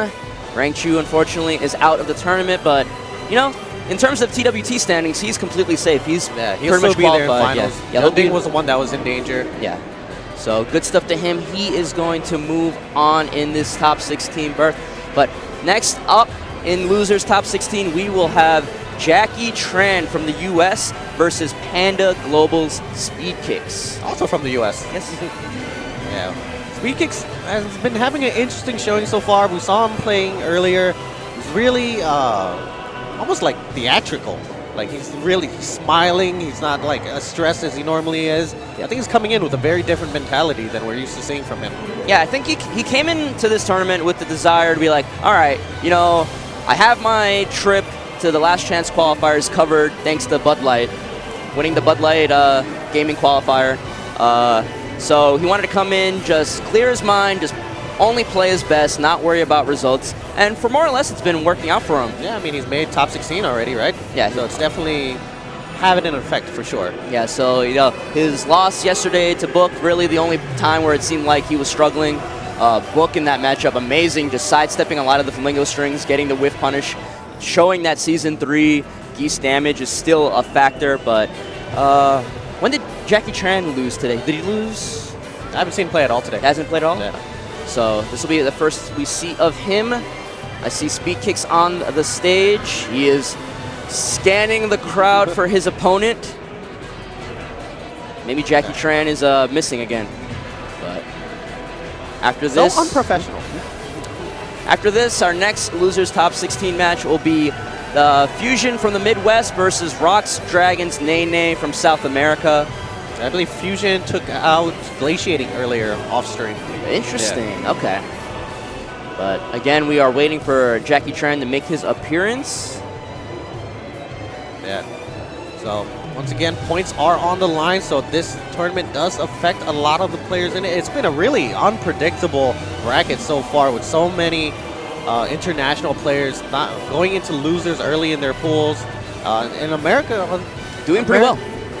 Rang Chu, unfortunately, is out of the tournament, but, you know, in terms of TWT standings, he's completely safe. He's he'll pretty still much be there in qualified. finals. Yeah, Junding was the one that was in danger. Yeah. So good stuff to him. He is going to move on in this top 16 berth. But next up in losers top 16, we will have Jackie Tran from the US versus Panda Global's Speed Kicks. Also from the US. Yes. Yeah. Speed Kicks has been having an interesting showing so far. We saw him playing earlier. He's really almost like theatrical. Like he's really smiling. He's not like as stressed as he normally is. I think he's coming in with a very different mentality than we're used to seeing from him. Yeah, I think he came into this tournament with the desire to be like, all right, you know, I have my trip to the last chance qualifiers covered thanks to Bud Light, winning the Bud Light gaming qualifier. So he wanted to come in, just clear his mind, just only play his best, not worry about results. And for more or less, it's been working out for him. Yeah, I mean, he's made top 16 already, right? Yeah. So it's definitely having an effect for sure. Yeah, so, you know, his loss yesterday to Book, really the only time where it seemed like he was struggling. Book in that matchup, amazing, just sidestepping a lot of the flamingo strings, getting the whiff punish, showing that Season 3 geese damage is still a factor, but when did Jackie Tran lose today? Did he lose? I haven't seen him play at all today. Hasn't played at all? Yeah. So this will be the first we see of him. I see Speed Kicks on the stage. He is scanning the crowd for his opponent. Maybe Jackie Tran is missing again. But after this, so unprofessional. After this, our next losers top 16 match will be the Fusion from the Midwest versus Rocks Dragons Nene from South America. I believe Fusion took out Glaciating earlier off stream. Interesting. Yeah. Okay. But again, we are waiting for Jackie Tran to make his appearance. Yeah. So once again, points are on the line. So this tournament does affect a lot of the players in it. It's been a really unpredictable bracket so far with so many international players not going into losers early in their pools. In America, doing pretty well.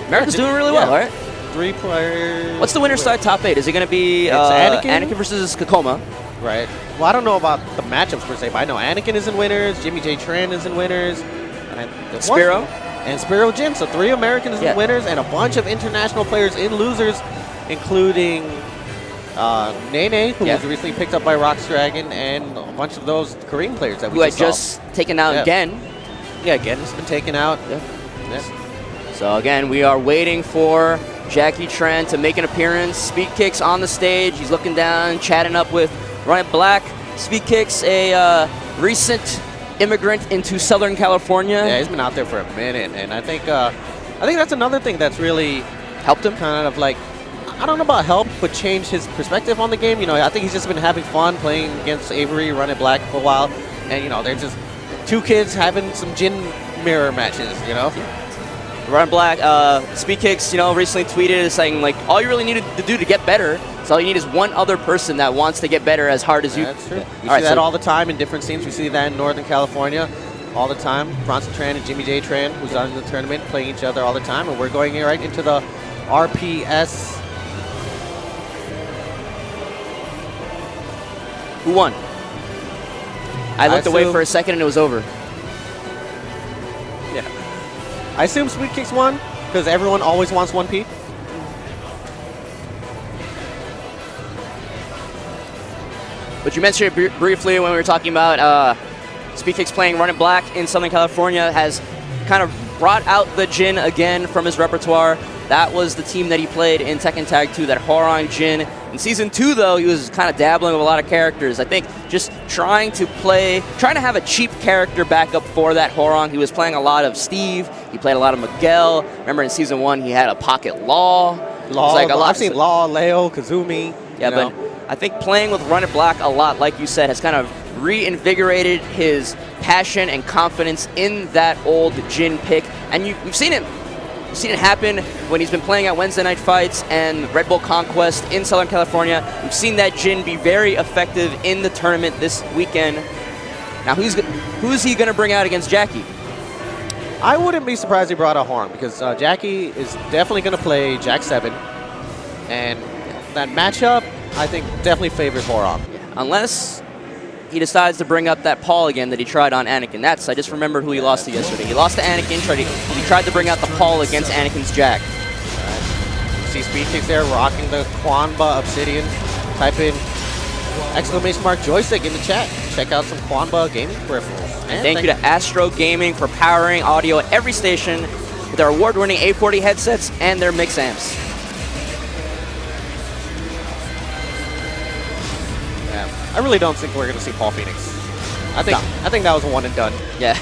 America's doing really well, right? 3 players. What's the winner side top 8? Is it going to be Anakin versus Kakoma? Right. Well, I don't know about the matchups per se, but I know Anakin is in winners, Jimmy J. Tran is in winners, and Spiro. And Spiro Jin. So 3 Americans in winners and a bunch of international players in losers, including Nene, who was recently picked up by Rocks Dragon, and a bunch of those Korean players that we just taken out Gen. Yeah, Gen has been taken out. Yeah. So again, we are waiting for Jackie Tran to make an appearance. Speed Kicks on the stage. He's looking down, chatting up with Ryan Black. Speed Kicks, a recent immigrant into Southern California. Yeah, he's been out there for a minute, and I think that's another thing that's really helped him. Kind of like, I don't know about help, but change his perspective on the game. You know, I think he's just been having fun playing against Avery, Ryan Black for a while, and you know, they're just 2 kids having some gin mirror matches. You know. Ryan Black, Speed Kicks, you know, recently tweeted saying, like, all you really need to do to get better, so all you need is one other person that wants to get better as hard as you. That's true. We see that all the time in different scenes. We see that in Northern California all the time. Bronson Tran and Jimmy J. Tran, who's on the tournament, playing each other all the time. And we're going right into the RPS. Who won? I looked away for a second and it was over. Yeah. I assume Speed Kicks won because everyone always wants 1P. But you mentioned it briefly when we were talking about Speed Kicks playing Run It Black in Southern California has kind of brought out the Jin again from his repertoire. That was the team that he played in Tekken Tag 2, that Hwoarang Jin. In Season 2, though, he was kind of dabbling with a lot of characters. I think just trying to have a cheap character backup for that Hwoarang. He was playing a lot of Steve. He played a lot of Miguel. Remember in Season 1, he had a Pocket Law. I've seen Law, Leo, Kazumi. Yeah, but I think playing with Run It Black a lot, like you said, has kind of reinvigorated his passion and confidence in that old Jin pick. And you've seen it. You've seen it happen when he's been playing at Wednesday Night Fights and Red Bull Conquest in Southern California. We've seen that Jin be very effective in the tournament this weekend. Now, who's he going to bring out against Jackie? I wouldn't be surprised he brought out Hwoarang because Jackie is definitely going to play Jack 7. And that matchup, I think, definitely favors Hwoarang. Unless he decides to bring up that Paul again that he tried on Anakin. I just remembered who he lost to yesterday. He lost to Anakin. He tried to bring out the Paul against Anakin's Jack. See Speed Kicks there, rocking the Kwanba Obsidian. Type in !mark joystick in the chat. Check out some Kwanba gaming peripherals. And thank you to Astro Gaming for powering audio at every station with their award-winning A40 headsets and their mix amps. I really don't think we're going to see Paul Phoenix. I think that was a one and done. Yeah.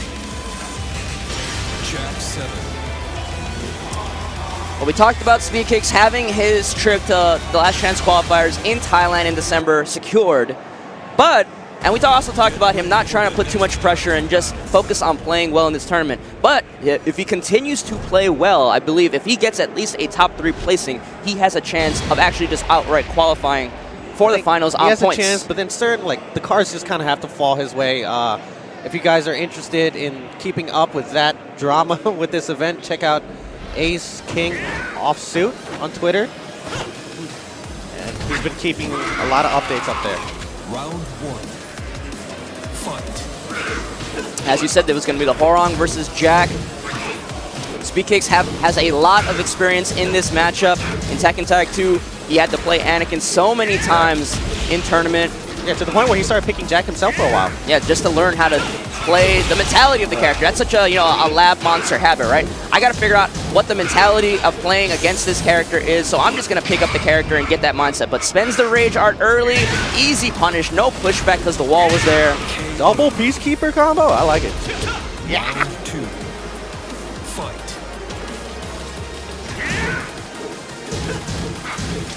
Jack 7. Well, we talked about Speed Kicks having his trip to the Last Chance qualifiers in Thailand in December secured. And we also talked about him not trying to put too much pressure and just focus on playing well in this tournament. But if he continues to play well, I believe if he gets at least a top 3 placing, he has a chance of actually just outright qualifying for the finals on points. He has a chance, but then the cards just kind of have to fall his way. If you guys are interested in keeping up with that drama with this event, check out Ace King Offsuit on Twitter. And he's been keeping a lot of updates up there. Round 1. Fight. As you said, there was going to be the Hwoarang versus Jack. Speed Kicks has a lot of experience in this matchup. In Tekken Tag 2, he had to play Anakin so many times in tournament. Yeah, to the point where he started picking Jack himself for a while. Yeah, just to learn how to play the mentality of the character. That's such a a lab monster habit, right? I got to figure out what the mentality of playing against this character is, so I'm just going to pick up the character and get that mindset. But spends the Rage Art early, easy punish, no pushback because the wall was there. Double Peacekeeper combo? I like it. Yeah. Round 2. Fight.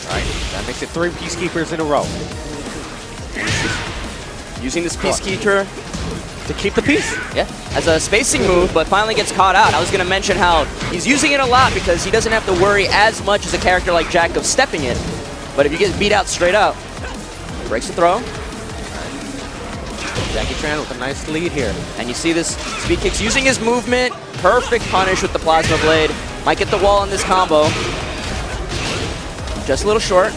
Alright, that makes it 3 Peacekeepers in a row. Using this Peacekeeper to keep the peace. Yeah, as a spacing move, but finally gets caught out. I was going to mention how he's using it a lot because he doesn't have to worry as much as a character like Jack of stepping it. But if you get beat out straight out, breaks the throw. Jackie Tran with a nice lead here. And you see this Speed Kicks using his movement. Perfect punish with the Plasma Blade. Might get the wall on this combo. Just a little short.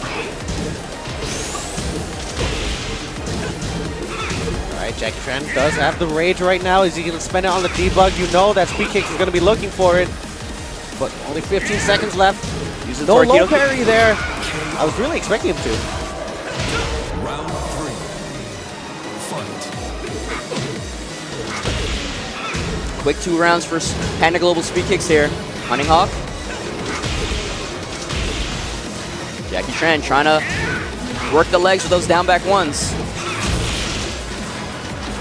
Alright, Jackie Tran does have the rage right now. Is he going to spend it on the debug? You know that Speed Kicks is going to be looking for it. But only 15 seconds left. Using no Torpedo low parry there. I was really expecting him to. Round 3. Fight. Quick 2 rounds for Panda Global Speed Kicks here. Hunting Hawk. Jackie Tran trying to work the legs with those down back ones.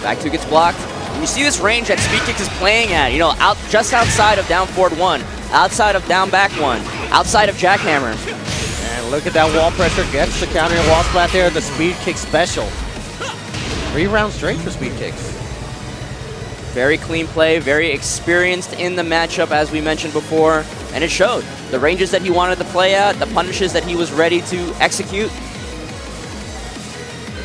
Back 2 gets blocked. And you see this range that Speed Kicks is playing at, just outside of down forward 1, outside of down back 1, outside of jackhammer. And look at that wall pressure. Gets the counter wall splat there. The Speed Kick special. 3 rounds straight for Speed Kicks. Very clean play, very experienced in the matchup, as we mentioned before, and it showed. The ranges that he wanted to play at, the punishes that he was ready to execute.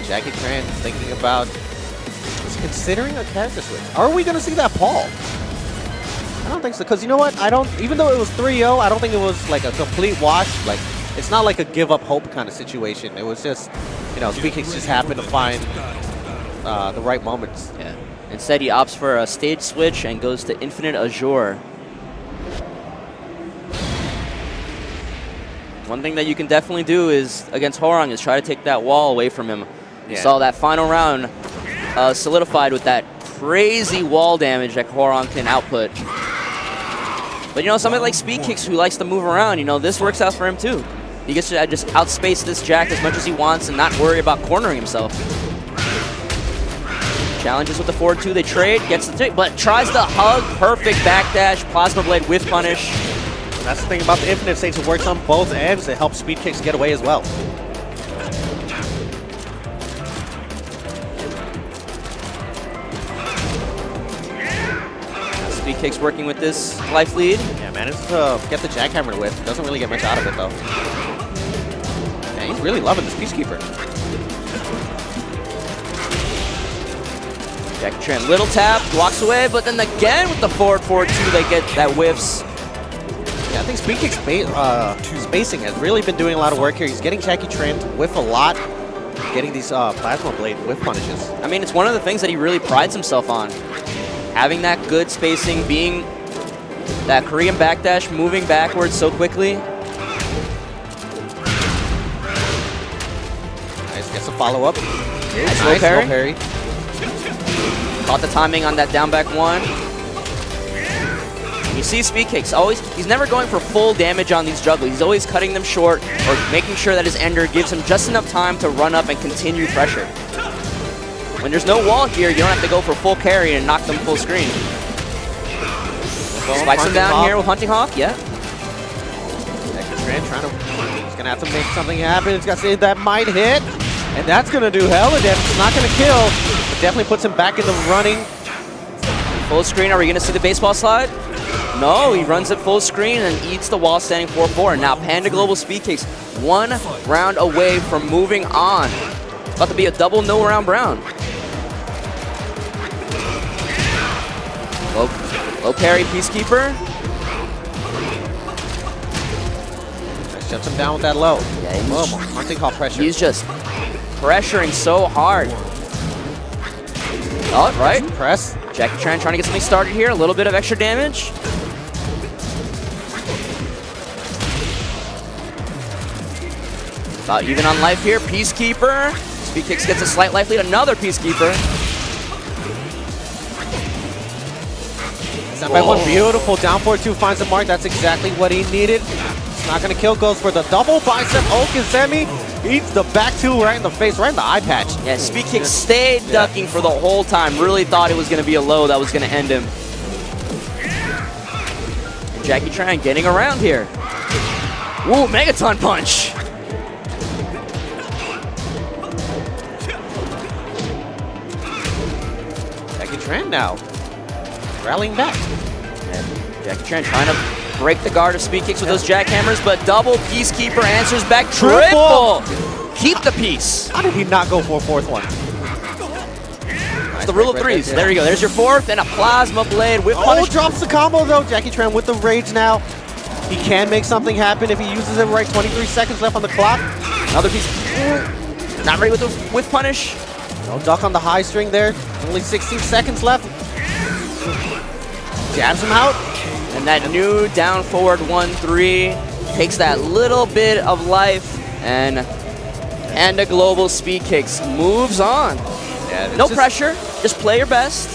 Jackie Tran thinking about, is considering a character switch. Are we going to see that Paul? I don't think so, because you know what? Even though it was 3-0, I don't think it was like a complete wash. Like, it's not like a give up hope kind of situation. It was just, Speed Kicks just happened to find the right moments. Yeah. Instead, he opts for a stage switch and goes to Infinite Azure. One thing that you can definitely do is, against Hwoarang, is try to take that wall away from him. You saw that final round solidified with that crazy wall damage that Hwoarang can output. But you know, somebody like Speed Kicks who likes to move around, you know, this works out for him too. He gets to just outspace this Jack as much as he wants and not worry about cornering himself. Challenges with the forward 2, they trade, gets the 3, but tries to hug, perfect backdash, Plasma Blade with punish. That's the thing about the Infinite Stage, it works on both ends. It helps Speed Kicks get away as well. Speed Kicks working with this life lead. Yeah, managed to get the jackhammer to whiff. Doesn't really get much out of it though. Yeah, he's really loving this Peacekeeper. Jackie Tran, little tap, walks away, but then again with the forward 2, they get that whiffs. Yeah, I think Speed Kick's spacing has really been doing a lot of work here. He's getting Jackie Tran to whiff a lot, getting these Plasma Blade whiff punishes. I mean, it's one of the things that he really prides himself on. Having that good spacing, being that Korean backdash, moving backwards so quickly. Nice, gets a follow-up. Nice Nice low low parry. parry. Caught the timing on that down back 1. You see Speed Kicks, he's never going for full damage on these jugglers. He's always cutting them short or making sure that his ender gives him just enough time to run up and continue pressure. When there's no wall here, you don't have to go for full carry and knock them full screen. Spikes him down here with Hunting Hawk, yeah. Jackie Tran he's gonna have to make something happen. He's got to say that might hit, and that's gonna do hella damage. It's not gonna kill, but definitely puts him back in the running. Full screen, are we gonna see the baseball slide? No, he runs it full screen and eats the wall standing 4-4. Now Panda Global Speed Kicks 1 round away from moving on. About to be a double no round Brown. Low parry Peacekeeper. Shuts him down with that low. Yeah, he's, Hunting Hawk pressure. he's just pressuring so hard. Oh, right. Press. Jackie Tran trying to get something started here. A little bit of extra damage. About even on life here. Peacekeeper. Speed Kicks gets a slight life lead. Another Peacekeeper. Step by 1, beautiful. Down 4-2 finds the mark. That's exactly what he needed. It's not going to kill. Goes for the double bicep. Okizemi eats the back 2 right in the face, right in the eye patch. Yeah, Speed Kicks stayed ducking for the whole time. Really thought it was going to be a low that was going to end him. Jackie Tran getting around here. Woo, Megaton Punch. Jackie Tran now rallying back. Yeah, Jackie Tran trying to break the guard of Speed Kicks with those jackhammers, but double Peacekeeper answers back. Triple! Keep the piece. How did he not go for a 4th one? It's the rule of 3s. There you go. There's your 4th and a Plasma Blade with punish. Drops the combo though. Jackie Tran with the rage now. He can make something happen if he uses it right. 23 seconds left on the clock. Another piece. Not ready with the with punish. No duck on the high string there. Only 16 seconds left. Jabs him out. And that new down forward 1-3 takes that little bit of life, and Panda Global Speed Kicks moves on. Yeah, no pressure, just play your best.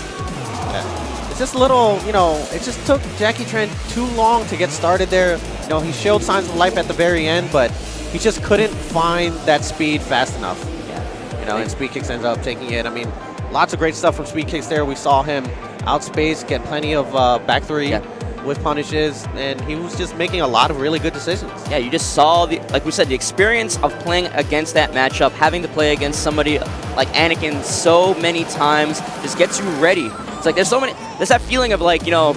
Yeah. It's just a little, you know, it just took Jackie Tran too long to get started there. You know, he showed signs of life at the very end, but he just couldn't find that speed fast enough. Yeah. You know, and Speed Kicks ends up taking it. I mean, lots of great stuff from Speed Kicks there. We saw him outspace, get plenty of back 3 with punishes, and he was just making a lot of really good decisions. Yeah, you just saw, like we said, the experience of playing against that matchup, having to play against somebody like Anakin so many times, just gets you ready. It's like there's that feeling of like, you know,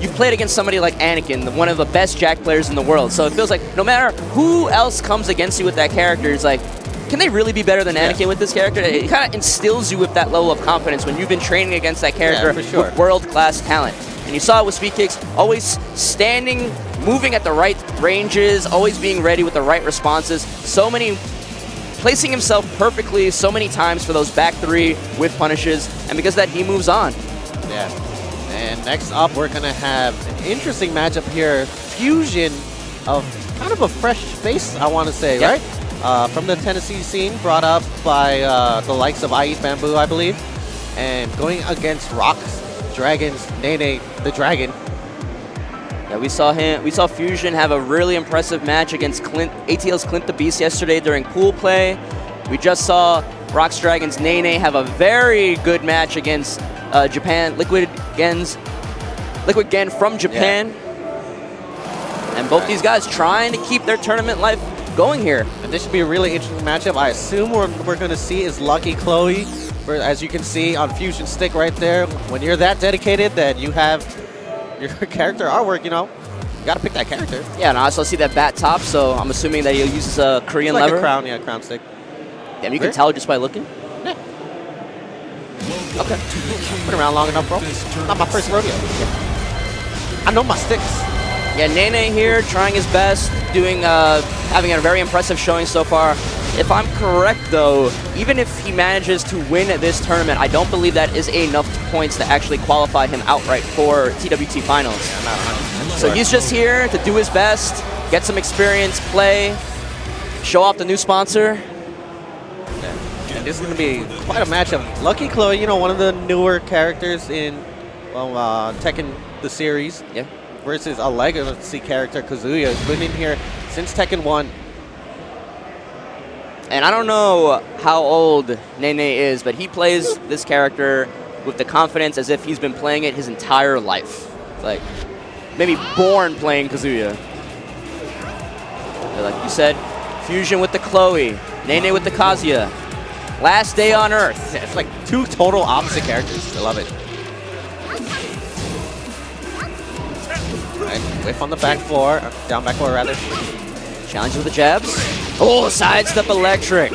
you've played against somebody like Anakin, one of the best Jack players in the world. So it feels like no matter who else comes against you with that character, it's like, can they really be better than Anakin with this character? It kind of instills you with that level of confidence when you've been training against that character with world-class talent. And you saw it with Speed Kicks, always standing, moving at the right ranges, always being ready with the right responses. Placing himself perfectly so many times for those back 3 with punishes, and because of that, he moves on. Yeah. And next up, we're going to have an interesting matchup here. Fusion of kind of a fresh face, I want to say, right? From the Tennessee scene, brought up by the likes of I Eat Bamboo, I believe. And going against Rocks, Dragons, Nene, the Dragon. Yeah, we saw Fusion have a really impressive match against ATL's Clint the Beast yesterday during pool play. We just saw Rox Dragon's Nene have a very good match against Japan, Liquid Gen from Japan. Yeah. And both these guys trying to keep their tournament life going here. And this should be a really interesting matchup. I assume what we're going to see is Lucky Chloe. Where, as you can see on Fusion Stick right there, when you're that dedicated that you have your character artwork, you know, you got to pick that character. Yeah, and I also see that bat top, so I'm assuming that he'll use a Korean like lever. A crown, yeah, crown stick. Damn, you can tell just by looking. Yeah. Okay. Been around long enough, bro. Not my first rodeo. Yeah. I know my sticks. Yeah, Nene here trying his best, having a very impressive showing so far. If I'm correct, though, even if he manages to win this tournament, I don't believe that is enough points to actually qualify him outright for TWT Finals. Yeah, so he's just here to do his best, get some experience, play, show off the new sponsor. Yeah. And this is going to be quite a matchup. Lucky Chloe, you know, one of the newer characters in Tekken, the series. Yeah. Versus a legacy character, Kazuya, who's been in here since Tekken 1. And I don't know how old Nene is, but he plays this character with the confidence as if he's been playing it his entire life. Like, maybe born playing Kazuya. But like you said, Fusion with the Chloe, Nene with the Kazuya. Last day on Earth. Yeah, it's like two total opposite characters. I love it. Right, whiff on the back four, down back four rather. Challenge with the jabs. Oh, sidestep electric.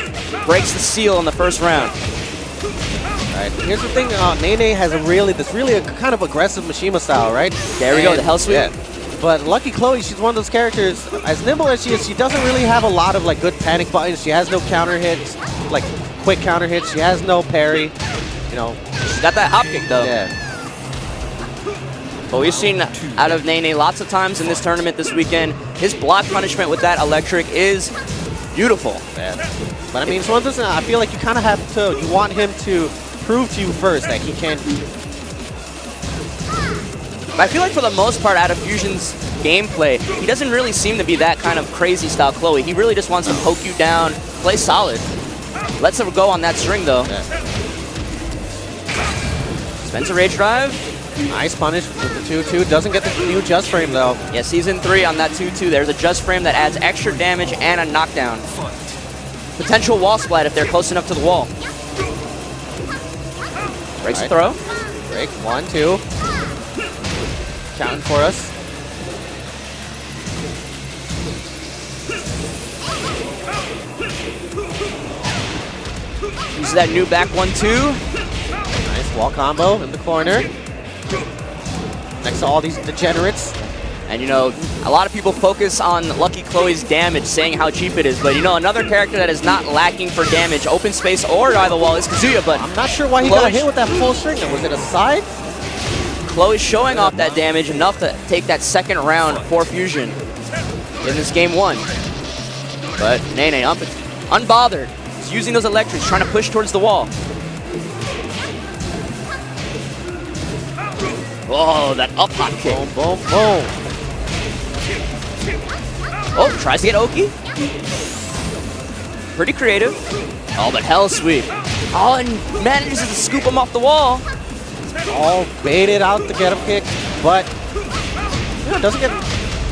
Breaks the seal in the first round. All right, here's the thing. Nene has this really kind of aggressive Mishima style, right? There we go, the hell sweep. Yeah. But Lucky Chloe, she's one of those characters, as nimble as she is, she doesn't really have a lot of like good panic buttons. She has no counter hits, like quick counter hits. She has no parry, you know. She's got that hop kick though. Yeah. But we've seen out of Nene lots of times in this tournament this weekend. His block punishment with that electric is beautiful. Yeah. But I mean, it's one of those, I feel like you kind of have to, you want him to prove to you first that he can. But I feel like for the most part out of Fusion's gameplay, he doesn't really seem to be that kind of crazy style Chloe. He really just wants to poke you down, play solid. Lets her go on that string though. Yeah. Spends a rage drive. Nice punish with the 2-2. Doesn't get the new just frame though. Yeah, Season 3 on that 2-2. There's a just frame that adds extra damage and a knockdown. Potential wall splat if they're close enough to the wall. Breaks the throw. Break, 1-2. Counting for us. Uses that new back 1-2. Nice wall combo in the corner. Next to all these degenerates. And you know, a lot of people focus on Lucky Chloe's damage, saying how cheap it is. But you know, another character that is not lacking for damage, open space or by the wall, is Kazuya. But I'm not sure why he got hit with that full string. Was it a side? Chloe's showing off that damage enough to take that second round for Fusion in this game 1. But Nene, unbothered. He's using those electrics, trying to push towards the wall. Oh, that up hot kick. Boom, boom, boom. Oh, tries to get Oki. Pretty creative. Oh, but hell sweep. Oh, and manages to scoop him off the wall. All baited out the get-up kick, but you know, doesn't get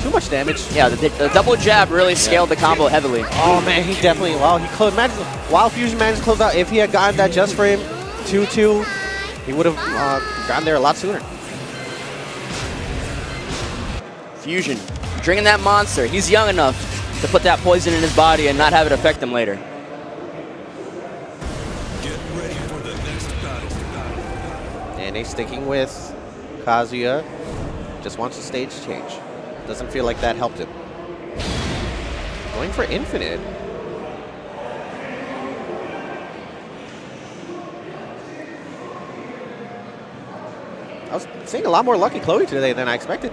too much damage. Yeah, the double jab really scaled the combo heavily. Oh man, he definitely, wow, he closed, while Fusion managed to close out, if he had gotten that just frame 2-2, he would have gotten there a lot sooner. Fusion, drinking that monster. He's young enough to put that poison in his body and not have it affect him later. Get ready for the next battle. And he's sticking with Kazuya. Just wants a stage change. Doesn't feel like that helped him. Going for infinite. I was seeing a lot more Lucky Chloe today than I expected.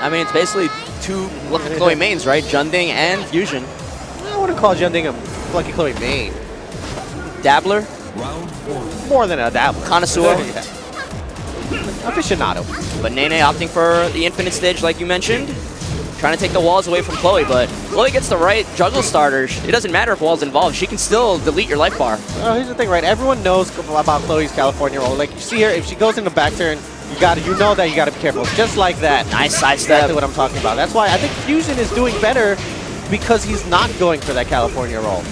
I mean, it's basically two Lucky Chloe mains, right? Junding and Fusion. I wouldn't call Junding a Lucky Chloe main. Dabbler. Round 1. More than a dabble. Connoisseur. Yeah. aficionado. But Nene opting for the infinite stage, like you mentioned. Trying to take the walls away from Chloe, but Chloe gets the right juggle starters. It doesn't matter if wall's involved. She can still delete your life bar. Well, here's the thing, right? Everyone knows about Chloe's California roll. Like, you see her, if she goes in the back turn, you know that you gotta be careful. Just like that. Nice sidestep. Exactly what I'm talking about. That's why I think Fusion is doing better because he's not going for that California roll.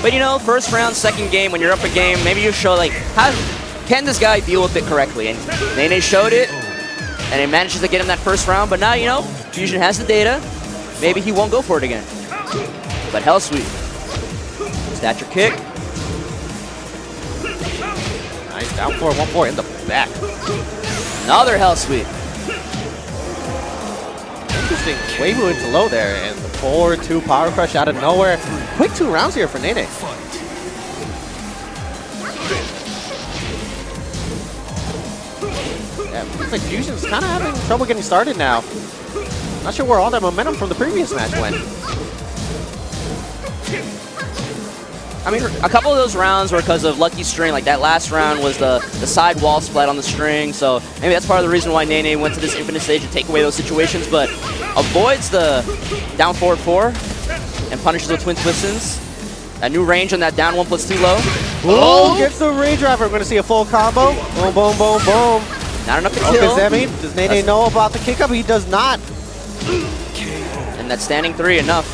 But you know, first round, second game, when you're up a game, maybe you show like, how can this guy deal with it correctly? And Nene showed it, and it manages to get him that first round. But now, you know, Fusion has the data. Maybe he won't go for it again. But Hell Sweep. Stature kick. Nice down 4-1-4 in the back. Another Hell Sweep. Interesting. Weiwu into low there, and the 4-2 power crush out of nowhere. Quick 2 rounds here for Nene. Yeah, looks like Fusion's kind of having trouble getting started now. Not sure where all that momentum from the previous match went. I mean, a couple of those rounds were because of lucky string. Like that last round was the side wall splat on the string. So maybe that's part of the reason why Nene went to this infinite stage to take away those situations, but avoids the down forward 4 and punishes with twin twistons. That new range on that down 1+2 low. Oh, gets the Ray Driver. We're going to see a full combo. Boom, boom, boom, boom. Not enough to kill. Okazemi, does Nene know about the kick up? He does not. And that standing 3 enough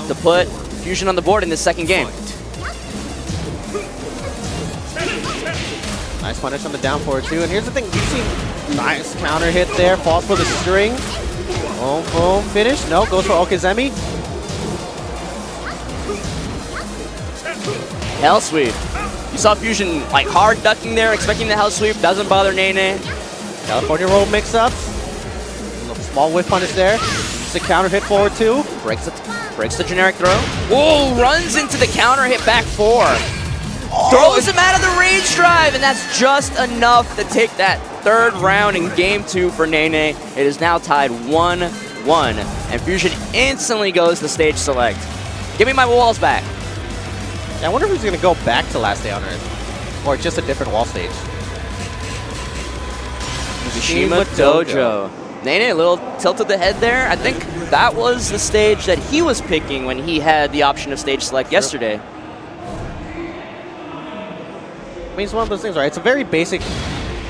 to put Fusion on the board in this second game. Nice punish on the down forward 2. And here's the thing, we've seen nice counter hit there. Falls for the string. Boom, boom, finish. No, goes for Okazemi. Hell Sweep. You saw Fusion like hard ducking there, expecting the Hell Sweep. Doesn't bother Nene. California roll mix-ups. Small whiff punish there. It's a counter hit forward 2. Breaks the generic throw. Whoa, runs into the counter hit back 4. Throws him out of the rage drive, and that's just enough to take that third round in game 2 for Nene. It is now tied 1-1, and Fusion instantly goes to stage select. Give me my walls back. Yeah, I wonder if he's going to go back to Last Day on Earth, or just a different wall stage. Mishima Dojo. Nene a little tilted the head there. I think that was the stage that he was picking when he had the option of stage select yesterday. I mean, it's one of those things, right? It's a very basic...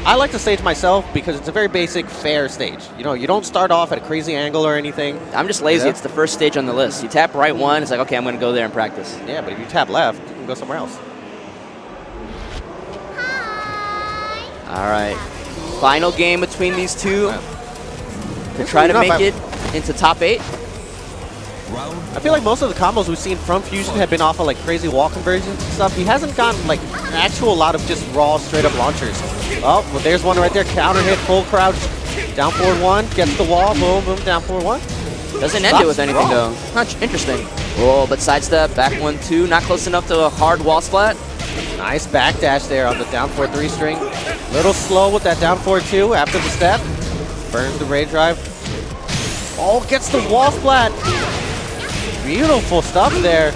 I like the stage myself because it's a very basic, fair stage. You know, you don't start off at a crazy angle or anything. I'm just lazy. Yeah. It's the first stage on the list. You tap right 1, it's like, okay, I'm going to go there and practice. Yeah, but if you tap left, you can go somewhere else. All right. Final game between these two to try to make it into top 8. I feel like most of the combos we've seen from Fusion have been off of like crazy wall conversions and stuff. He hasn't gotten like an actual lot of just raw straight up launchers. Oh, well there's one right there. Counter hit, full crouch, down forward 1, gets the wall, boom, boom, down forward 1. Doesn't end it with anything though. Interesting. Oh, but sidestep, back 1-2, not close enough to a hard wall splat. Nice backdash there on the down forward 3 string. Little slow with that down forward 2 after the step. Burns the raid drive. Oh, gets the wall splat. Beautiful stuff there.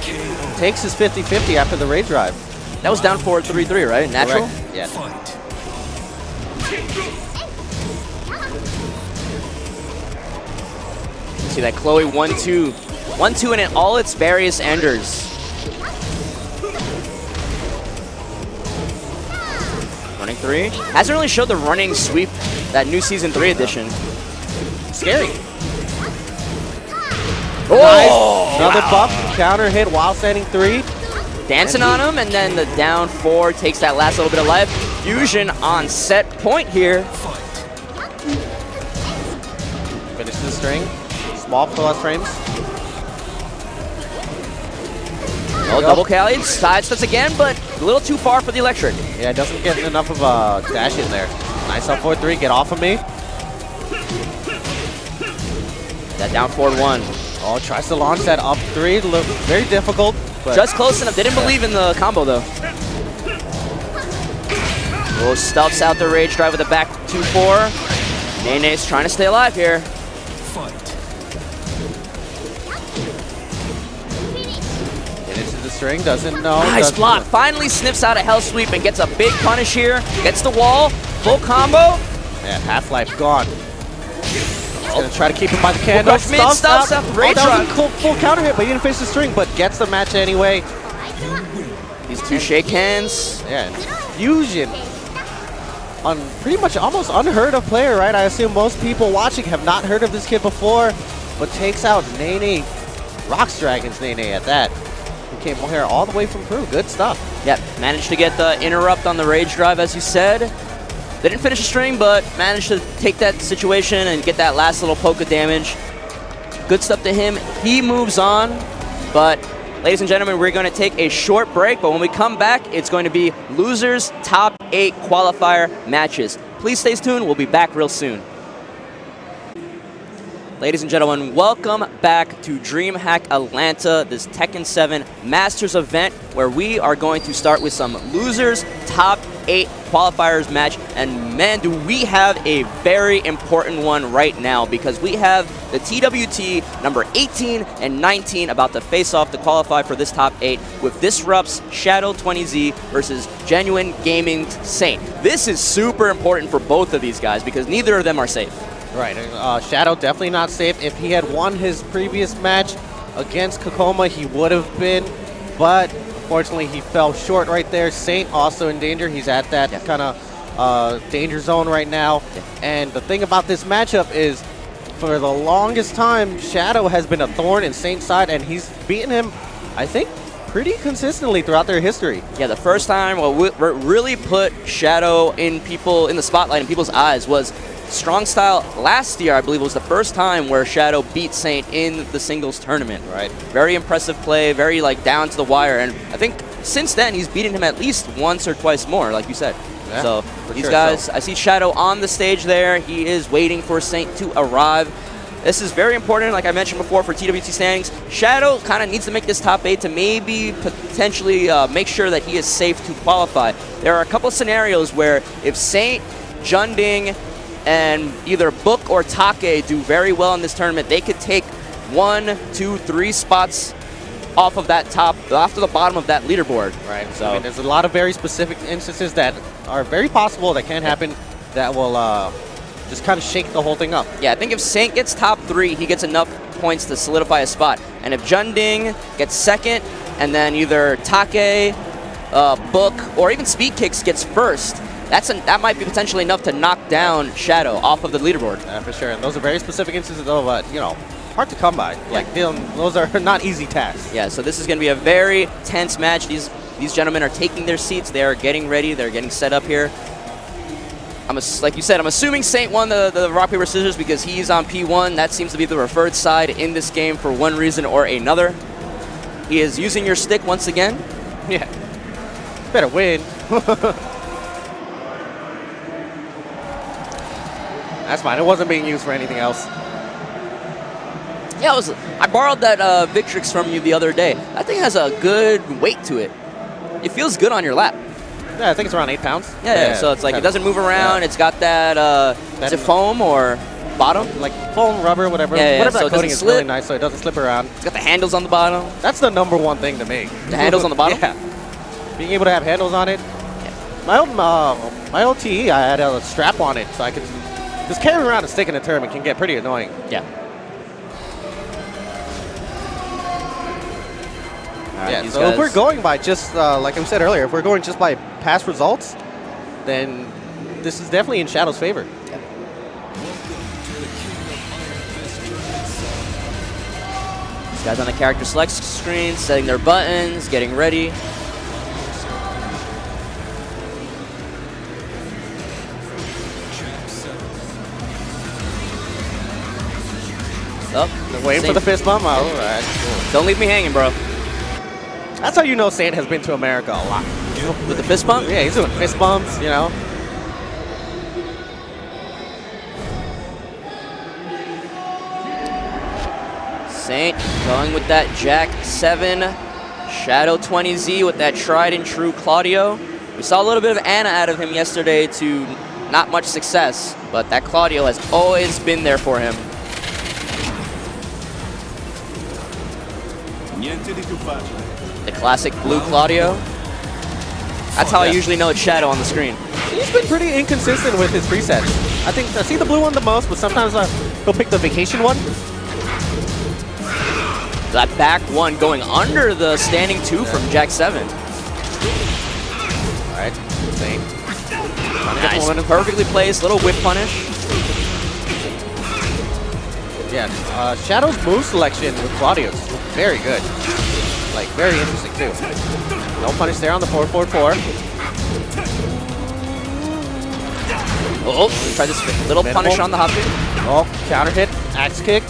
Takes his 50-50 after the raid drive. That was down forward 3-3, right? Natural? Correct. Yeah. See that Chloe 1-2. 1-2 and all its various enders. Running 3. Hasn't really showed the running sweep, that new Season 3 edition. Scary. Oh! Nice. Another buff, counter hit while standing 3. Dancing on him, and then the down 4 takes that last little bit of life. Fusion on set point here. Finishes the string. Small plus frames. Oh, double Cali. Side steps again, but a little too far for the electric. Yeah, doesn't get enough of a dash in there. Nice up 4-3, get off of me. That down forward 1. Oh, tries to launch that up 3. Look, very difficult. But just close enough. Didn't believe in the combo though. Oh, stuffs out the rage drive with a back 2-4. Nene's trying to stay alive here. Get into the string, doesn't know. Nice block. Finally sniffs out a hell sweep and gets a big punish here. Gets the wall. Full combo. Yeah, Half-Life gone. He's gonna try to keep him by the candle. Crush mid, stuffs up, rage that run. was a cool, full counter hit, but he didn't finish the string, but gets the match anyway. These two shake hands. Yeah, Fusion. Pretty much almost unheard of player, right? I assume most people watching have not heard of this kid before, but takes out Nene, Rocks Dragon's Nene at that. Who came here all the way from Peru. Good stuff. Yep, managed to get the interrupt on the rage drive, as you said. They didn't finish the string, but managed to take that situation and get that last little poke of damage. Good stuff to him. He moves on, but ladies and gentlemen, we're going to take a short break, but when we come back, it's going to be losers top 8 qualifier matches. Please stay tuned. We'll be back real soon. Ladies and gentlemen, welcome back to DreamHack Atlanta, this Tekken 7 Masters event, where we are going to start with some losers top 8 qualifiers match. And man, do we have a very important one right now, because we have the TWT number 18 and 19 about to face off to qualify for this top 8 with Disrupt's Shadow 20Z versus Genuine Gaming's Saint. This is super important for both of these guys because neither of them are safe. Right, Shadow definitely not safe. If he had won his previous match against Kokoma, he would have been, but unfortunately he fell short right there. Saint also in danger. He's at that kind of danger zone right now. And the thing about this matchup is, for the longest time, Shadow has been a thorn in Saint's side, and he's beaten him, I think, pretty consistently throughout their history. Yeah, the first time what really put Shadow in the spotlight in people's eyes was Strong Style last year. I believe it was the first time where Shadow beat Saint in the singles tournament. Right. Very impressive play, very down to the wire, and I think since then he's beaten him at least once or twice more, like you said. Yeah, so these guys, I see Shadow on the stage there. He is waiting for Saint to arrive. This is very important, like I mentioned before, for TWT standings. Shadow kind of needs to make this top 8 to maybe potentially make sure that he is safe to qualify. There are a couple scenarios where if Saint, Junding, and either Book or Take do very well in this tournament, they could take 1, 2, 3 spots off of that off to the bottom of that leaderboard. Right. So I mean, there's a lot of very specific instances that are very possible that can happen that will just kind of shake the whole thing up. Yeah, I think if Saint gets top 3, he gets enough points to solidify a spot. And if Junding gets second, and then either Take, Book, or even Speed Kicks gets first, that might be potentially enough to knock down Shadow off of the leaderboard. Yeah, for sure. And those are very specific instances, though, but, hard to come by. Yeah. Like, those are not easy tasks. Yeah, so this is going to be a very tense match. These gentlemen are taking their seats. They are getting ready. They're getting set up here. Like you said, I'm assuming Saint won the rock, paper, scissors because he's on P1. That seems to be the preferred side in this game for one reason or another. He is using your stick once again. Yeah. Better win. That's fine. It wasn't being used for anything else. Yeah, I borrowed that Victrix from you the other day. That thing has a good weight to it. It feels good on your lap. Yeah, I think it's around 8 pounds. Yeah, so it's like it doesn't move around. Yeah. It's got that, is it foam or bottom? Like foam, rubber, whatever. Whatever so that coating is really nice, so it doesn't slip around. It's got the handles on the bottom. That's the #1 thing to me. The handles on the bottom? Yeah. Being able to have handles on it. Yeah. My old TE, I had a strap on it, so I could just carrying around a stick in a tournament can get pretty annoying. Yeah. Yeah, so if we're going by just, like I said earlier, if we're going just by past results, then this is definitely in Shadow's favor. Yeah. These guys on the character select screen, setting their buttons, getting ready. Oh, waiting for the fist bump. All right. Cool. Don't leave me hanging, bro. That's how you know Saint has been to America a lot. With the fist bump? Yeah, he's doing fist bumps, Saint going with that Jack 7, Shadow 20Z with that tried and true Claudio. We saw a little bit of Anna out of him yesterday to not much success, but that Claudio has always been there for him. Niente di più facile The classic blue Claudio. That's how I usually know it's Shadow on the screen. He's been pretty inconsistent with his presets. I think I see the blue one the most, but sometimes he'll pick the vacation one. That back one going under the standing 2 from Jack 7. All right, Saint. Nice, perfectly placed, little whip punish. Yeah, Shadow's move selection with Claudio's very good. Like, very interesting too. No punish there on the 4-4-4. Oh, try this little Minimal. punish on the hop kick. Oh, counter hit, axe kick.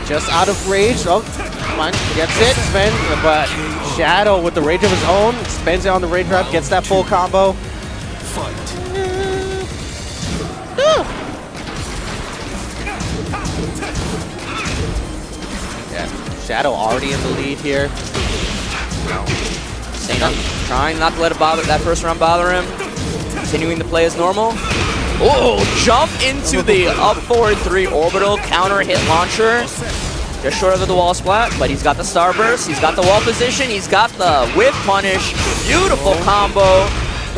Just out of rage. Oh, come on, gets it, spins, but Shadow with the rage of his own, spins it on the rage drive, gets that full combo. Fight. Yeah, Shadow already in the lead here. Saint trying not to let it bother that first round bother him. Continuing to play as normal. Oh, jump into the up forward 3 orbital counter hit launcher. Just short of the wall splat, but he's got the starburst, he's got the wall position, he's got the whip punish. Beautiful combo.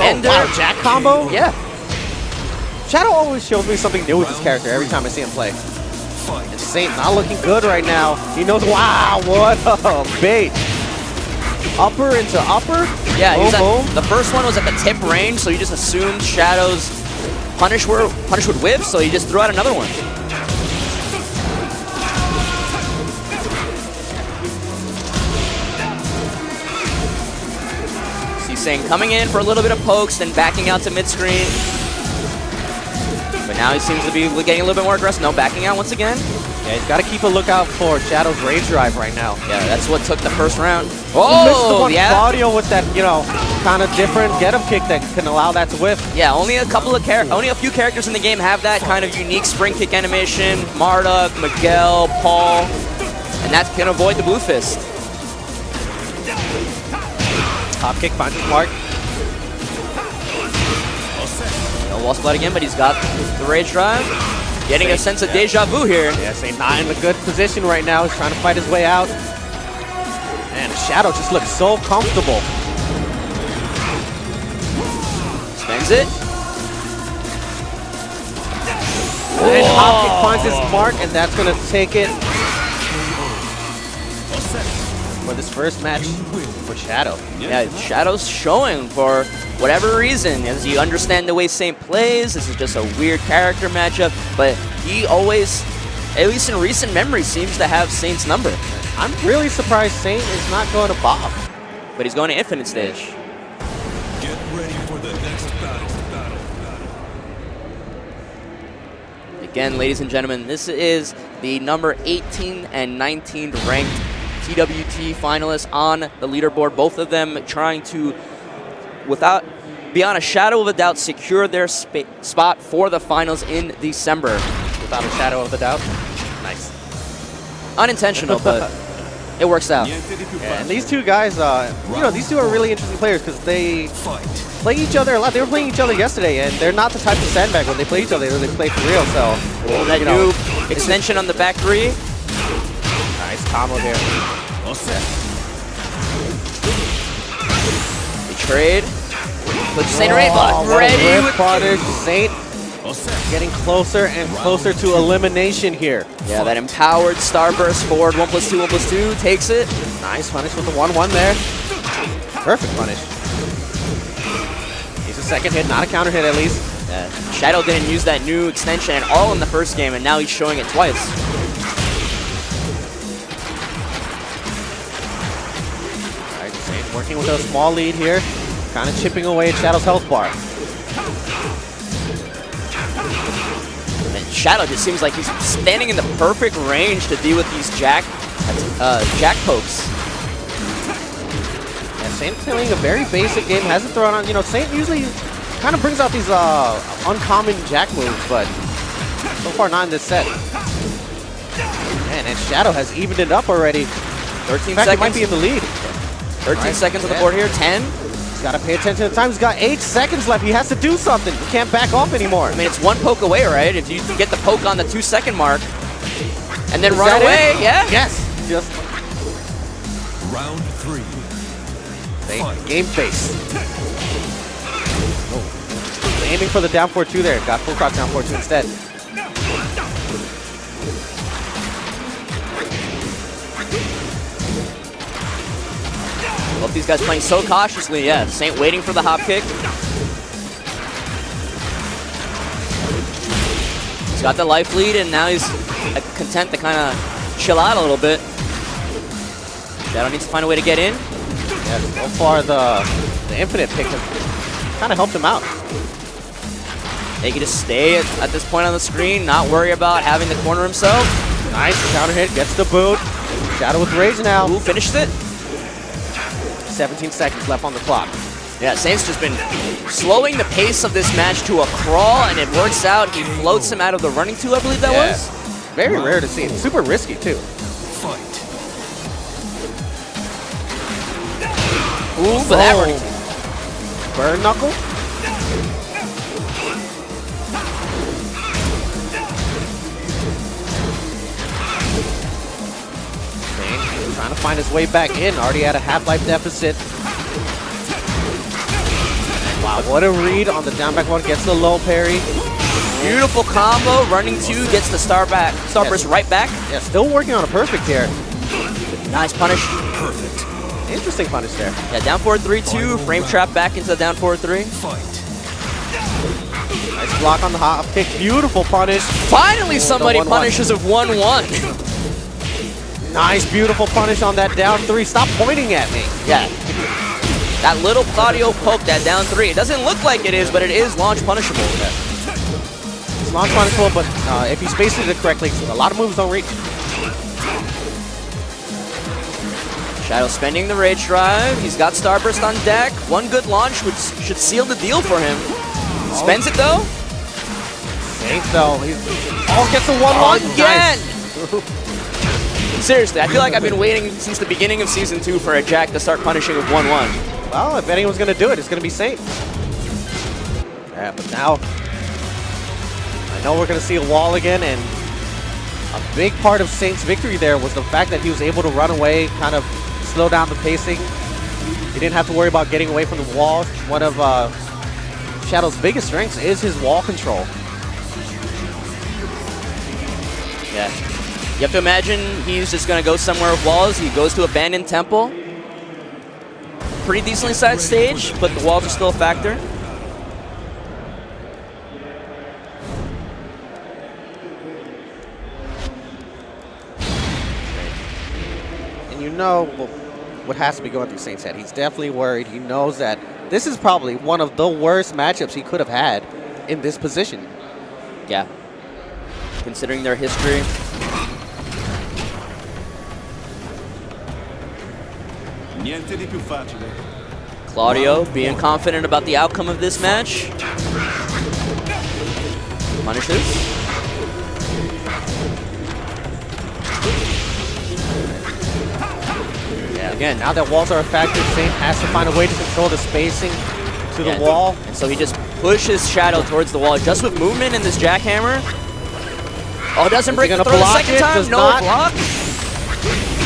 Ender. Wow, Jack combo? Yeah. Shadow always shows me something new with this character every time I see him play. And Saint not looking good right now. He knows, wow, what a bait. Upper into upper? Yeah, boom, boom. The first one was at the tip range, so he just assumed Shadow's punish would whip, so he just threw out another one. See Saint coming in for a little bit of pokes, then backing out to mid-screen. But now he seems to be getting a little bit more aggressive. No, backing out once again. Yeah, he's got to keep a lookout for Shadow's rage drive right now. Yeah, that's what took the first round. He missed the Oh, one yeah. Claudio with that, you know, kind of different get-up kick that can allow that to whiff. Yeah, only a few characters in the game have that kind of unique spring kick animation. Marduk, Miguel, Paul, and that can avoid the blue fist. Top kick finds his mark. No wall splat again, but he's got the rage drive. Getting a sense of deja vu here. Yeah, Saint not in a good position right now. He's trying to fight his way out. And Shadow just looks so comfortable. Spends it. And hop kick finds his mark, and that's going to take it for this first match for Shadow. Yeah, Shadow's showing for whatever reason. As you understand the way Saint plays, this is just a weird character matchup, but he always, at least in recent memory, seems to have Saint's number. I'm really surprised Saint is not going to Bob. But he's going to Infinite Stage. Get ready for the next battle. Again, ladies and gentlemen, this is the number 18 and 19 ranked TWT finalists on the leaderboard. Both of them trying to, beyond a shadow of a doubt, secure their spot for the finals in December. Without a shadow of a doubt. Nice. Unintentional, but it works out. Yeah, and these two guys, you know, these two are really interesting players because they play each other a lot. They were playing each other yesterday, and they're not the type of sandbag when they play each other. They play for real, so. That new extension on the back 3. Nice combo there. They trade. Puts Saint right block. Ready with punish. Saint getting closer and closer to elimination here. Yeah, that empowered starburst forward 1+2, 1+2 takes it. Nice punish with the 1-1 there. Perfect punish. He's a second hit, not a counter hit at least. Shadow didn't use that new extension at all in the first game, and now he's showing it twice. All right, Saint working with a small lead here, kind of chipping away at Shadow's health bar. And Shadow just seems like he's standing in the perfect range to deal with these jack pokes. Yeah, Saint playing a very basic game, hasn't thrown on, you know, Saint usually kind of brings out these uncommon jack moves, but so far not in this set. Man, and Shadow has evened it up already. 13 In fact, seconds. he might be in the lead. 13 seconds on the board here. 10. He's got to pay attention to the time. He's got 8 seconds left. He has to do something. He can't back off anymore. I mean, it's one poke away, right? If you get the poke on the 2-second mark and then Is run that away, it? yeah. Yes. Just Round 3. Game face. Oh. Aiming for the down 4-2 there. Got full cross down 4-2 instead. Both these guys playing so cautiously. Yeah, Saint waiting for the hop kick. He's got the life lead, and now he's content to kind of chill out a little bit. Shadow needs to find a way to get in. Yeah, so far the infinite pick has kind of helped him out. They can just stay at this point on the screen, not worry about having to corner himself. Nice counter hit, gets the boot. Shadow with rage now. Ooh, finishes it. 17 seconds left on the clock. Yeah, Saint's just been slowing the pace of this match to a crawl, and it works out. He floats him out of the running two, I believe that was. Very rare to see. It's super risky, too. Fight. Ooh, for that running two. Burn knuckle. Trying to find his way back in. Already at a half-life deficit. Wow, what a read on the down back one. Gets the low parry. Beautiful combo. Running two gets the starburst right back. Yeah, still working on a perfect here. Nice punish. Perfect. Interesting punish there. Yeah, down 4-3-2. Frame trap back into the down 4-3. Fight. Nice block on the hop kick. Beautiful punish. Finally, somebody 1-1. punishes of 1-1. Nice, beautiful punish on that down 3. Stop pointing at me. Yeah. That little Claudio poke, that down 3. It doesn't look like it is, but it is launch punishable. It's launch punishable, but if he spaces it correctly, a lot of moves don't reach. Shadow spending the rage drive. He's got Starburst on deck. One good launch should seal the deal for him. Spends it though. Saint though, gets a 1-1 again. Nice. Seriously, I feel like I've been waiting since the beginning of Season 2 for a Jack to start punishing with 1-1. Well, if anyone's going to do it, it's going to be Saint. Yeah, but now I know we're going to see a wall again, and a big part of Saint's victory there was the fact that he was able to run away, kind of slow down the pacing. He didn't have to worry about getting away from the wall. One of Shadow's biggest strengths is his wall control. Yeah. You have to imagine he's just going to go somewhere with walls. He goes to Abandoned Temple. Pretty decently sized stage, but the walls are still a factor. And you know what has to be going through Saint's head. He's definitely worried. He knows that this is probably one of the worst matchups he could have had in this position. Yeah. Considering their history. Niente di più facile. Claudio being confident about the outcome of this match. Punishes. Yeah, again, now that walls are a factor, Saint has to find a way to control the spacing to the wall. And so he just pushes Shadow towards the wall just with movement in this jackhammer. Oh, doesn't break the throw the second time. No block.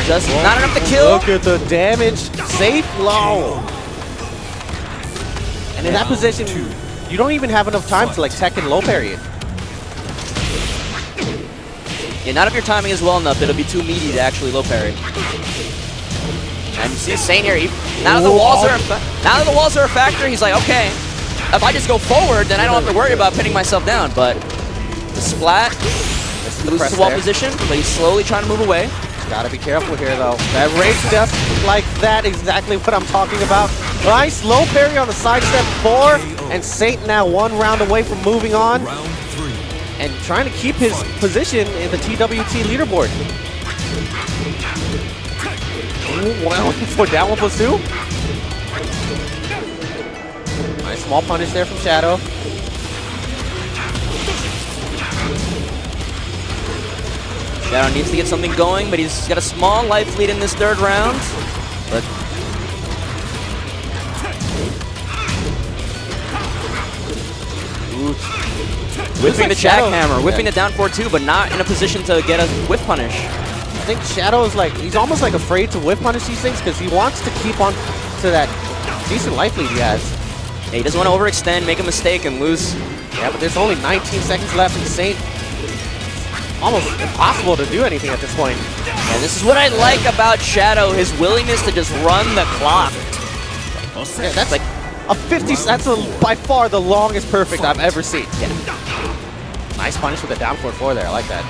Just not enough to kill. Look at the damage. Safe low. And in that position, you don't even have enough time to like Tekken low parry it. Yeah, not if your timing is well enough. It'll be too meaty to actually low parry. And you see Saint here. Now that the walls are a factor, he's like, okay, if I just go forward, then I don't have to worry about pinning myself down. But the splat loses the wall position, but he's slowly trying to move away. Gotta be careful here, though. That rage just like that, exactly what I'm talking about. Nice low parry on the sidestep 4, and Saint now 1 round away from moving on. Round 3. And trying to keep his position in the TWT leaderboard. Ooh, well, for down 1+2. Nice small punish there from Shadow. Shadow needs to get something going, but he's got a small life lead in this 3rd round. But whipping the jackhammer, whipping it down 4-2, but not in a position to get a whip punish. I think Shadow is like, he's almost like afraid to whip punish these things because he wants to keep on to that decent life lead he has. Yeah, he doesn't want to overextend, make a mistake, and lose. Yeah, but there's only 19 seconds left in Saint. Almost impossible to do anything at this point. And this is what I like about Shadow, his willingness to just run the clock. Yeah, that's like a 50. That's by far the longest perfect I've ever seen. Yeah. Nice punish with a down 4-4 there. I like that.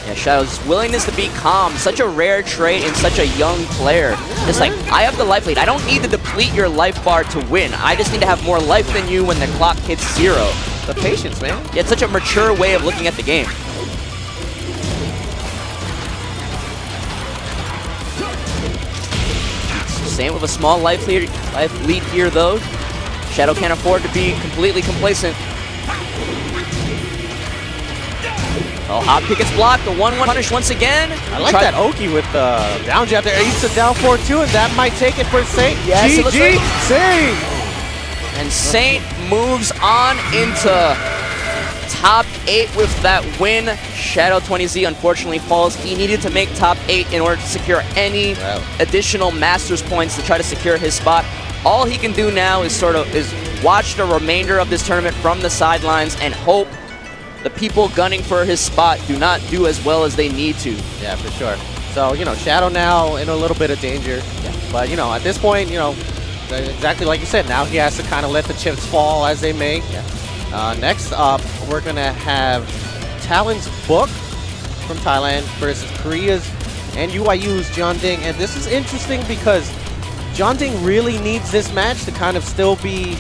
Yeah, Shadow's willingness to be calm, such a rare trait in such a young player. It's like, I have the life lead. I don't need to deplete your life bar to win. I just need to have more life than you when the clock hits 0. The patience, man. Yeah, it's such a mature way of looking at the game. Same with a small life lead here, though. Shadow can't afford to be completely complacent. Oh, hop kick gets blocked. The 1-1 punish once again. I like that Oki with the down jab there. Eats a down 4-2, and that might take it for Saint. Yes, it looks GG, like- Saint! And Saint moves on into top 8 with that win. Shadow 20Z unfortunately falls. He needed to make top 8 in order to secure any additional Masters points to try to secure his spot. All he can do now is watch the remainder of this tournament from the sidelines and hope the people gunning for his spot do not do as well as they need to. Yeah, for sure. So, you know, Shadow now in a little bit of danger. Yeah. But, you know, at this point, you know, exactly like you said, now he has to kind of let the chips fall as they may. Yeah. Next up, we're going to have Talon's Book from Thailand versus Korea's and UIU's John Ding. And this is interesting because John Ding really needs this match to kind of still be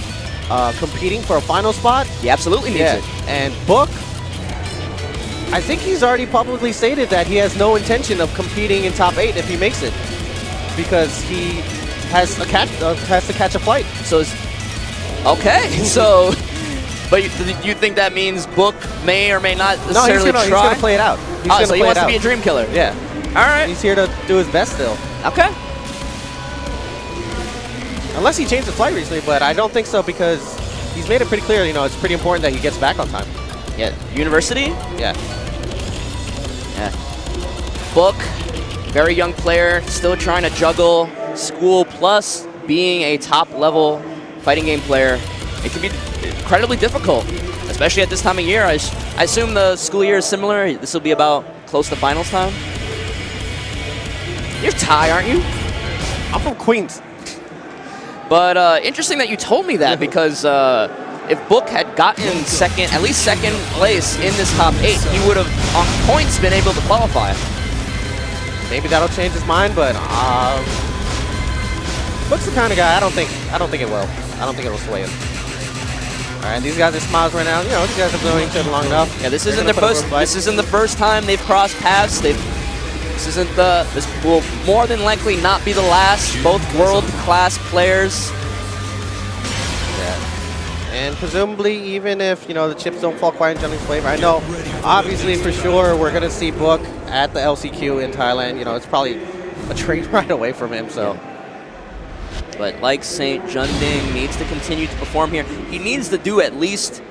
competing for a final spot. He absolutely needs it. And Book, I think he's already publicly stated that he has no intention of competing in top 8 if he makes it, because he has to catch a flight. So, okay, so, but you think that means Book may or may not necessarily try? He's gonna play it out. So he wants to be a dream killer. Yeah. All right. He's here to do his best still. Okay. Unless he changed the flight recently, but I don't think so because he's made it pretty clear, you know, it's pretty important that he gets back on time. Yeah. University? Yeah. Yeah. Book, very young player, still trying to juggle school plus being a top-level fighting game player. It can be incredibly difficult, especially at this time of year. I assume the school year is similar. This will be about close to finals time. You're Thai, aren't you? I'm from Queens. But interesting that you told me that because if Book had gotten at least second place in this top 8, he would have, on points, been able to qualify. Maybe that'll change his mind, but Book's the kind of guy I don't think it will. I don't think it will sway him. All right, these guys are smiles right now. You know, these guys have known each other long enough. Yeah, this isn't the first time they've crossed paths. This will more than likely not be the last. Both world-class players. Yeah. And presumably, even if, you know, the chips don't fall quite in Johnny's flavor, I know, obviously, for sure, we're going to see Book at the LCQ in Thailand. You know, it's probably a train right away from him, so. But like Saint, Junding needs to continue to perform here. He needs to do at least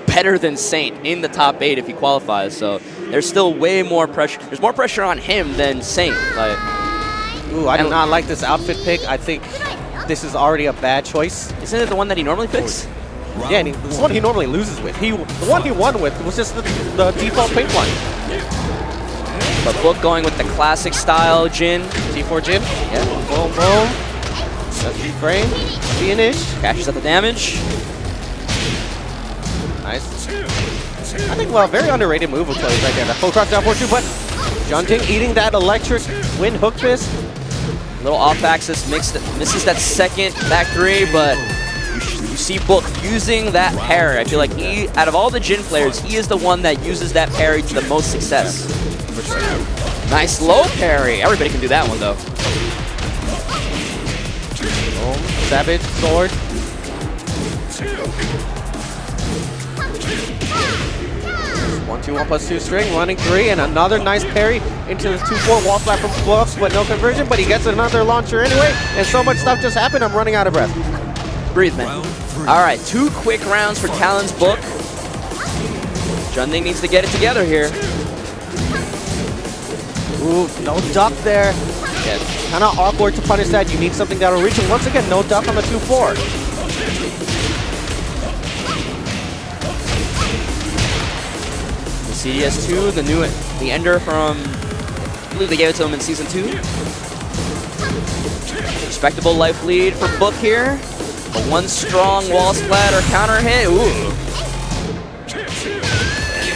better than Saint in the top 8 if he qualifies. So there's still way more pressure. There's more pressure on him than Saint. Like, ooh, I do not like this outfit pick. I think this is already a bad choice. Isn't it the one that he normally picks? Yeah, and it's the one he normally loses with. The one he won with was just the default pink one. But Book going with the classic style Jin. T4 Jin. Yeah. Boom, boom. That's the frame. Finish. Cashes out the damage. Nice. I think, well, very underrated move of plays right there. That full cross down 4-2, but John Ting eating that electric wind hook fist. Little off axis misses that second back 3, but you see Book using that parry. I feel like out of all the Jin players, he is the one that uses that parry to the most success. For sure. Nice low parry. Everybody can do that one, though. Boom. Savage, sword. 1-2-1 plus 2 string, running 3, and another nice parry into the 2-4 wall slap from Bluffs, but no conversion, but he gets another launcher anyway, and so much stuff just happened, I'm running out of breath. Breathe, man. All right, 2 quick rounds for Talon's Book. Junding needs to get it together here. Ooh, no duck there. Yeah, it's kind of awkward to punish that. You need something that'll reach him. Once again, no duck on the 2-4. The CDS2, the ender from, I believe they gave it to him in Season 2. Respectable life lead for Book here. But one strong wall splat or counter hit. Ooh.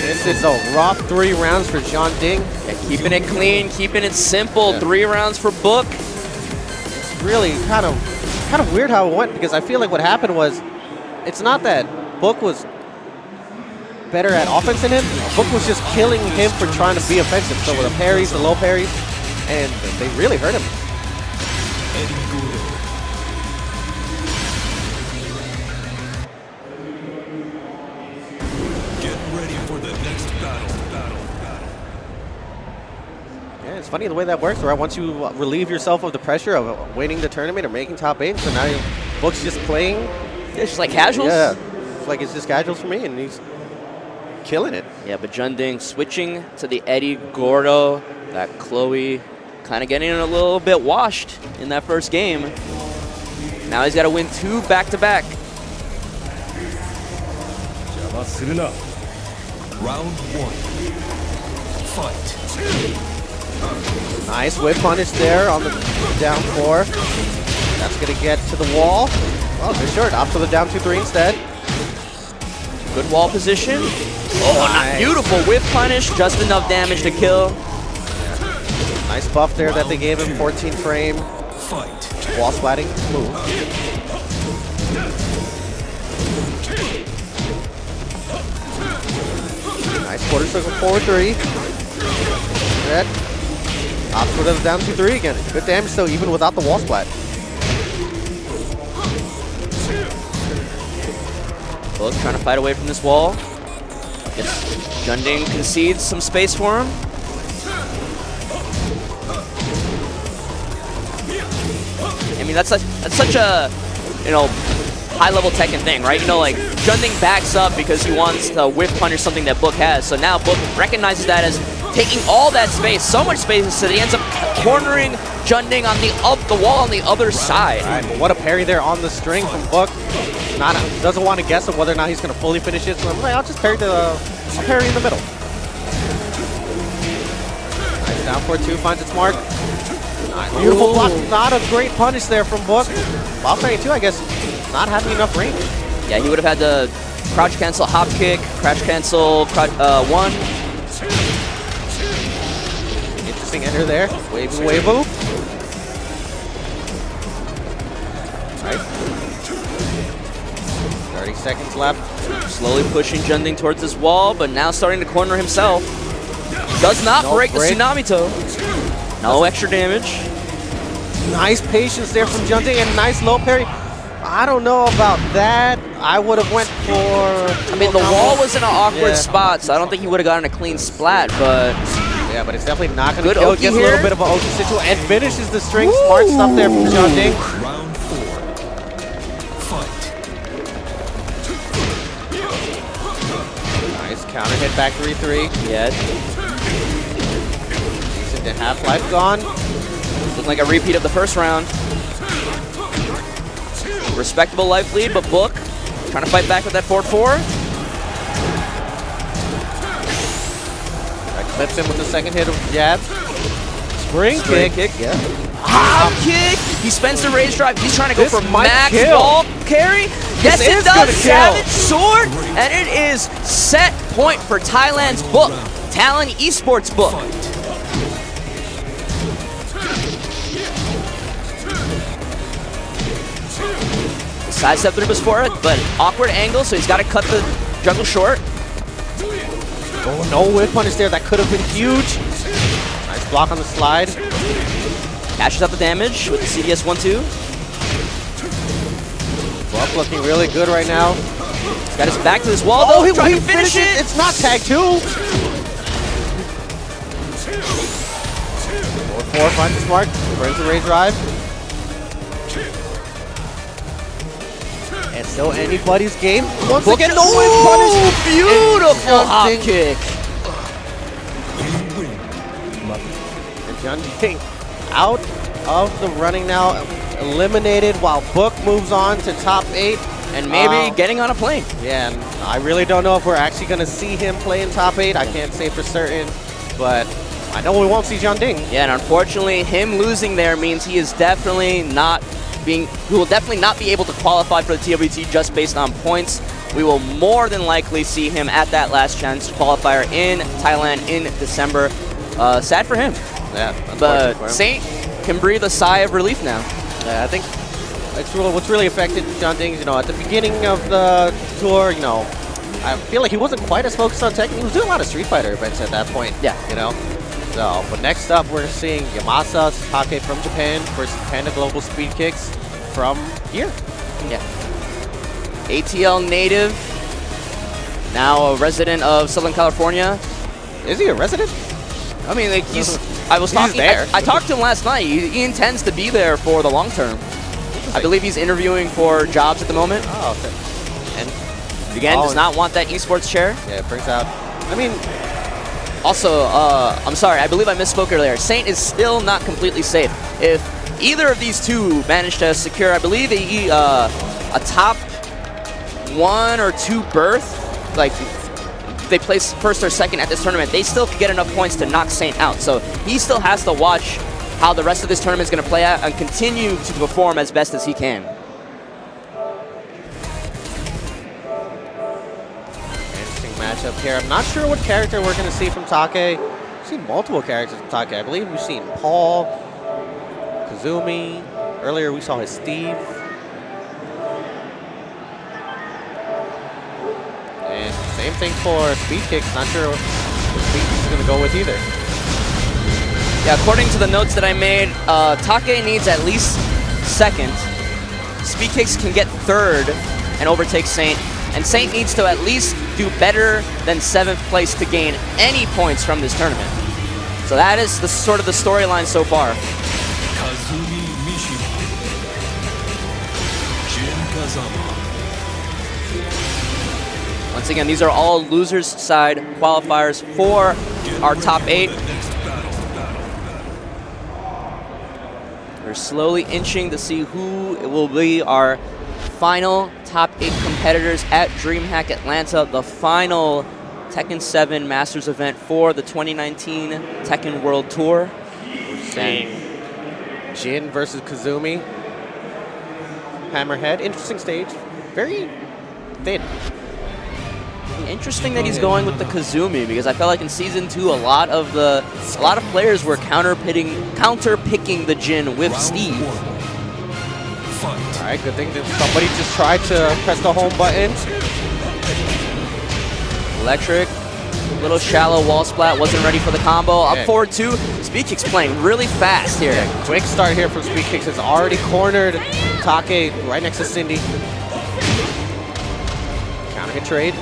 This is a rough 3 rounds for John Ding. Yeah, keeping it clean, keeping it simple. Yeah. 3 rounds for Book. It's really kind of weird how it went, because I feel like what happened was, it's not that Book was better at offense than him. Book was just killing him for trying to be offensive. So with the parries, the low parries, and they really hurt him. It's funny the way that works, right? Once you relieve yourself of the pressure of winning the tournament or making top 8, so now Book's just playing. Yeah, it's just like casuals? Yeah, it's just casuals for me, and he's killing it. Yeah, but Junding switching to the Eddie Gordo. That Chloe kind of getting a little bit washed in that first game. Now he's got to win 2 back-to-back. Round 1. Fight. Nice whip punish there on the down 4. That's going to get to the wall. Oh, they're short. Off to the down 2-3 instead. Good wall position. Oh, nice. Beautiful whip punish. Just enough damage to kill. Yeah. Nice buff there that they gave him. 14 frame. Fight. Wall splatting move. Nice quarter circle forward 3. Red. Ops for the down 2-3 again. Good damage though, even without the wall splat. Book trying to fight away from this wall. Guess Junding concedes some space for him. I mean, that's such a, high-level Tekken thing, right? Like, Junding backs up because he wants to whip punish something that Book has. So now Book recognizes that as taking all that space, so much space, so he ends up cornering Junding on the wall on the other side. All right, what a parry there on the string from Book. Doesn't want to guess of whether or not he's going to fully finish it, so I'm like, I'll just parry in the middle. Nice down 4-2, finds its mark. Nice, beautiful block. Not a great punish there from Book. While parrying 2, I guess, not having enough range. Yeah, he would have had to crouch cancel, hop kick, crouch cancel, 1. Interesting enter there. Wavoo. Nice. 30 seconds left. Slowly pushing Junding towards this wall, but now starting to corner himself. Does not break the Tsunami Toe. No extra damage. Nice patience there from Junding and nice low parry. I don't know about that. I would have went for... I mean, the wall was in an awkward spot, so I don't think he would have gotten a clean splat, but... Yeah, but it's definitely not going to kill. Gets a little bit of an Oki situation and finishes the string. Smart stuff there from Junding. Round 4. Fight. Nice counter hit back 3-3. Yeah. Decent to half-life gone. Looking like a repeat of the first round. Respectable life lead, but Book trying to fight back with that 4-4. That clips him with the second hit of jab. Spring kick. Yeah. Hop kick. He spends the rage drive. He's trying to go for max wall carry. Yes, it does. Savage sword, and it is set point for Thailand's Book. Talon eSports Book. Sidestep through before it, but awkward angle, so he's got to cut the juggle short. Oh, no whip punish there. That could have been huge. Nice block on the slide. Cashes out the damage with the CDS 1-2. Buck looking really good right now. He's got his back to this wall, though. He's trying to finish it. It's not tag 2. 4-4 finds his mark. Burns the rage drive. And still anybody's game. Once again, no whip punish. Beautiful hop kick. And Junding out of the running now, eliminated while Book moves on to top 8. And maybe getting on a plane. Yeah, and I really don't know if we're actually going to see him play in top 8. I can't say for certain, but I know we won't see John Ding. Yeah, and unfortunately, him losing there means he is definitely not he will definitely not be able to qualify for the TWT just based on points. We will more than likely see him at that last chance qualifier in Thailand in December. Sad for him. Yeah, but for him. Saint can breathe a sigh of relief now. Yeah, I think what's really affected John Ding, at the beginning of the tour, I feel like he wasn't quite as focused on Tekken. He was doing a lot of Street Fighter events at that point. Yeah. So, but next up, we're seeing Yamasa Take from Japan versus Panda Global Speed Kicks from here. Yeah. ATL native, now a resident of Southern California. Is he a resident? I mean, like I talked to him last night. He intends to be there for the long term. I believe he's interviewing for jobs at the moment. Oh, okay. And again, does not want that esports chair. Yeah, it brings out. I mean, also, I'm sorry. I believe I misspoke earlier. Saint is still not completely safe. If either of these two manage to secure, I believe a top 1 or 2 berth, like they place first or second at this tournament, they still could get enough points to knock Saint out. So he still has to watch how the rest of this tournament is going to play out and continue to perform as best as he can. Interesting matchup here. I'm not sure what character we're going to see from Take. We've seen multiple characters from Take. I believe we've seen Paul, Kazumi. Earlier we saw his Steve. And same thing for Speed Kicks. Not sure what Speed Kicks is going to go with either. Yeah, according to the notes that I made, Take needs at least 2nd. Speed Kicks can get 3rd and overtake Saint. And Saint needs to at least do better than 7th place to gain any points from this tournament. So that is the sort of the storyline so far. Kazumi Mishima. Jin Kazama. Once again, these are all losers side qualifiers for our top 8. We're slowly inching to see who will be our final top 8 competitors at DreamHack Atlanta, the final Tekken 7 Masters event for the 2019 Tekken World Tour. Seeing Jin versus Kazumi. Hammerhead, interesting stage. Very thin. Interesting that he's going with the Kazumi, because I felt like in Season 2 a lot of players were counter-picking the Jin with Steve. All right, good thing that somebody just tried to press the home button. Electric, little shallow wall splat, wasn't ready for the combo. Up forward 2, Speed Kicks playing really fast here. Yeah, quick start here from Speed Kicks. Has already cornered Take right next to Cindy. Counter hit trade.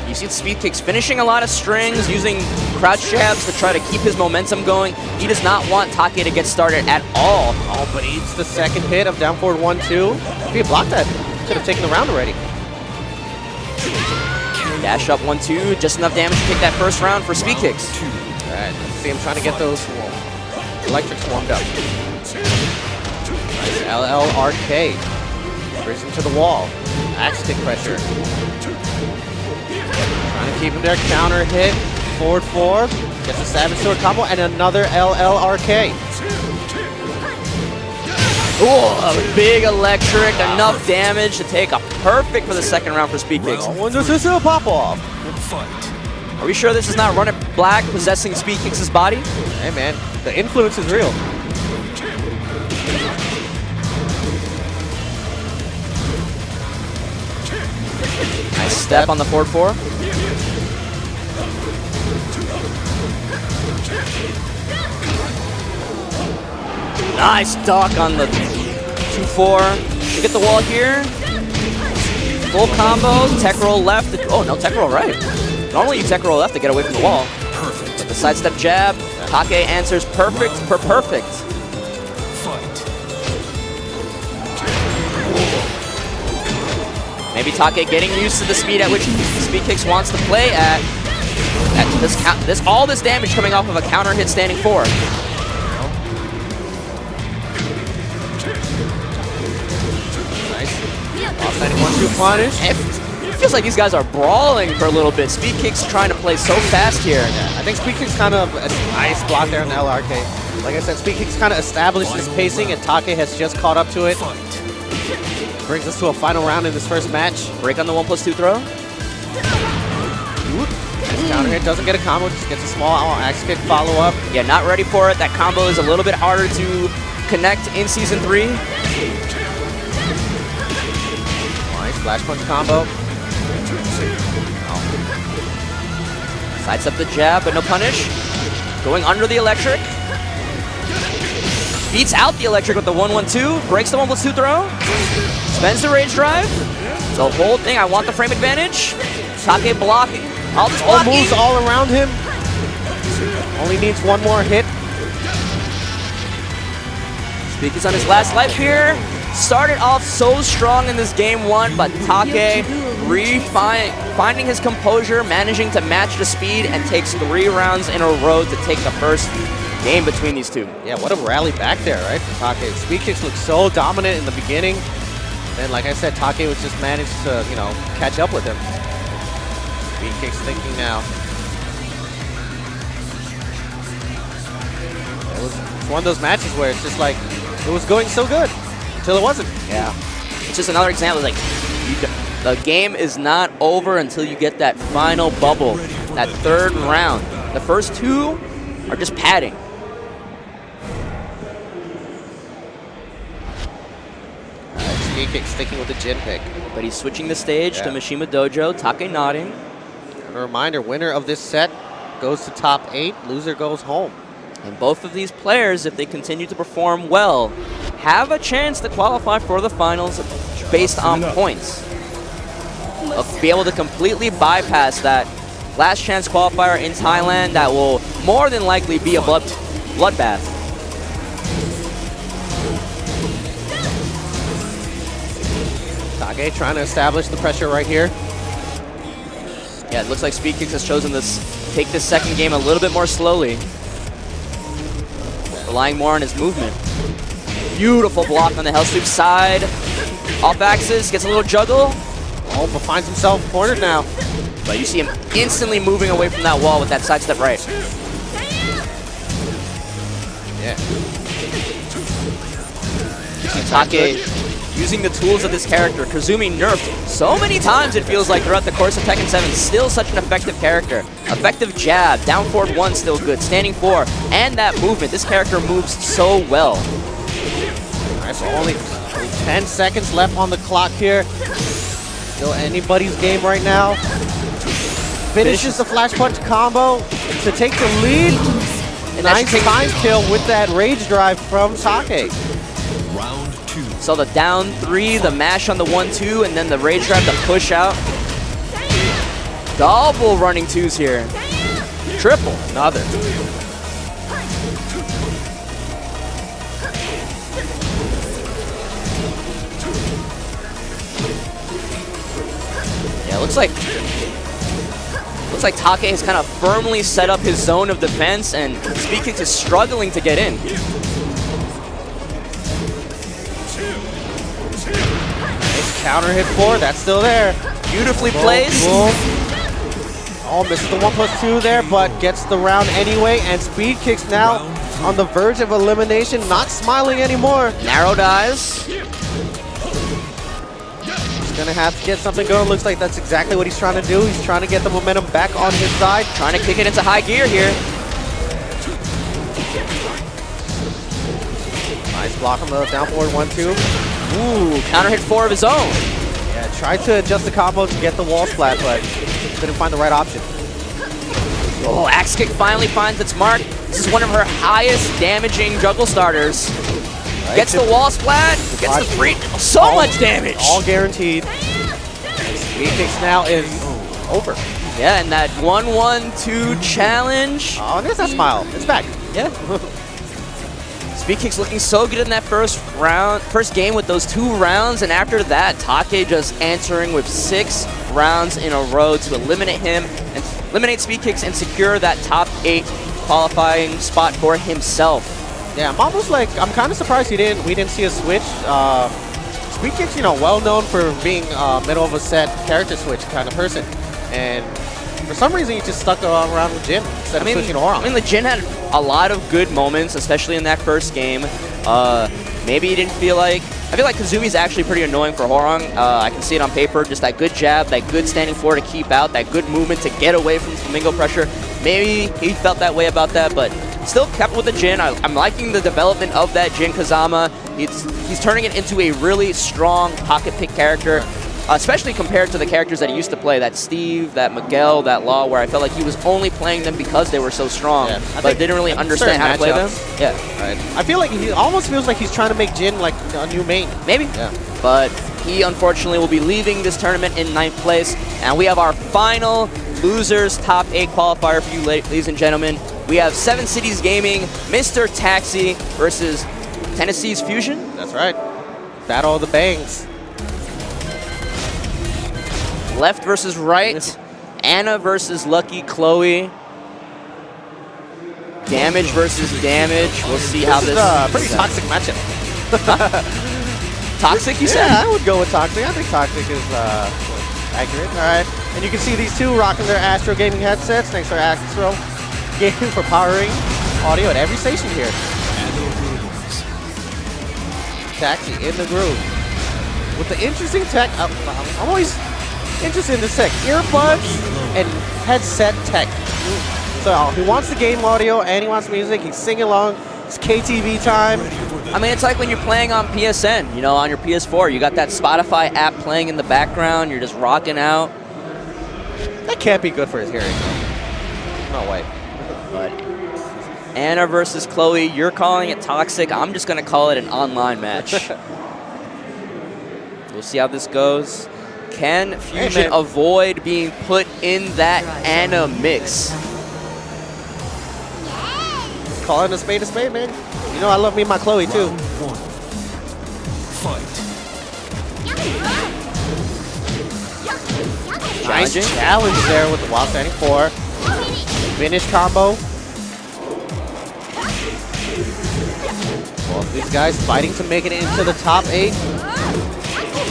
You see Speed Kicks finishing a lot of strings, using crouch jabs to try to keep his momentum going. He does not want Take to get started at all. Oh, but he eats the 2nd hit of down forward 1-2. If he had blocked that, could have taken the round already. Dash up 1-2, just enough damage to take that first round for Speed Kicks. All right, let's see him trying to get those electrics warmed up. Nice LLRK. Brings him to the wall. Axe kick pressure. Trying to keep him there. Counter hit. Forward 4. Gets a Savage Sword combo and another LLRK. Oh, a big electric. Enough damage to take a perfect for the 2nd round for Speed Kicks. This is a pop off. Are we sure this is not Run It Black possessing Speed Kicks' body? Hey man, the influence is real. Nice step on the forward 4. Nice duck on the 2-4. You get the wall here. Full combo. Tech roll left. Oh, no, tech roll right. Normally you tech roll left to get away from the wall. Perfect. But the sidestep jab. Take answers perfect for perfect. Maybe Take getting used to the speed at which Speed Kicks wants to play at. All this damage coming off of a counter hit standing 4. Offsetting 1-2 punish. It feels like these guys are brawling for a little bit. Speed Kick's trying to play so fast here. Yeah, I think Speed Kick's kind of a nice block there in the LRK. Like I said, Speed Kick's kind of established his pacing, and Take has just caught up to it. Brings us to a final round in this first match. Break on the 1+2 throw. Counter hit, doesn't get a combo, just gets a small axe kick follow-up. Yeah, not ready for it. That combo is a little bit harder to connect in Season 3. Nice flash punch combo. Sides up the jab, but no punish. Going under the electric. Beats out the electric with the 1-1-2. Breaks the 1+2 throw. Spends the rage drive. The whole thing, I want the frame advantage. Take blocking. All this blocking. Moves all around him. Only needs one more hit. Speak is on his last life here. Started off so strong in this game 1, but Take finding his composure, managing to match the speed, and takes 3 rounds in a row to take the first game between these two. Yeah, what a rally back there, right, for Take. Speed Kicks looked so dominant in the beginning. And like I said, Take was just managed to, catch up with him. Speed Kicks thinking now. It's one of those matches where it's just like, it was going so good until it wasn't. Yeah. It's just another example. Like, the game is not over until you get that final bubble, that 3rd round. The first 2 are just padding. Speed Kick sticking with the Jin pick. But he's switching the stage to Mishima Dojo. Take nodding. And a reminder, winner of this set goes to top 8, loser goes home. And both of these players, if they continue to perform well, have a chance to qualify for the finals based on points. Be able to completely bypass that last chance qualifier in Thailand that will more than likely be a bloodbath. Take trying to establish the pressure right here. Yeah, it looks like Speed Kicks has chosen to take this second game a little bit more slowly. Relying more on his movement. Beautiful block on the Hell Sweep side. Off axis, gets a little juggle. Oh, but finds himself cornered now. But you see him instantly moving away from that wall with that sidestep right. Yeah. Take using the tools of this character. Kazumi nerfed so many times, it feels like, throughout the course of Tekken 7. Still such an effective character. Effective jab, down forward 1 still good, standing 4, and that movement. This character moves so well. All right, so only 10 seconds left on the clock here. Still anybody's game right now. Finishes the flash punch combo to take the lead. And nice time kill with that rage drive from Take. Round 2. So the down 3, the mash on the 1-2, and then the rage drive to push out. Double running 2s here. Triple. Another. Yeah, looks like Take has kind of firmly set up his zone of defense, and Speed Kicks is struggling to get in. Nice counter hit 4, that's still there. Beautifully placed. Oh, misses the 1+2 there, but gets the round anyway, and Speed Kicks now on the verge of elimination, not smiling anymore. Narrow dies. Gonna have to get something going. Looks like that's exactly what he's trying to do. He's trying to get the momentum back on his side. Trying to kick it into high gear here. Nice block on the down forward 1-2. Ooh, counter hit 4 of his own. Yeah, tried to adjust the combo to get the wall splat, but couldn't find the right option. Oh, axe kick finally finds its mark. This is one of her highest damaging juggle starters. Right. Gets the wall splat, gets the free, so much damage. All guaranteed. Speed Kicks now is over. Yeah, and that 1-1-2 challenge. Oh, there's that smile. It's back. Yeah. Speed Kicks looking so good in that first game with those 2 rounds, and after that, Take just answering with 6 rounds in a row to eliminate him and eliminate speed kicks and secure that top 8 qualifying spot for himself. Yeah, I'm kind of surprised we didn't see a switch. Speed kicks, well known for being middle of a set character switch kind of person, and for some reason he just stuck around with Jin instead of switching to Auron. I mean, the Jin had a lot of good moments, especially in that first game. Maybe he didn't feel like. I feel like Kazumi's actually pretty annoying for Horong. I can see it on paper. Just that good jab, that good standing floor to keep out, that good movement to get away from Flamingo pressure. Maybe he felt that way about that, but still kept with the Jin. I'm liking the development of that Jin Kazama. He's turning it into a really strong pocket pick character, especially compared to the characters that he used to play, that Steve, that Miguel, that Law, where I felt like he was only playing them because they were so strong, but didn't really understand how to play them. Yeah. Right. I feel like he almost feels like he's trying to make Jin like a new main. Maybe. Yeah. But he unfortunately will be leaving this tournament in 9th place, and we have our final losers top 8 qualifier for you, ladies and gentlemen. We have 7 Cities Gaming, Mr. Taxi versus Tennessee's Fusion. That's right. Battle of the Bangs. Left versus right. Anna versus Lucky Chloe. Damage versus damage. We'll see how this is a pretty toxic matchup. Toxic, you said? Yeah, I would go with toxic. I think toxic is accurate. All right. And you can see these two rocking their Astro Gaming headsets. Thanks to Astro Gaming for powering audio at every station here. Taxi in the groove. With the interesting tech, I'm always interested in this tech. Earbuds and headset tech. So he wants the game audio and he wants music. He's singing along. It's KTV time. I mean, it's like when you're playing on PSN, on your PS4. You got that Spotify app playing in the background. You're just rocking out. That can't be good for his hearing. No way. But Anna versus Chloe, you're calling it toxic. I'm just going to call it an online match. We'll see how this goes. Can Fusion avoid being put in that Anna mix? Calling a spade, man. I love me my Chloe too. Nice challenge there with the wild standing 4. Finish combo. Both these guys fighting to make it into the top 8.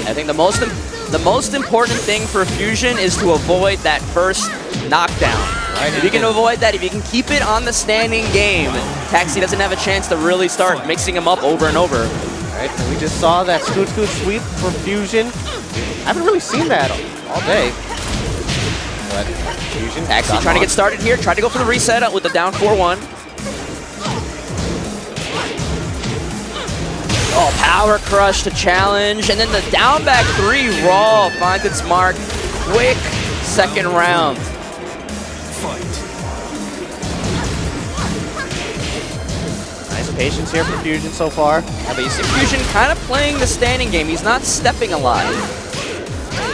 I think the most important thing for Fusion is to avoid that first knockdown. Right? If you can avoid that, if you can keep it on the standing game, Taxi doesn't have a chance to really start mixing him up over and over. All right, so we just saw that scoot sweep from Fusion. I haven't really seen that all day. But Fusion, Taxi trying to get started here, tried to go for the reset with the down 4-1. Oh, power crush to challenge, and then the down back 3 raw finds its mark. Quick second round. Nice patience here from Fusion so far. Yeah, but you see Fusion kind of playing the standing game. He's not stepping a lot,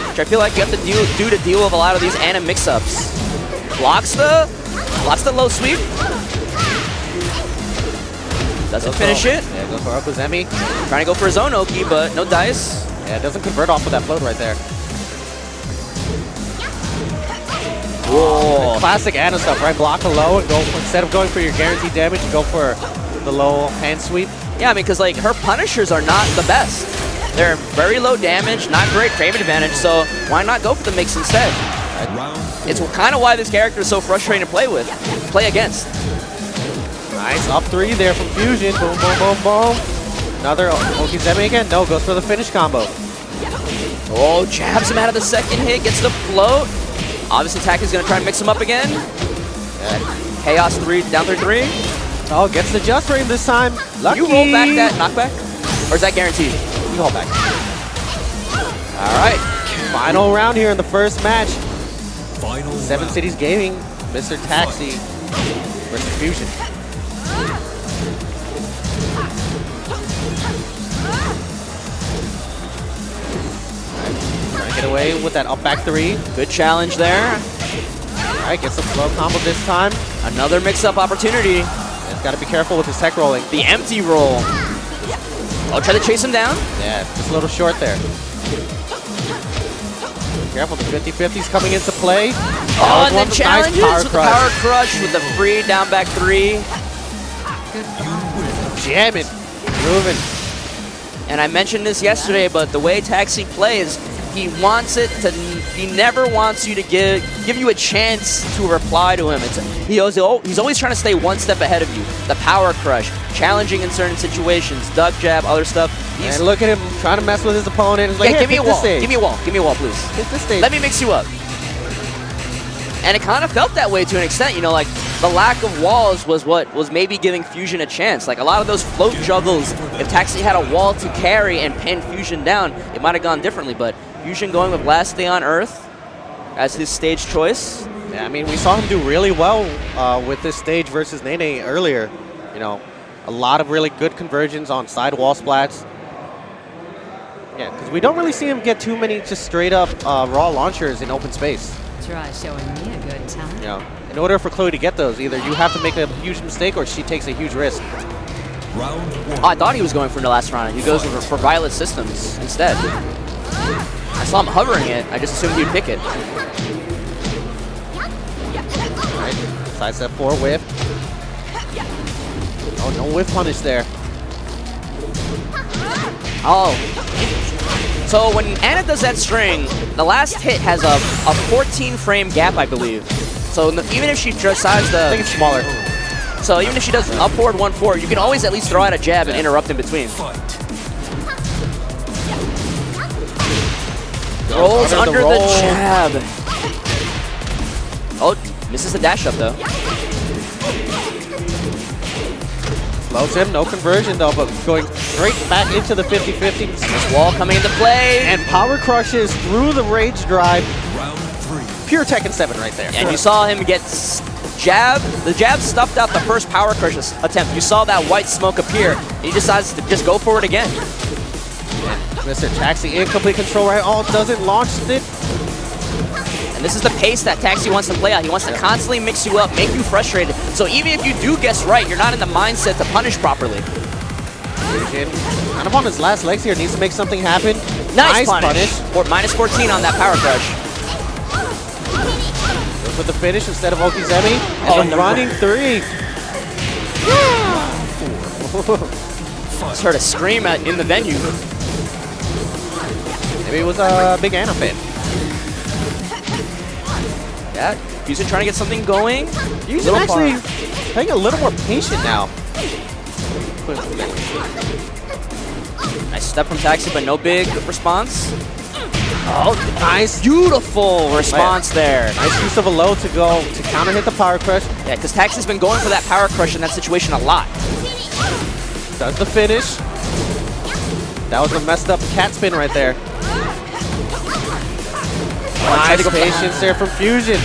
which I feel like you have to do to deal with a lot of these Anna mix-ups. Blocks the low sweep. Doesn't finish it. Yeah, goes for Okuzemi. Trying to go for his own Oki, but no dice. Yeah, it doesn't convert off of that float right there. Whoa. Classic Anna stuff, right? Block a low and go instead of going for your guaranteed damage, you go for the low hand sweep. Yeah, I mean, because like her punishers are not the best. They're very low damage, not great frame advantage, so why not go for the mix instead? It's kind of why this character is so frustrating to play against. Nice up 3 there from Fusion. Boom, boom, boom, boom. Another Okizeme again. No, goes for the finish combo. Oh, jabs him out of the second hit, gets the float. Obviously, Taki's going to try and mix him up again. Yeah. Chaos 3, down 3-3. Oh, gets the just frame this time. Lucky. You roll back that knockback? Or is that guaranteed? You hold back. All right. Final round here in the first match. 7 Cities Gaming, Mr. Taxi versus Fusion. Trying to get away with that up back 3. Good challenge there. All right, gets the flow combo this time. Another mix-up opportunity. He's got to be careful with his tech rolling. The empty roll. Oh, try to chase him down. Yeah, just a little short there. Careful, the 50-50's coming into play. Oh, and then challenges with the power crush with the free down back 3. Good fun. Jamming, moving. And I mentioned this yesterday, but the way Taxi plays, he wants it to. He never wants you to give you a chance to reply to him. He's always trying to stay one step ahead of you. The power crush, challenging in certain situations, duck jab, other stuff. And look at him trying to mess with his opponent. He's like, give me a wall. Give me a wall. Give me a wall, please. Hit this stage. Let me mix you up. And it kind of felt that way to an extent, you know, like the lack of walls was what was maybe giving Fusion a chance. Like a lot of those float juggles, if Taxi had a wall to carry and pin Fusion down, it might have gone differently. But Fusion going with Last Day on Earth as his stage choice. Yeah, I mean, we saw him do really well with this stage versus Nene earlier. You know, a lot of really good conversions on side wall splats. Yeah, because we don't really see him get too many just straight up raw launchers in open space. Try showing me a good time. You know, in order for Chloe to get those, either you have to make a huge mistake or she takes a huge risk. Round 1. Oh, I thought he was going for the last round. He goes for Violet Systems instead. I saw him hovering it. I just assumed he'd pick it. Right. Side step 4 whip. Oh, no whiff punish there. Oh. So when Anna does that string, the last hit has a 14 frame gap, I believe. So even if she decides to... I think it's smaller. So even if she does an upward 1-4, you can always at least throw out a jab and interrupt in between. Rolls under the jab. Oh, misses the dash up though. Slows him, no conversion though, but going straight back into the 50-50. This wall coming into play. And power crushes through the rage drive. Round 3. Pure Tekken 7 right there. And you saw him get jab. The jab stuffed out the first power crush attempt. You saw that white smoke appear. And he decides to just go for it again. Mr. Taxi in complete control right all, doesn't launch it. And this is the pace that Taxi wants to play out. He wants to constantly mix you up, make you frustrated. So even if you do guess right, you're not in the mindset to punish properly. Kind of on his last legs here, needs to make something happen. Nice punish. Or minus 14 on that power crush. Goes with the finish instead of Okizemi. And the running 3. Just heard a scream in the venue. Maybe it was a big Anna fan. Yeah, Fusion trying to get something going. Fusion actually playing a little more patient now. Nice step from Taxi, but no big response. Oh, nice. Beautiful response there. Nice use of a low to go to counter hit the power crush. Yeah, because Taxi's been going for that power crush in that situation a lot. Does the finish. That was a messed up cat spin right there. Nice patience there from Fusion.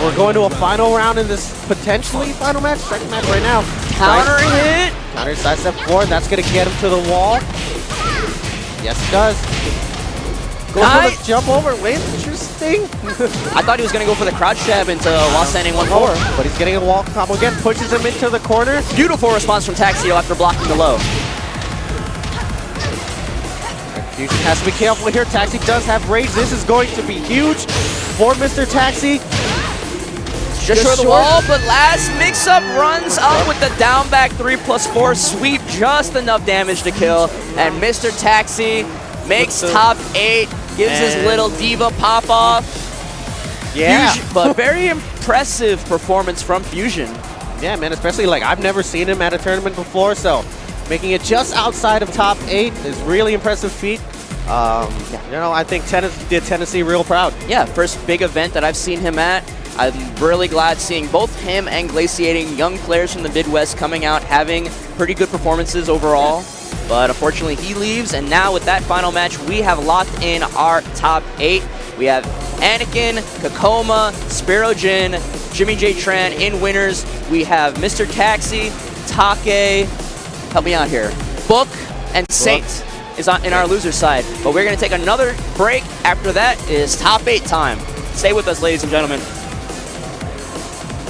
We're going to a final round in this potentially final match. Second match right now. Counter hit. Counter side step forward. That's going to get him to the wall. Yes, it does. Goes for the jump over. Interesting. I thought he was going to go for the crouch jab into while standing 1-4. But he's getting a wall combo again. Pushes him into the corner. Beautiful response from Taxio after blocking the low. Fusion has to be careful here. Taxi does have rage. This is going to be huge for Mr. Taxi. Just short of the wall, but last mix-up runs up with the down back 3+4 sweep. Just enough damage to kill. And Mr. Taxi makes top 8. Gives his little diva pop-off. Yeah. Fusion, but very impressive performance from Fusion. Yeah, man, especially like I've never seen him at a tournament before, so making it just outside of top 8 is really impressive feat. You know, I think did Tennessee real proud. Yeah, first big event that I've seen him at. I'm really glad seeing both him and Glaciating, young players from the Midwest, coming out having pretty good performances overall. But unfortunately, he leaves, and now with that final match, we have locked in our top 8. We have Anakin, Kakoma, Spirojin, Jimmy J. Tran in winners. We have Mr. Taxi, Take, help me out here, Book, and Saint is in our loser side. But we're going to take another break. After that is top 8 time. Stay with us, ladies and gentlemen.